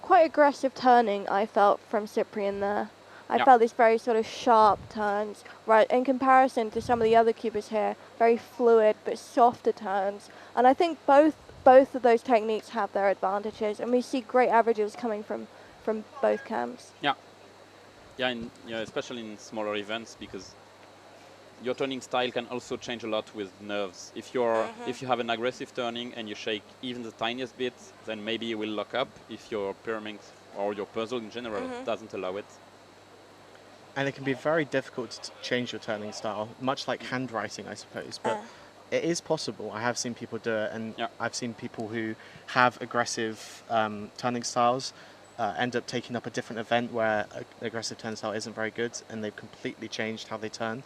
Quite aggressive turning, I felt, from Cyprian there. I felt these very sort of sharp turns, right, in comparison to some of the other cubers here, very fluid but softer turns. And I think both of those techniques have their advantages, and we see great averages coming from both camps. Yeah. Yeah, especially in smaller events, because your turning style can also change a lot with nerves. If you have an aggressive turning and you shake even the tiniest bit, then maybe you will lock up if your pyramid or your puzzle in general doesn't allow it. And it can be very difficult to change your turning style, much like handwriting, I suppose. But it is possible. I have seen people do it, and I've seen people who have aggressive turning styles end up taking up a different event where an aggressive turn style isn't very good, and they've completely changed how they turn.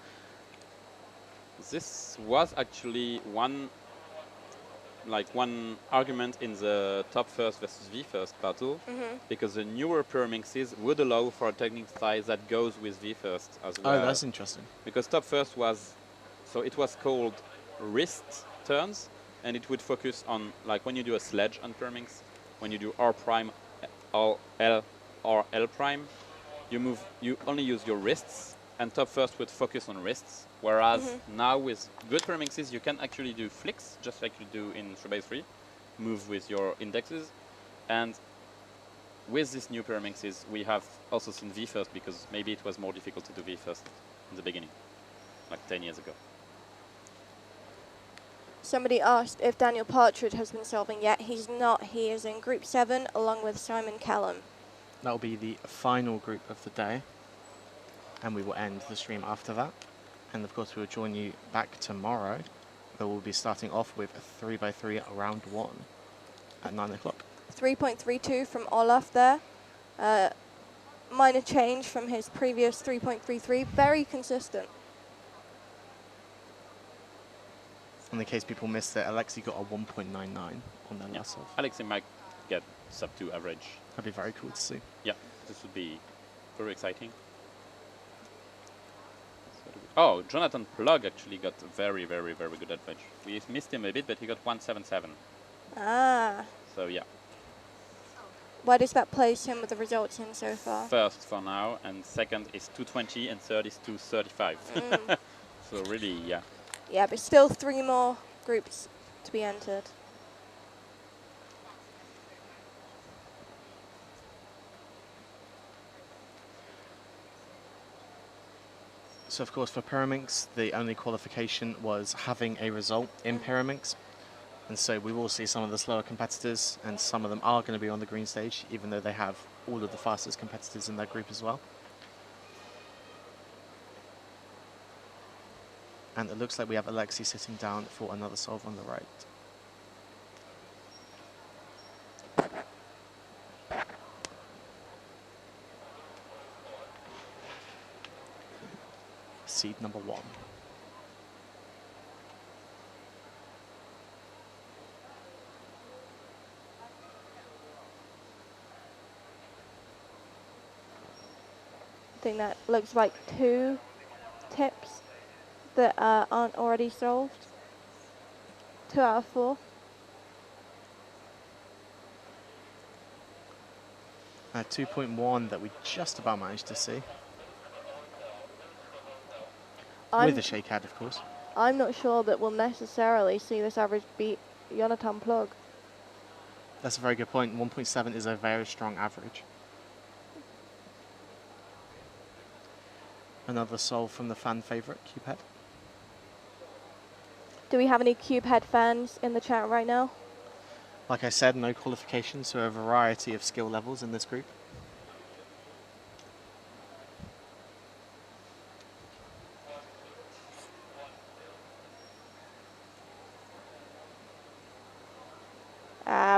This was actually one argument in the top first versus V first battle, because the newer pyramixes would allow for a technique style that goes with V first as well. Oh, that's interesting. Because top first was, so it was called wrist turns, and it would focus on, like when you do a sledge on pyramix, when you do R prime, L or L prime, you only use your wrists, and top first would focus on wrists. Whereas now with good pyramixes, you can actually do flicks, just like you do in 3x3, move with your indexes. And with these new pyramixes, we have also seen V first, because maybe it was more difficult to do V first in the beginning, like 10 years ago. Somebody asked if Daniel Partridge has been solving yet. He's not. He is in Group 7 along with Simon Callum. That will be the final group of the day, and we will end the stream after that. And of course, we will join you back tomorrow, where we'll be starting off with a 3x3 round 1 at 9 o'clock. 3.32 from Olaf there. Minor change from his previous 3.33. Very consistent. In the case people missed it, Alexei got a 1.99 on their last solve. Alexei might get sub-2 average. That'd be very cool to see. Yeah, this would be very exciting. Oh, Jonathan Plug actually got very, very, very good average. We missed him a bit, but he got 177. Ah. So yeah. Where does that place him with the results in so far? First for now, and second is 220, and third is 235. So really, yeah. Yeah, but still 3 more groups to be entered. So of course for Pyraminx, the only qualification was having a result in Pyraminx. And so we will see some of the slower competitors, and some of them are going to be on the green stage, even though they have all of the fastest competitors in their group as well. And it looks like we have Alexi sitting down for another solve on the right. Seed number 1. I think that looks like 2 tips that aren't already solved. 2 out of 4. 2.1 that we just about managed to see. I'm, With a shake head, of course. I'm not sure that we'll necessarily see this average beat Jonathan Plug. That's a very good point. 1.7 is a very strong average. Another solve from the fan favorite, Cubehead. Do we have any Cubehead fans in the chat right now? Like I said, no qualifications, so a variety of skill levels in this group.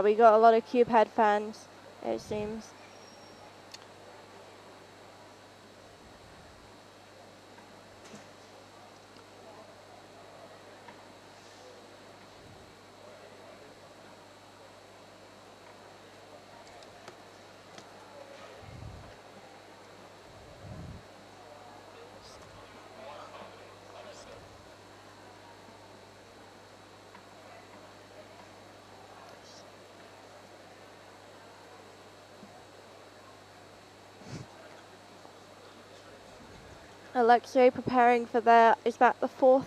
We got a lot of Cubehead fans, it seems. Alexei preparing for their, is that the 4th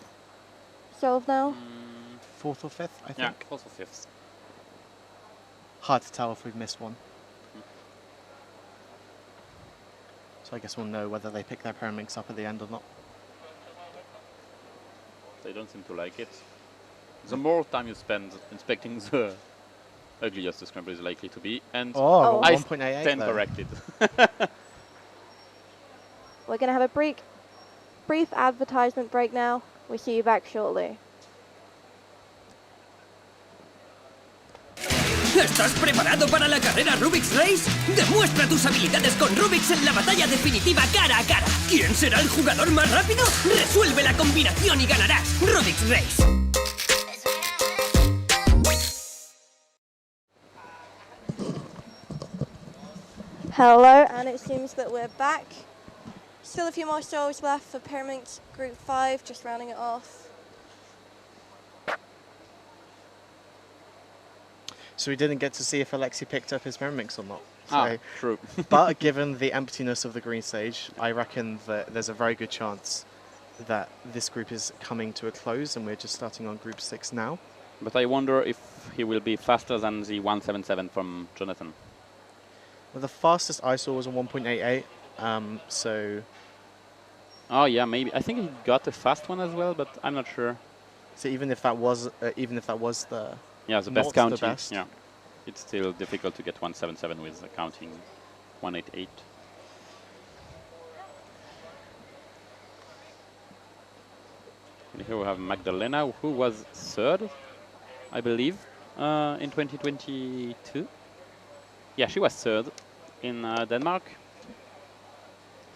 solve now? 4th or 5th, I think. Yeah, 4th or 5th. Hard to tell if we've missed one. So I guess we'll know whether they pick their Pyraminx up at the end or not. They don't seem to like it. The more time you spend inspecting the ugliest the scramble is likely to be, and Oh, I 1.88 stand though. corrected. We're going to have a brief advertisement break now. We'll see you back shortly. ¿Estás preparado para la carrera Rubik's Race? Demuestra tus habilidades con Rubik's en la batalla definitiva cara a cara. ¿Quién será el jugador más rápido? Resuelve la combinación y ganarás Rubik's Race. Hello, and it seems that we're back. Still a few more solves left for Pyraminx Group 5, just rounding it off. So we didn't get to see if Alexi picked up his Pyraminx or not. So, True. but given the emptiness of the green stage, I reckon that there's a very good chance that this group is coming to a close and we're just starting on Group 6 now. But I wonder if he will be faster than the 177 from Jonathan. Well, the fastest I saw was a 1.88, so... Oh yeah, maybe. I think he got a fast one as well, but I'm not sure. So even if that was the Yeah, the not best counting. best. Yeah, it's still difficult to get 177 with counting 188. And here we have Magdalena, who was 3rd, I believe, in 2022. Yeah, she was 3rd in Denmark.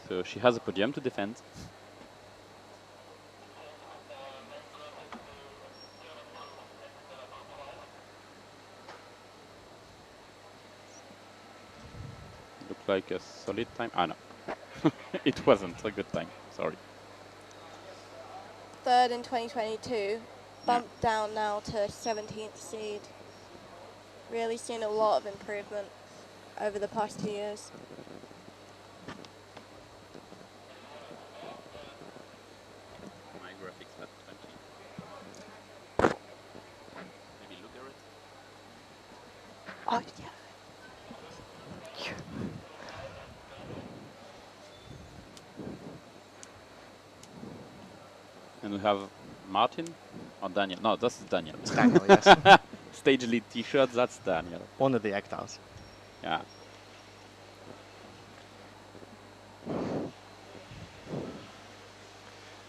So she has a podium to defend. Looked like a solid time. Ah, no. It wasn't a good time. Sorry. 3rd in 2022, bumped down now to 17th seed. Really seen a lot of improvement over the past 2 years. My graphics not 20. Maybe look at it. Oh, yeah. And we have Martin or Daniel. No, that's Daniel. It's Daniel, yes. Stage lead T-shirt. That's Daniel. One of the Egdals. Yeah.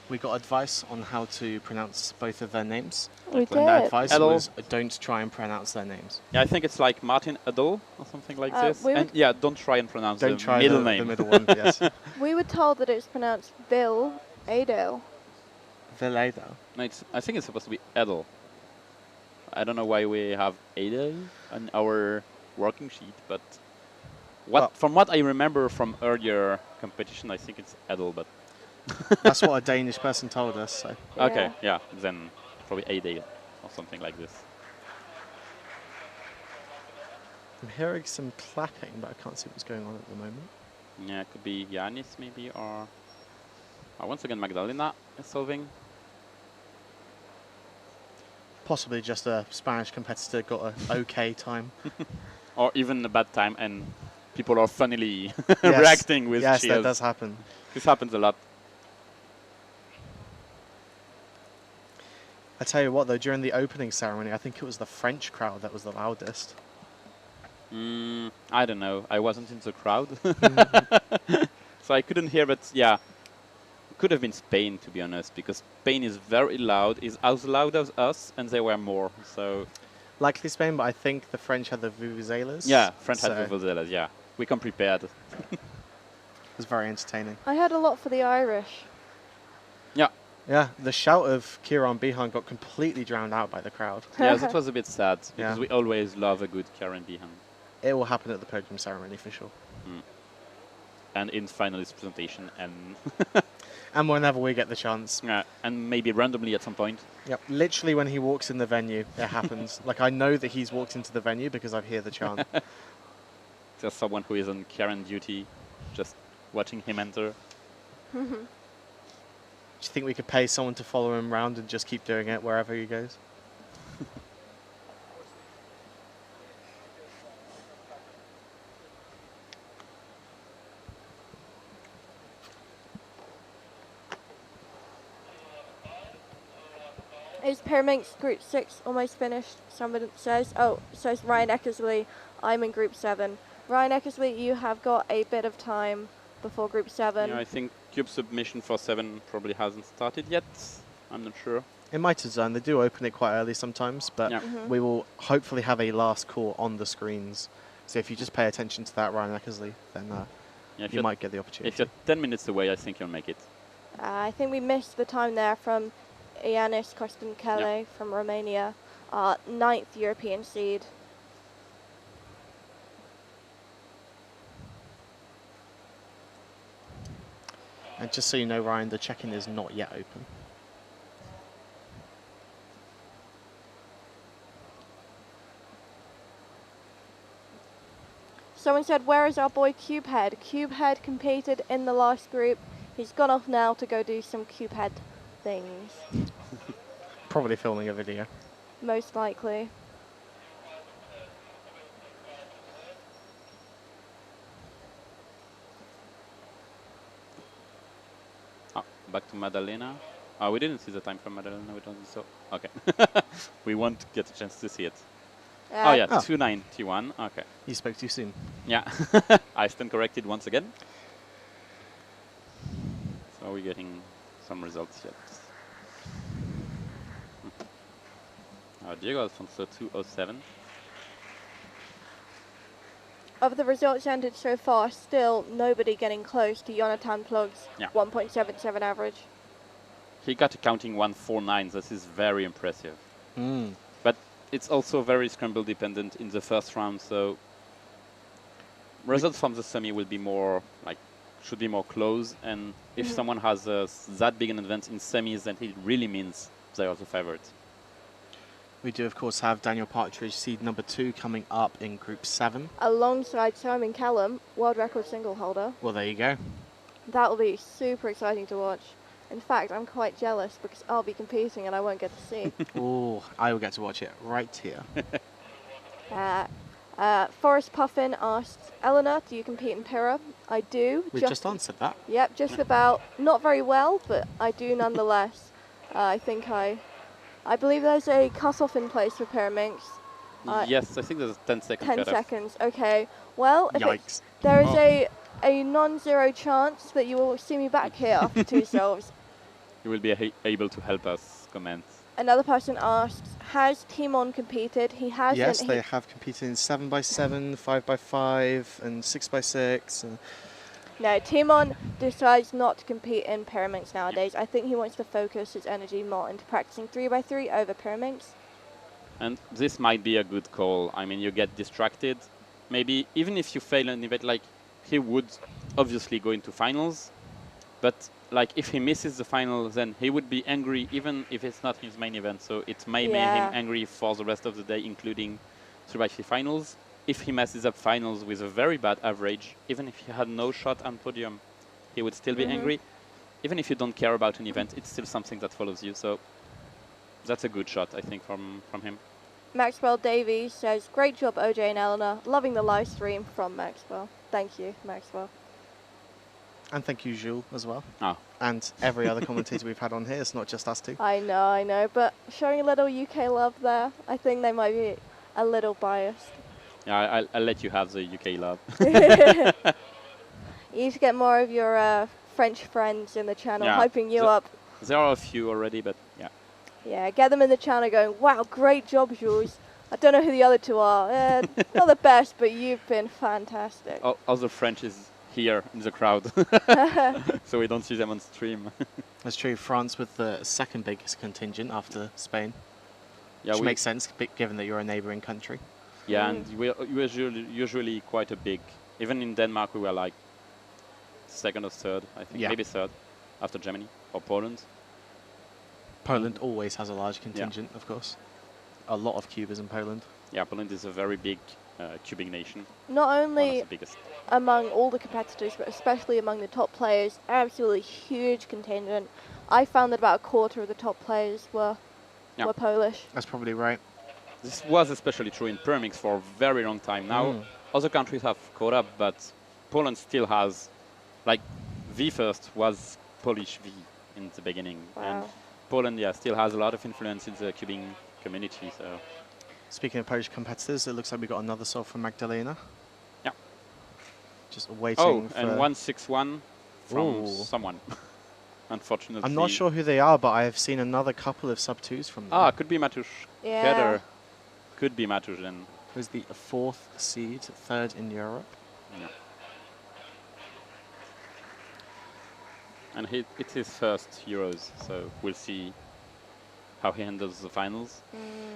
We got advice on how to pronounce both of their names. We And that did. advice Hello. was don't try and pronounce their names. Yeah, I think it's like Martin Adol or something like this. we And would- yeah, don't try and pronounce Don't the try middle the name. middle one, yes. We were told that it's pronounced Bill Adel. Villadal. No, I think it's supposed to be Adol. I don't know why we have Adel on our working sheet, but from what I remember from earlier competition, I think it's Adel, but That's what a Danish person told us. So. okay, yeah, then probably Adel or something like this. I'm hearing some clapping, but I can't see what's going on at the moment. Yeah, it could be Yanis maybe, or once again Magdalena is solving. Possibly just a Spanish competitor got an okay time. Or even a bad time, and people are funnily Yes. reacting with Yes, cheers. that does happen. This happens a lot. I tell you what, though, during the opening ceremony, I think it was the French crowd that was the loudest. I don't know. I wasn't in the crowd, so I couldn't hear. But yeah, it could have been Spain, to be honest, because Spain is very loud. Is as loud as us, and they were more. So Likely Spain, but I think the French had the vuvuzelas. yeah, French so had vuvuzelas. Yeah, we come prepared. It was very entertaining. I heard a lot for the Irish. Yeah, Yeah, the shout of Kieran Behan got completely drowned out by the crowd. yeah, that was a bit sad because Yeah. we always love a good Karen Behan. It will happen at the podium ceremony for sure. And in finalist presentation, and And whenever we get the chance. and maybe randomly at some point. Yep, literally when he walks in the venue, it happens. Like, I know that he's walked into the venue because I hear the chant. There's someone who is on Karen duty, just watching him enter. Do you think we could pay someone to follow him around and just keep doing it wherever he goes? Is Pyraminx Group 6 almost finished? Someone says. Oh, says Ryan Eckersley. I'm in Group 7. Ryan Eckersley, you have got a bit of time before Group 7. Yeah, I think cube submission for 7 probably hasn't started yet. I'm not sure. It might have done. They do open it quite early sometimes, but Yeah. we will hopefully have a last call on the screens. So if you just pay attention to that, Ryan Eckersley, then Yeah, if you you're, might get the opportunity. if you're 10 minutes away, I think you'll make it. I think we missed the time there from Ianis Costankele from Romania, 9th European seed. And just so you know, Ryan, the check-in is not yet open. Someone said, where is our boy Cubehead? Cubehead competed in the last group. He's gone off now to go do some Cubehead things, Probably filming a video. most likely. Back to Madalena. Oh, we didn't see the time from Madalena. We don't so. Okay. We won't get a chance to see it. Oh yeah, Oh. 291. Okay. You spoke too soon. Yeah. I stand corrected once again. So we're getting some results yet. Diego Alfonso 207. Of the results entered so far, still nobody getting close to Jonathan Plug's Yeah. 1.77 average. He got a counting 149. This is very impressive. Mm. But it's also very scramble dependent in the first round, so results from the semi will be more like should be more close. And if someone has that big an advance in semis, then it really means they are the favorite. We do, of course, have Daniel Partridge, seed number 2, coming up in Group 7. Alongside Simon Callum, world record single holder. Well, there you go. That will be super exciting to watch. In fact, I'm quite jealous because I'll be competing and I won't get to see. Oh, I will get to watch it right here. Forrest Puffin asks, Eleanor, do you compete in Pyrrha? I do. We've just answered that. Yep, just about. Not very well, but I do nonetheless. I believe there's a cutoff in place for Pyraminx. Yes, I think there's a 10-second 10 cutoff. seconds. Okay. Well, if Yikes. there is Oh. a non-zero chance that you will see me back here after 2 solves. You will be able to help us comment. Another person asks, has Timon competed? He hasn't. Yes, they have competed in 7x7, 5x5, and 6x6. No, Timon decides not to compete in Pyraminx nowadays. I think he wants to focus his energy more into practicing 3x3 over Pyraminx. And this might be a good call. I mean, you get distracted. Maybe even if you fail an event, like he would obviously go into finals, but like if he misses the final, then he would be angry even if it's not his main event. So it may make him angry for the rest of the day, including 3x3 finals. If he messes up finals with a very bad average, even if he had no shot on podium, he would still be angry. Even if you don't care about an event, it's still something that follows you. So that's a good shot, I think, from him. Maxwell Davies says, great job, OJ and Eleanor. Loving the live stream from Maxwell. Thank you, Maxwell. And thank you, Jules, as well. Oh. And every other commentator we've had on here. It's not just us two. I know, but showing a little UK love there, I think they might be a little biased. Yeah, I'll let you have the UK love. You need to get more of your French friends in the channel, hyping you up. There are a few already, but yeah. Yeah, get them in the channel going, wow, great job, Jules. I don't know who the other two are. Not the best, but you've been fantastic. All the French is here in the crowd, so we don't see them on stream. That's true. France with the second biggest contingent after Spain. Yeah, which makes sense, given that you're a neighbouring country. Yeah, and we're usually quite a big. Even in Denmark, we were like second or third, I think, maybe third, after Germany or Poland. Poland always has a large contingent, of course. A lot of cubers in Poland. Yeah, Poland is a very big cubing nation. Not only the biggest among all the competitors, but especially among the top players, absolutely huge contingent. I found that about a quarter of the top players were Polish. That's probably right. This was especially true in Pyraminx for a very long time. Now, other countries have caught up, but Poland still has, like, V first was Polish V in the beginning. Wow. And Poland, still has a lot of influence in the cubing community. So, speaking of Polish competitors, it looks like we got another solve from Magdalena. Yeah. Just waiting. Oh, for and 161 from someone. Unfortunately. I'm not sure who they are, but I have seen another couple of sub twos from them. Ah, could be Matusz. Yeah. Keder. Could be Matusz then. Who's the 4th seed, 3rd in Europe. Yeah. And it's his first Euros, so we'll see how he handles the finals.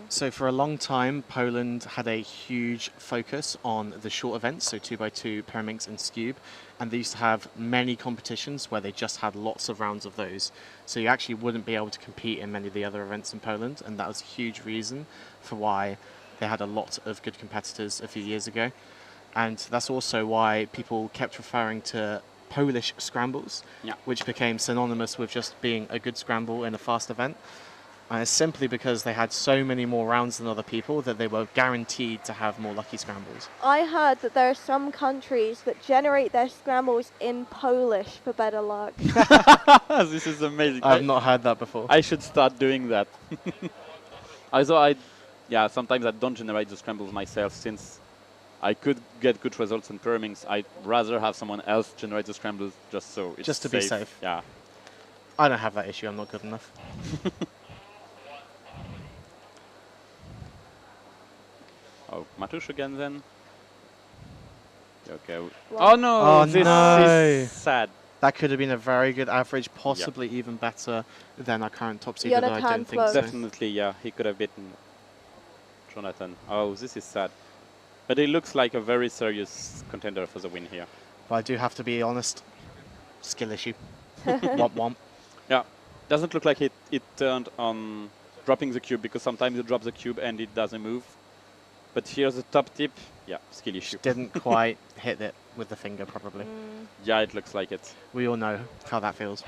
So for a long time, Poland had a huge focus on the short events, so 2x2, Pyraminx and Scube, and they used to have many competitions where they just had lots of rounds of those. So you actually wouldn't be able to compete in many of the other events in Poland, and that was a huge reason for why they had a lot of good competitors a few years ago. And that's also why people kept referring to Polish scrambles, which became synonymous with just being a good scramble in a fast event. And it's simply because they had so many more rounds than other people that they were guaranteed to have more lucky scrambles. I heard that there are some countries that generate their scrambles in Polish for better luck. This is amazing. I've not heard that before. I should start doing that. Although sometimes I don't generate the scrambles myself, since I could get good results in Pyraminx. I'd rather have someone else generate the scrambles just so it's just to be safe. Yeah. I don't have that issue. I'm not good enough. Oh, Matusz again then? Okay. Well, oh no, Oh, this no. is sad. That could have been a very good average, possibly even better than our current top seed, but I don't think so. Definitely, yeah, he could have beaten Jonathan. Oh, this is sad. But he looks like a very serious contender for the win here. But I do have to be honest, skill issue. Womp womp. Yeah, doesn't look like it turned on dropping the cube, because sometimes you drop the cube and it doesn't move. But here's the top tip. Yeah, skill issue. Didn't quite hit it with the finger, probably. Yeah, it looks like it. We all know how that feels.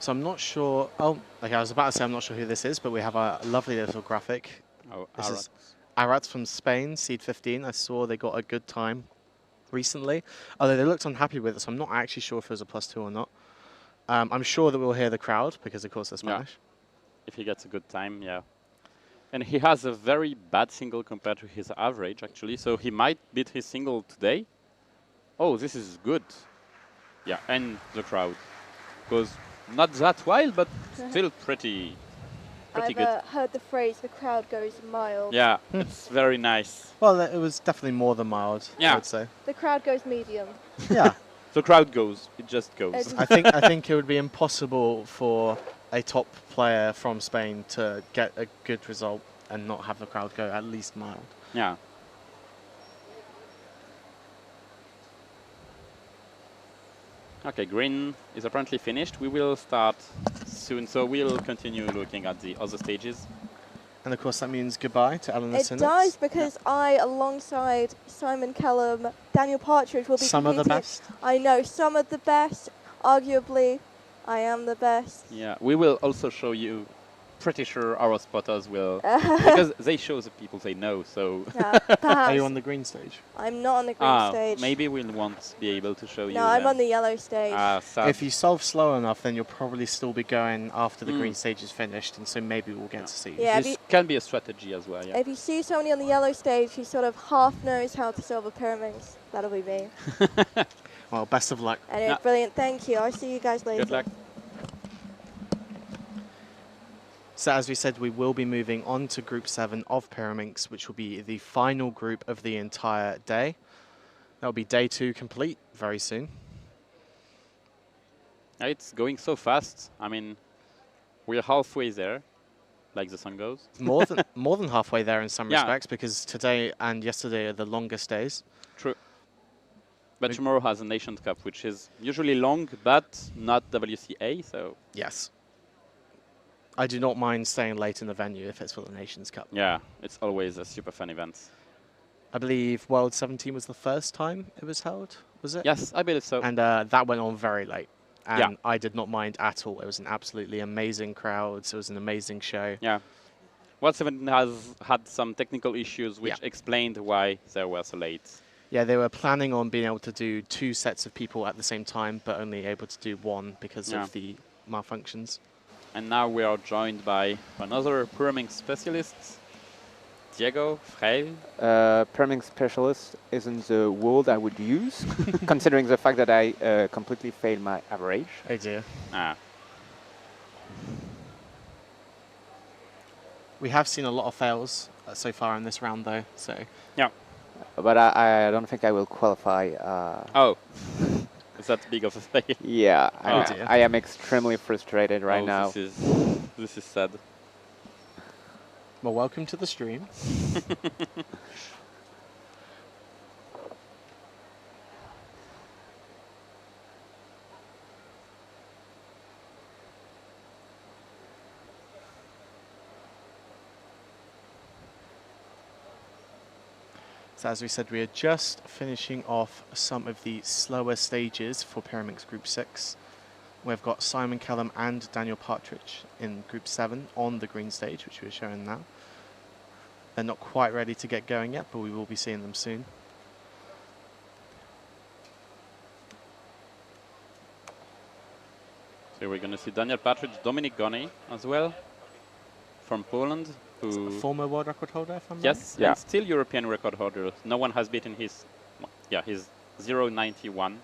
So I'm not sure. Oh, okay. I was about to say I'm not sure who this is, but we have a lovely little graphic. Oh, This Arad. is Arat from Spain, seed 15. I saw they got a good time recently, although they looked unhappy with it, so I'm not actually sure if it was a +2 or not. I'm sure that we'll hear the crowd because, of course, they're Yeah. Spanish. If he gets a good time, yeah. And he has a very bad single compared to his average, actually, so he might beat his single today. Oh, this is good. Yeah, and the crowd goes not that wild, but still pretty I've good. heard the phrase, the crowd goes mild. Yeah, it's very nice. Well, it was definitely more than mild, I Yeah. would say. The crowd goes medium. Yeah. The crowd goes. It just goes. It's- I think it would be impossible for a top player from Spain to get a good result and not have the crowd go at least mild. Yeah. Okay, green is apparently finished. We will start soon, so we'll continue looking at the other stages. And of course that means goodbye to Eleanor It Sinnott. does, because I, alongside Simon Kellum, Daniel Partridge, will be Some of the competing. best. I know, some of the best. Arguably, I am the best. Yeah, we will also show you. Pretty sure our spotters will, because they show the people they know. So Yeah, perhaps. Are you on the green stage? I'm not on the green stage. maybe we won't be able to show you. No, I'm them. on the yellow stage. Sad. If you solve slow enough, then you'll probably still be going after the Mm. green stage is finished, and so maybe we'll get to see you. Yeah, if this you, can be a strategy as well. Yeah. if you see somebody on the yellow stage who sort of half knows how to solve a pyramid, that'll be me. Well, best of luck. Anyway, Yeah. brilliant. Thank you. I'll see you guys later. Good luck. So as we said, we will be moving on to Group 7 of Pyraminx, which will be the final group of the entire day. That will be day 2 complete very soon. It's going so fast. I mean, we're halfway there, like the sun goes. More than halfway there in some Yeah. respects, because today and yesterday are the longest days. True. But tomorrow has a Nations Cup, which is usually long, but not WCA, so... Yes. I do not mind staying late in the venue if it's for the Nations Cup. Yeah, it's always a super fun event. I believe World 17 was the first time it was held, was it? Yes, I believe so. And that went on very late. And Yeah. I did not mind at all. It was an absolutely amazing crowd. It was an amazing show. Yeah. World 17 has had some technical issues, which Yeah. explained why they were so late. Yeah, they were planning on being able to do 2 sets of people at the same time, but only able to do 1 because Yeah. of the malfunctions. And now we are joined by another Pyramid specialist, Diego Freil. Pyramid specialist isn't the word I would use, considering the fact that I completely failed my average. Oh dear. Ah, We have seen a lot of fails so far in this round, though. So yeah. But I don't think I will qualify. Oh, is that big of a fail? Yeah, Oh dear. I am extremely frustrated right Oh, now. This is sad. well, welcome to the stream. So as we said, we are just finishing off some of the slower stages for Pyraminx Group 6. We've got Simon Kellum and Daniel Partridge in Group 7 on the green stage, which we're showing now. They're not quite ready to get going yet, but we will be seeing them soon. So we're going to see Daniel Partridge, Dominik Goni as well, from Poland. Who Former world record holder, if I'm right? Yes, Yeah. and still European record holder. No one has beaten his, his 0.91.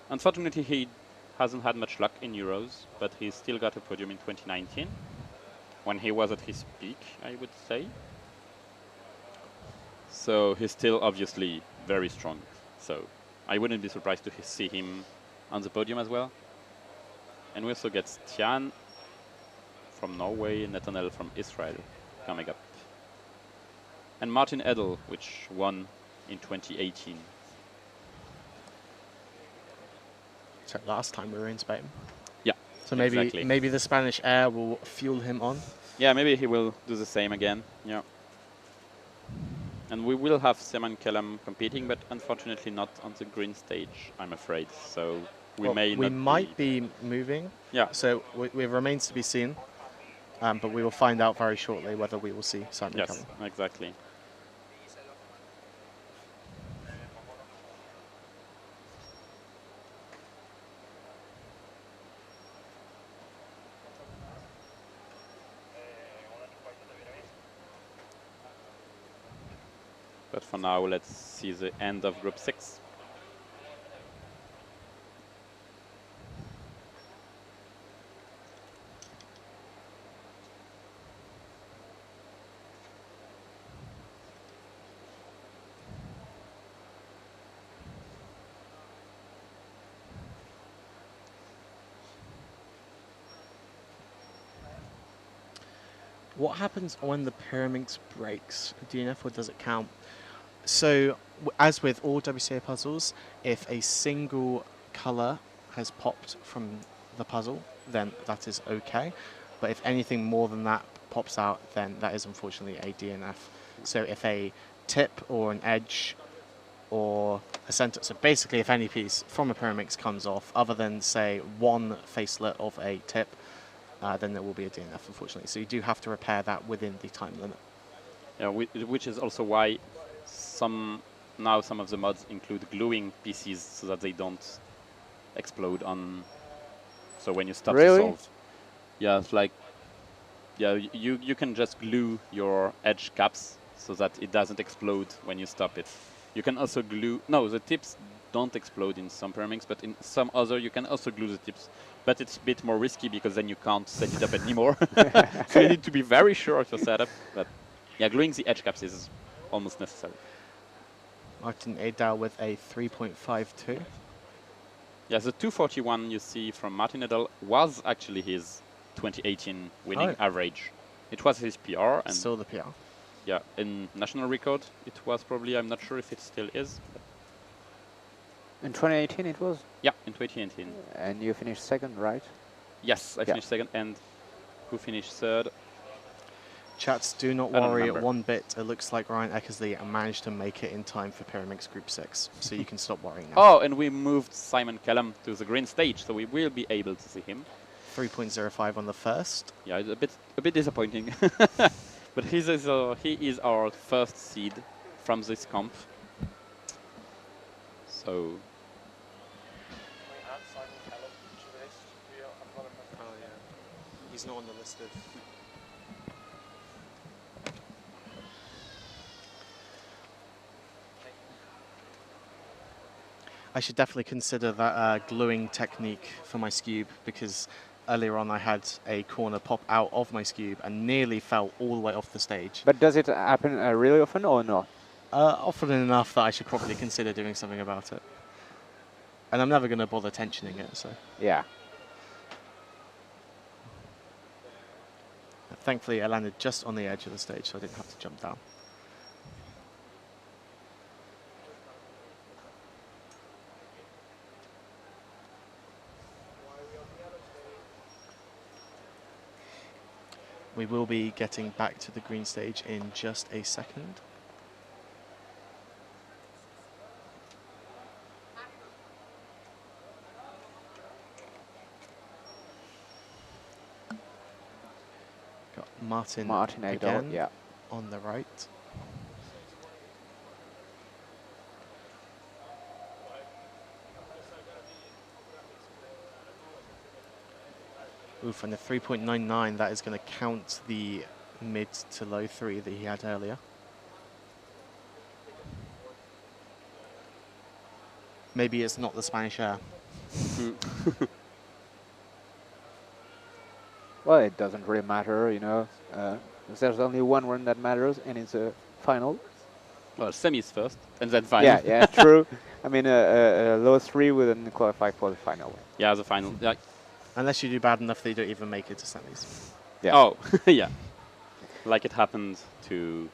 Unfortunately, he hasn't had much luck in Euros, but he still got a podium in 2019, when he was at his peak, I would say. So he's still obviously very strong. So I wouldn't be surprised to see him on the podium as well. And we also get Stian from Norway, Netanel from Israel coming up. And Martin Edel, which won in 2018. So last time we were in Spain. Yeah, So maybe exactly. maybe the Spanish air will fuel him on. Yeah, maybe he will do the same again. Yeah. And we will have Simon Kellum competing, but unfortunately not on the green stage, I'm afraid. So we Well, may we not might be moving. Yeah. So it remains to be seen. But we will find out very shortly whether we will see Simon Yes, coming. exactly. But for now, let's see the end of Group 6. What happens when the Pyraminx breaks? DNF, or does it count? So, as with all WCA puzzles, if a single color has popped from the puzzle, then that is okay. But if anything more than that pops out, then that is unfortunately a DNF. So if a tip or an edge or a center, so basically if any piece from a Pyraminx comes off, other than say one facelet of a tip, then there will be a DNF, unfortunately. So you do have to repair that within the time limit. Yeah, which is also why some of the mods include gluing pieces so that they don't explode on. So when you stop Really? to solve, yeah, it's like, yeah, you can just glue your edge caps so that it doesn't explode when you stop it. You can also glue. No, the tips don't explode in some Pyraminx, but in some other you can also glue the tips. But it's a bit more risky because then you can't set it up anymore. So you need to be very sure of your setup. But yeah, gluing the edge caps is almost necessary. Martin Edal with a 3.52. Yeah, the 241 you see from Martin Edel was actually his 2018 winning average. It was his PR. And Still the PR. yeah, in national record it was probably, I'm not sure if it still is. In 2018 it was? Yeah, in 2018. And you finished second, right? Yes, I finished second. And who finished third? Chats, do not I don't worry remember. one bit. It looks like Ryan Eckersley managed to make it in time for Pyraminx Group 6. So you can stop worrying now. Oh, and we moved Simon Kellum to the green stage, so we will be able to see him. 3.05 on the first. Yeah, it's a bit disappointing. But he is our first seed from this comp. So Oh, yeah. He's not on the list of... I should definitely consider that gluing technique for my Scube, because earlier on I had a corner pop out of my Scube and nearly fell all the way off the stage. But does it happen really often or not? Often enough that I should probably consider doing something about it. And I'm never going to bother tensioning it, so... Yeah. Thankfully, I landed just on the edge of the stage, so I didn't have to jump down. We will be getting back to the green stage in just a second. Got Martin Edel, again yeah. on the right. Oof, and the 3.99, that is going to count the mid to low 3 that he had earlier. Maybe it's not the Spanish air. Well, it doesn't really matter, you know. There's only one run that matters, and it's a final. well, semis first, and then final. Yeah, yeah, true. I mean, a low 3 wouldn't qualify for the final. Yeah, the final. Yeah. Unless you do bad enough that you don't even make it to semis. Yeah. Oh, yeah. Like it happened to...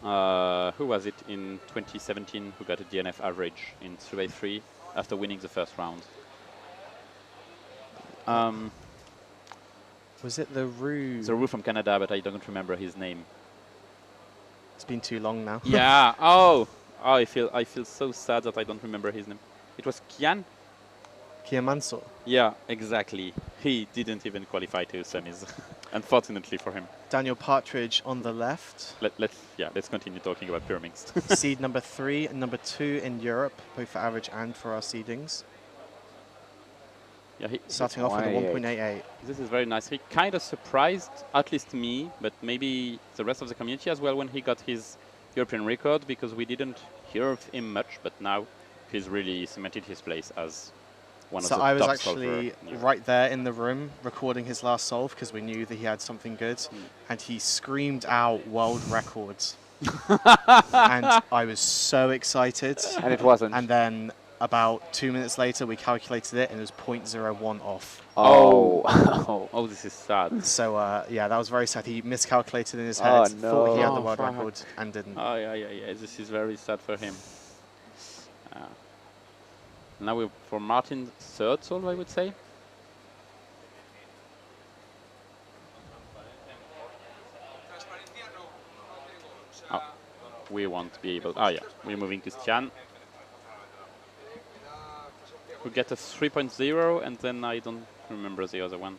who was it in 2017 who got a DNF average in 3x3 after winning the first round? Was it the Rue? The Roo from Canada, but I don't remember his name. It's been too long now. Yeah. Oh, I feel so sad that I don't remember his name. It was Kian. Kia Mansour. Yeah, exactly. He didn't even qualify to semis, unfortunately for him. Daniel Partridge on the left. Let's continue talking about Pyraminx. Seed number 3 and number 2 in Europe, both for average and for our seedings. Yeah, Starting off with a 1.88. This is very nice. He kind of surprised, at least me, but maybe the rest of the community as well when he got his European record, because we didn't hear of him much, but now he's really cemented his place as one of the top So I was solver actually in Europe. right there in the room recording his last solve because we knew that he had something good, and he screamed out world records. And I was so excited. And it wasn't. And then about 2 minutes later, we calculated it, and it was 0.01 off. Oh. Oh, this is sad. So yeah, that was very sad. He miscalculated in his head, thought he had the Oh, world fuck. record, and didn't. Oh, yeah. This is very sad for him. Now we're for Martin's third solve, I would say. Oh, we won't be able. Oh, yeah. We're moving to Stian. We get a 3.0, and then I don't remember the other one.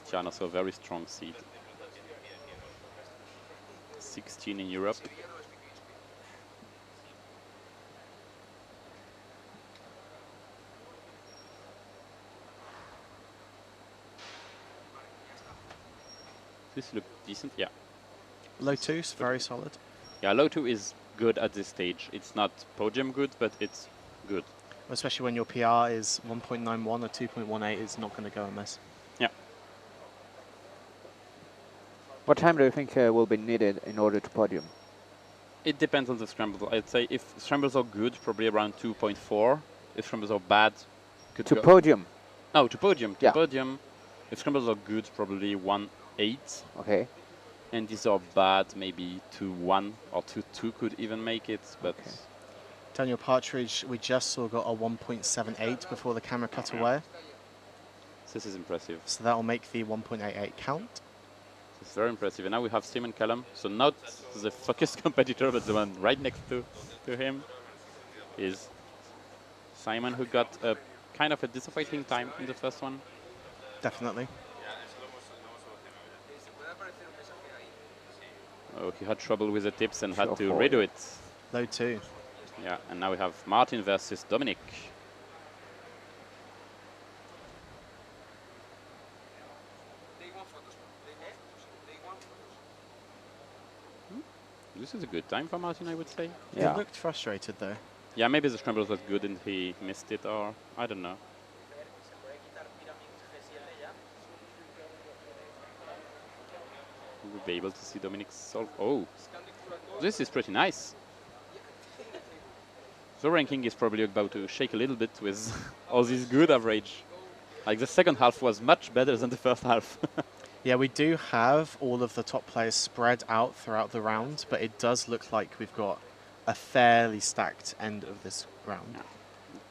Stian also a very strong seed. 16 in Europe. This looks decent, yeah. Low 2's very solid. Yeah, low 2 is good at this stage. It's not podium good, but it's good. Especially when your PR is 1.91 or 2.18, it's not going to go amiss. Yeah. What time do you think will be needed in order to podium? It depends on the scrambles. I'd say if scrambles are good, probably around 2.4. If scrambles are bad, could To go. podium. No, to podium. To Yeah. podium. If scrambles are good, probably 1.8. Okay. And these are bad, maybe 2.1 or 2.2 could even make it. But Okay. Daniel Partridge, we just saw got a 1.78 before the camera cut away. this is impressive. So that will make the 1.88 count. It's very impressive. And now we have Simon Callum. So not the focused competitor, but the one right next to him is Simon, who got a kind of a disappointing time in the first one. Definitely. Oh, he had trouble with the tips and had to Sure. redo it. Low 2. Yeah, and now we have Martin versus Dominic. This is a good time for Martin, I would say. Yeah. He looked frustrated though. Yeah, maybe the scrambles was good and he missed it, or I don't know. We'll be able to see Dominic solve. Oh, this is pretty nice. The ranking is probably about to shake a little bit with all this good average. Like the second half was much better than the first half. Yeah, we do have all of the top players spread out throughout the round, but it does look like we've got a fairly stacked end of this round. Yeah.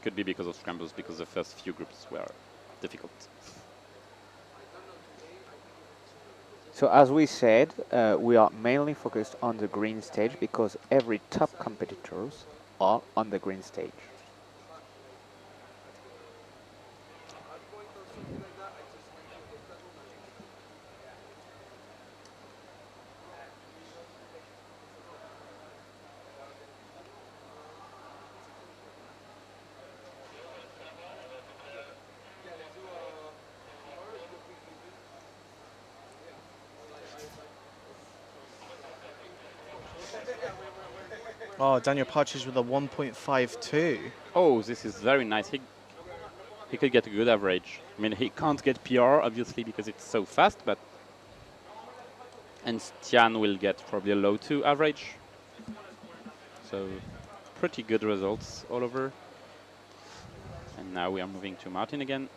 Could be because of scrambles, because the first few groups were difficult. So as we said, we are mainly focused on the green stage because every top competitors are on the green stage. Oh, Daniel Partridge with a 1.52. Oh, this is very nice. He could get a good average. I mean, he can't get PR, obviously, because it's so fast, but... And Stian will get probably a low 2 average. So, pretty good results all over. And now we are moving to Martin again.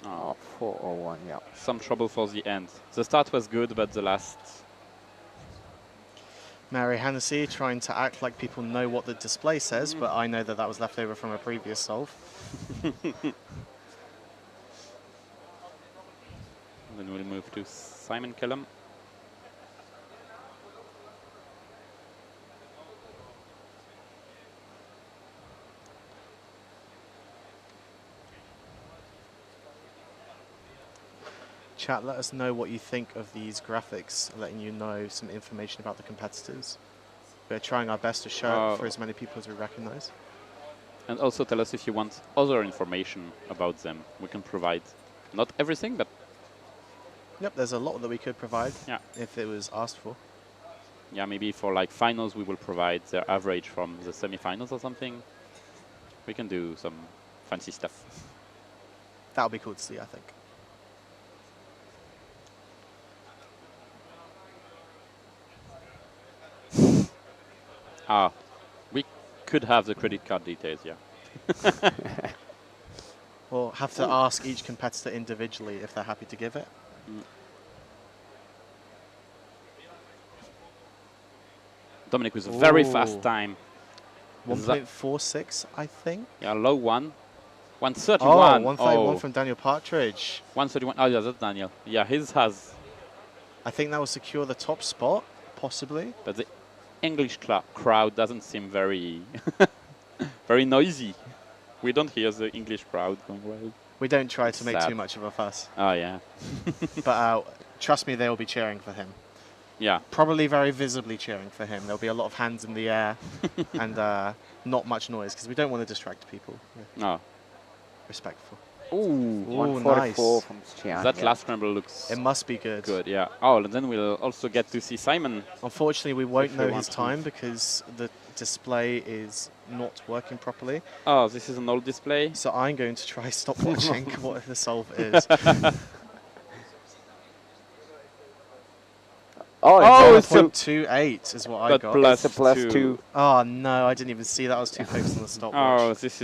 Oh, 401, yeah. Some trouble for the end. The start was good, but the last... Mary Hennessy trying to act like people know what the display says, but I know that that was left over from a previous solve. Then we'll move to Simon Kellum. Chat, let us know what you think of these graphics, letting you know some information about the competitors. We're trying our best to show it for as many people as we recognize. And also tell us if you want other information about them. We can provide not everything, but Yep, there's a lot that we could provide yeah, if it was asked for. yeah, maybe for like finals we will provide their average from the semi-finals or something. We can do some fancy stuff. That would be cool to see, I think. Ah, we could have the credit card details, yeah. We'll have to ask each competitor individually if they're happy to give it. Dominic with a very fast time. 1.46, I think. Yeah, low one. 131. Oh, 131 from Daniel Partridge. 131. Oh, yeah, that's Daniel. Yeah, his has. I think that will secure the top spot, possibly. But the English crowd doesn't seem very, very noisy. We don't hear the English crowd going wild. We don't try to make Sad. too much of a fuss. Oh, yeah. But trust me, they will be cheering for him. Yeah. Probably very visibly cheering for him. There'll be a lot of hands in the air and not much noise because we don't want to distract people. No. Respectful. Ooh, Ooh, 144 nice. from Xian. That yeah. last scramble looks It must be good. good, yeah. Oh, and then we'll also get to see Simon. Unfortunately, we won't If we know want his to. time because the display is not working properly. Oh, this is an old display. So I'm going to try stopwatching what the solve is. Oh, it's 0.28 is what I But got. plus It's a plus two. 2. Oh no, I didn't even see that. I was too focused on the stopwatch. Oh, this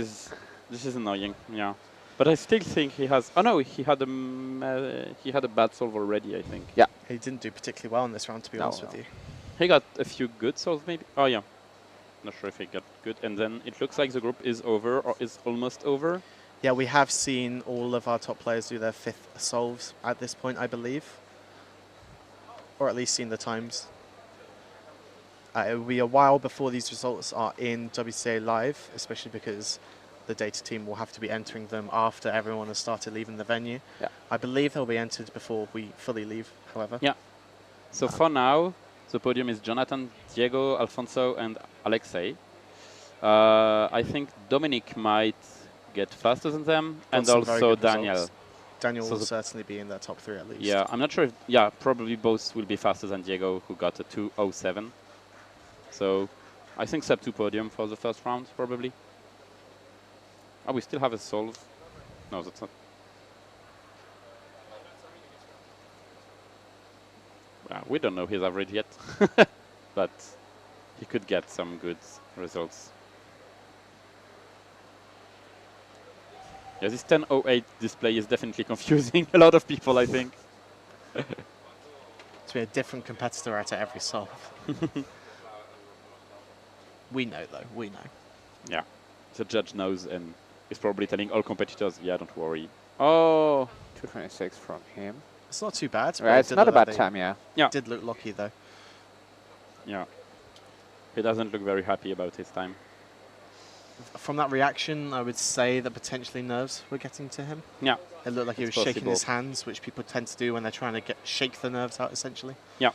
is annoying. Yeah, but I still think he has. Oh no, he had a bad solve already. I think. Yeah. He didn't do particularly well in this round, to be No, honest no. with you. He got a few good solves maybe. Oh yeah, not sure if he got good. And then it looks like the group is over or is almost over. Yeah, we have seen all of our top players do their 5th solves at this point, I believe. Or at least seen the times. It will be a while before these results are in WCA Live, especially because the data team will have to be entering them after everyone has started leaving the venue. Yeah. I believe they'll be entered before we fully leave, however. Yeah. So for now, the podium is Jonathan, Diego, Alfonso, and Alexei. I think Dominic might get faster than them, Got and some very also good Daniel. results. Daniel So will the- certainly be in that top 3 at least. Yeah, I'm not sure if, yeah, probably both will be faster than Diego, who got a 2:07. So I think sub 2 podium for the first round, probably. Oh, we still have a solve. No, that's not. We don't know his average yet, but he could get some good results. Yeah, this 10:08 display is definitely confusing a lot of people, I think. To be a different competitor out of every solve. We know, though. We know. Yeah, the judge knows and is probably telling all competitors, yeah, don't worry. Oh, 226 from him. It's not too bad. but Right, it it's did not a look like bad they time, yeah. yeah, Did look lucky, though. yeah. He doesn't look very happy about his time. From that reaction, I would say that potentially nerves were getting to him. Yeah, It looked like he was It's shaking his possible. hands, which people tend to do when they're trying to shake the nerves out, essentially. yeah.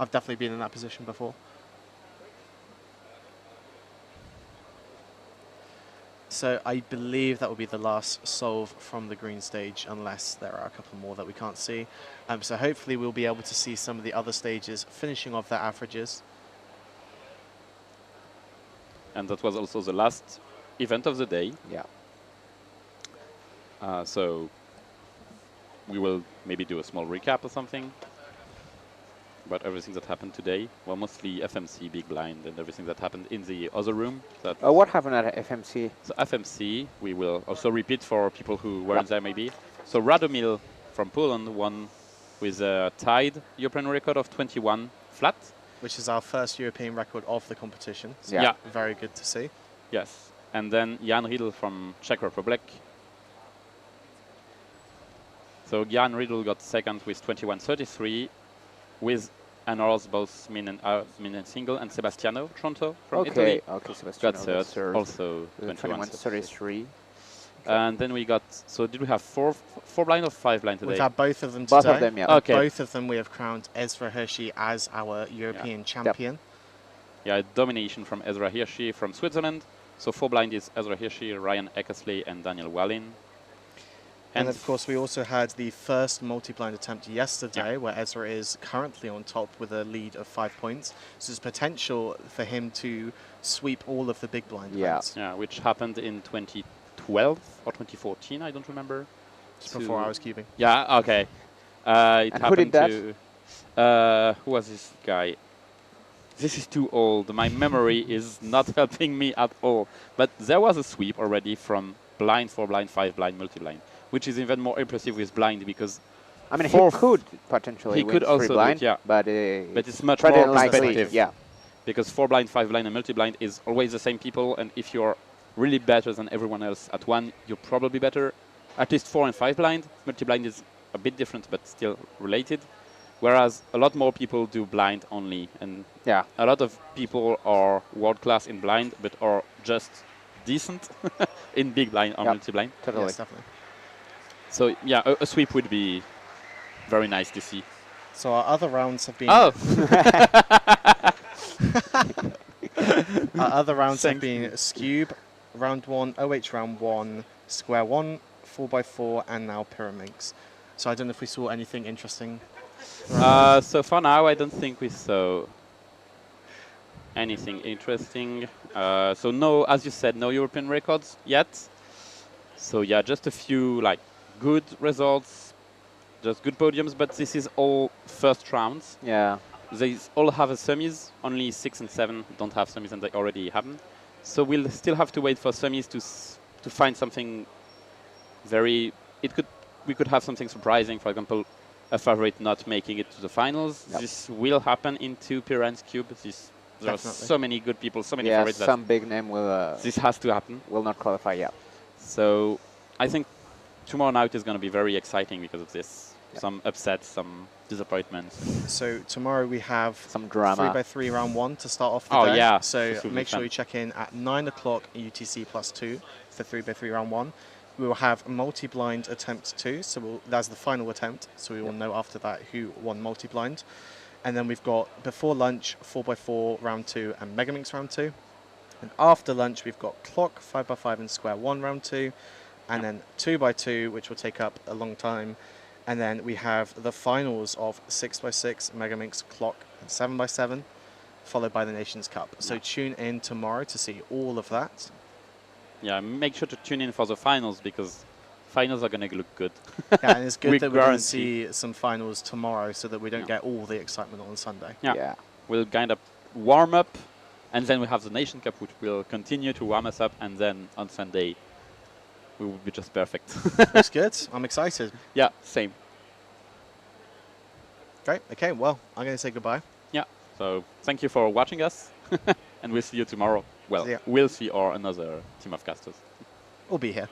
I've definitely been in that position before. So I believe that will be the last solve from the green stage, unless there are a couple more that we can't see. So hopefully we'll be able to see some of the other stages finishing off their averages. And that was also the last event of the day. Yeah. So we will maybe do a small recap or something about everything that happened today. Well, mostly FMC, Big Blind, and everything that happened in the other room. That What happened at FMC? so FMC, we will also repeat for people who weren't there maybe. So Radomil from Poland won with a tied European record of 21 flat. Which is our first European record of the competition. So Yeah. very good to see. Yes. And then Jan Riedel from Czech Republic. So Jan Riedel got second with 21.33, with honors both min and single, and Sebastiano Tronto from Italy Okay, Sebastian got third, also 21.33. And then we got, so did we have four blind or 5 blind today? We've had both of them today. Both of them, yeah. And Okay. both of them we have crowned Ezra Hershey as our European champion. Yeah, domination from Ezra Hirschi from Switzerland. So 4 blind is Ezra Hirschi, Ryan Eckersley, and Daniel Wallin. And of course, we also had the first multi-blind attempt yesterday, Yeah. where Ezra is currently on top with a lead of 5 points. So there's potential for him to sweep all of the big blind Yeah. points. Yeah, which happened in 2012 or 2014, I don't remember. Just before I was cubing. Yeah, okay. It And who happened did that? to... who was this guy? This is too old. My memory is not helping me at all. But there was a sweep already from blind, 4 blind, 5 blind, multi-blind, which is even more impressive with blind because I mean, four he could potentially he win could also 3 do blind, it, yeah. but it's much pretty more unlikely. competitive. Yeah, Because 4 blind, 5 blind, and multi-blind is always the same people, and if you're really better than everyone else at one, you're probably better. At least 4 and 5 blind. Multi-blind is a bit different, but still related. Whereas a lot more people do blind only, and yeah. a lot of people are world class in blind, but are just decent in big blind or Yep. multi-blind. Totally. Yes, definitely. So yeah, a sweep would be very nice to see. So our other rounds have been... Oh, Our other rounds have Thank been Scube, round 1, OH round 1, Square 1, 4x4, and now Pyraminx. So I don't know if we saw anything interesting. so for now, I don't think we saw anything interesting. So no, as you said, no European records yet. So yeah, just a few like good results, just good podiums. But this is all first rounds. Yeah. They all have a semis. Only 6 and 7 don't have semis, and they already happen. So we'll still have to wait for semis to find something very. We could have something surprising. For example, a favorite not making it to the finals. Yep. This will happen into Piran's Cube. There are Definitely. so many good people, so many Yeah, favorites. That some big name this has to happen. will not qualify. Yeah. So I think tomorrow night is going to be very exciting because of this. Yep. Some upsets, some disappointments. So tomorrow we have Some drama. 3x3 round 1 to start off the Oh, day. yeah. So This will be make sure fun. you check in at 9 o'clock UTC +2 for 3x3 round 1. We will have multi-blind attempt 2, so that's the final attempt, so we will know after that who won multi-blind. And then we've got before lunch 4x4 round 2 and Megaminx round 2. And after lunch we've got Clock, 5x5 and Square 1 round 2. And then 2x2, which will take up a long time. And then we have the finals of 6x6, Megaminx, Clock, and 7x7, followed by the Nations Cup. So tune in tomorrow to see all of that. Yeah, make sure to tune in for the finals because finals are going to look good. Yeah, and it's good We that we're going to guarantee. see some finals tomorrow so that we don't Yeah. get all the excitement on Sunday. Yeah. Yeah. We'll kind of warm up, and then we have the Nation Cup, which will continue to warm us up, and then on Sunday, we will be just perfect. Looks good. I'm excited. Yeah, same. Great. Okay, well, I'm going to say goodbye. Yeah. So thank you for watching us, and we'll see you tomorrow. Well, See ya. we'll see or another team of casters. We'll be here.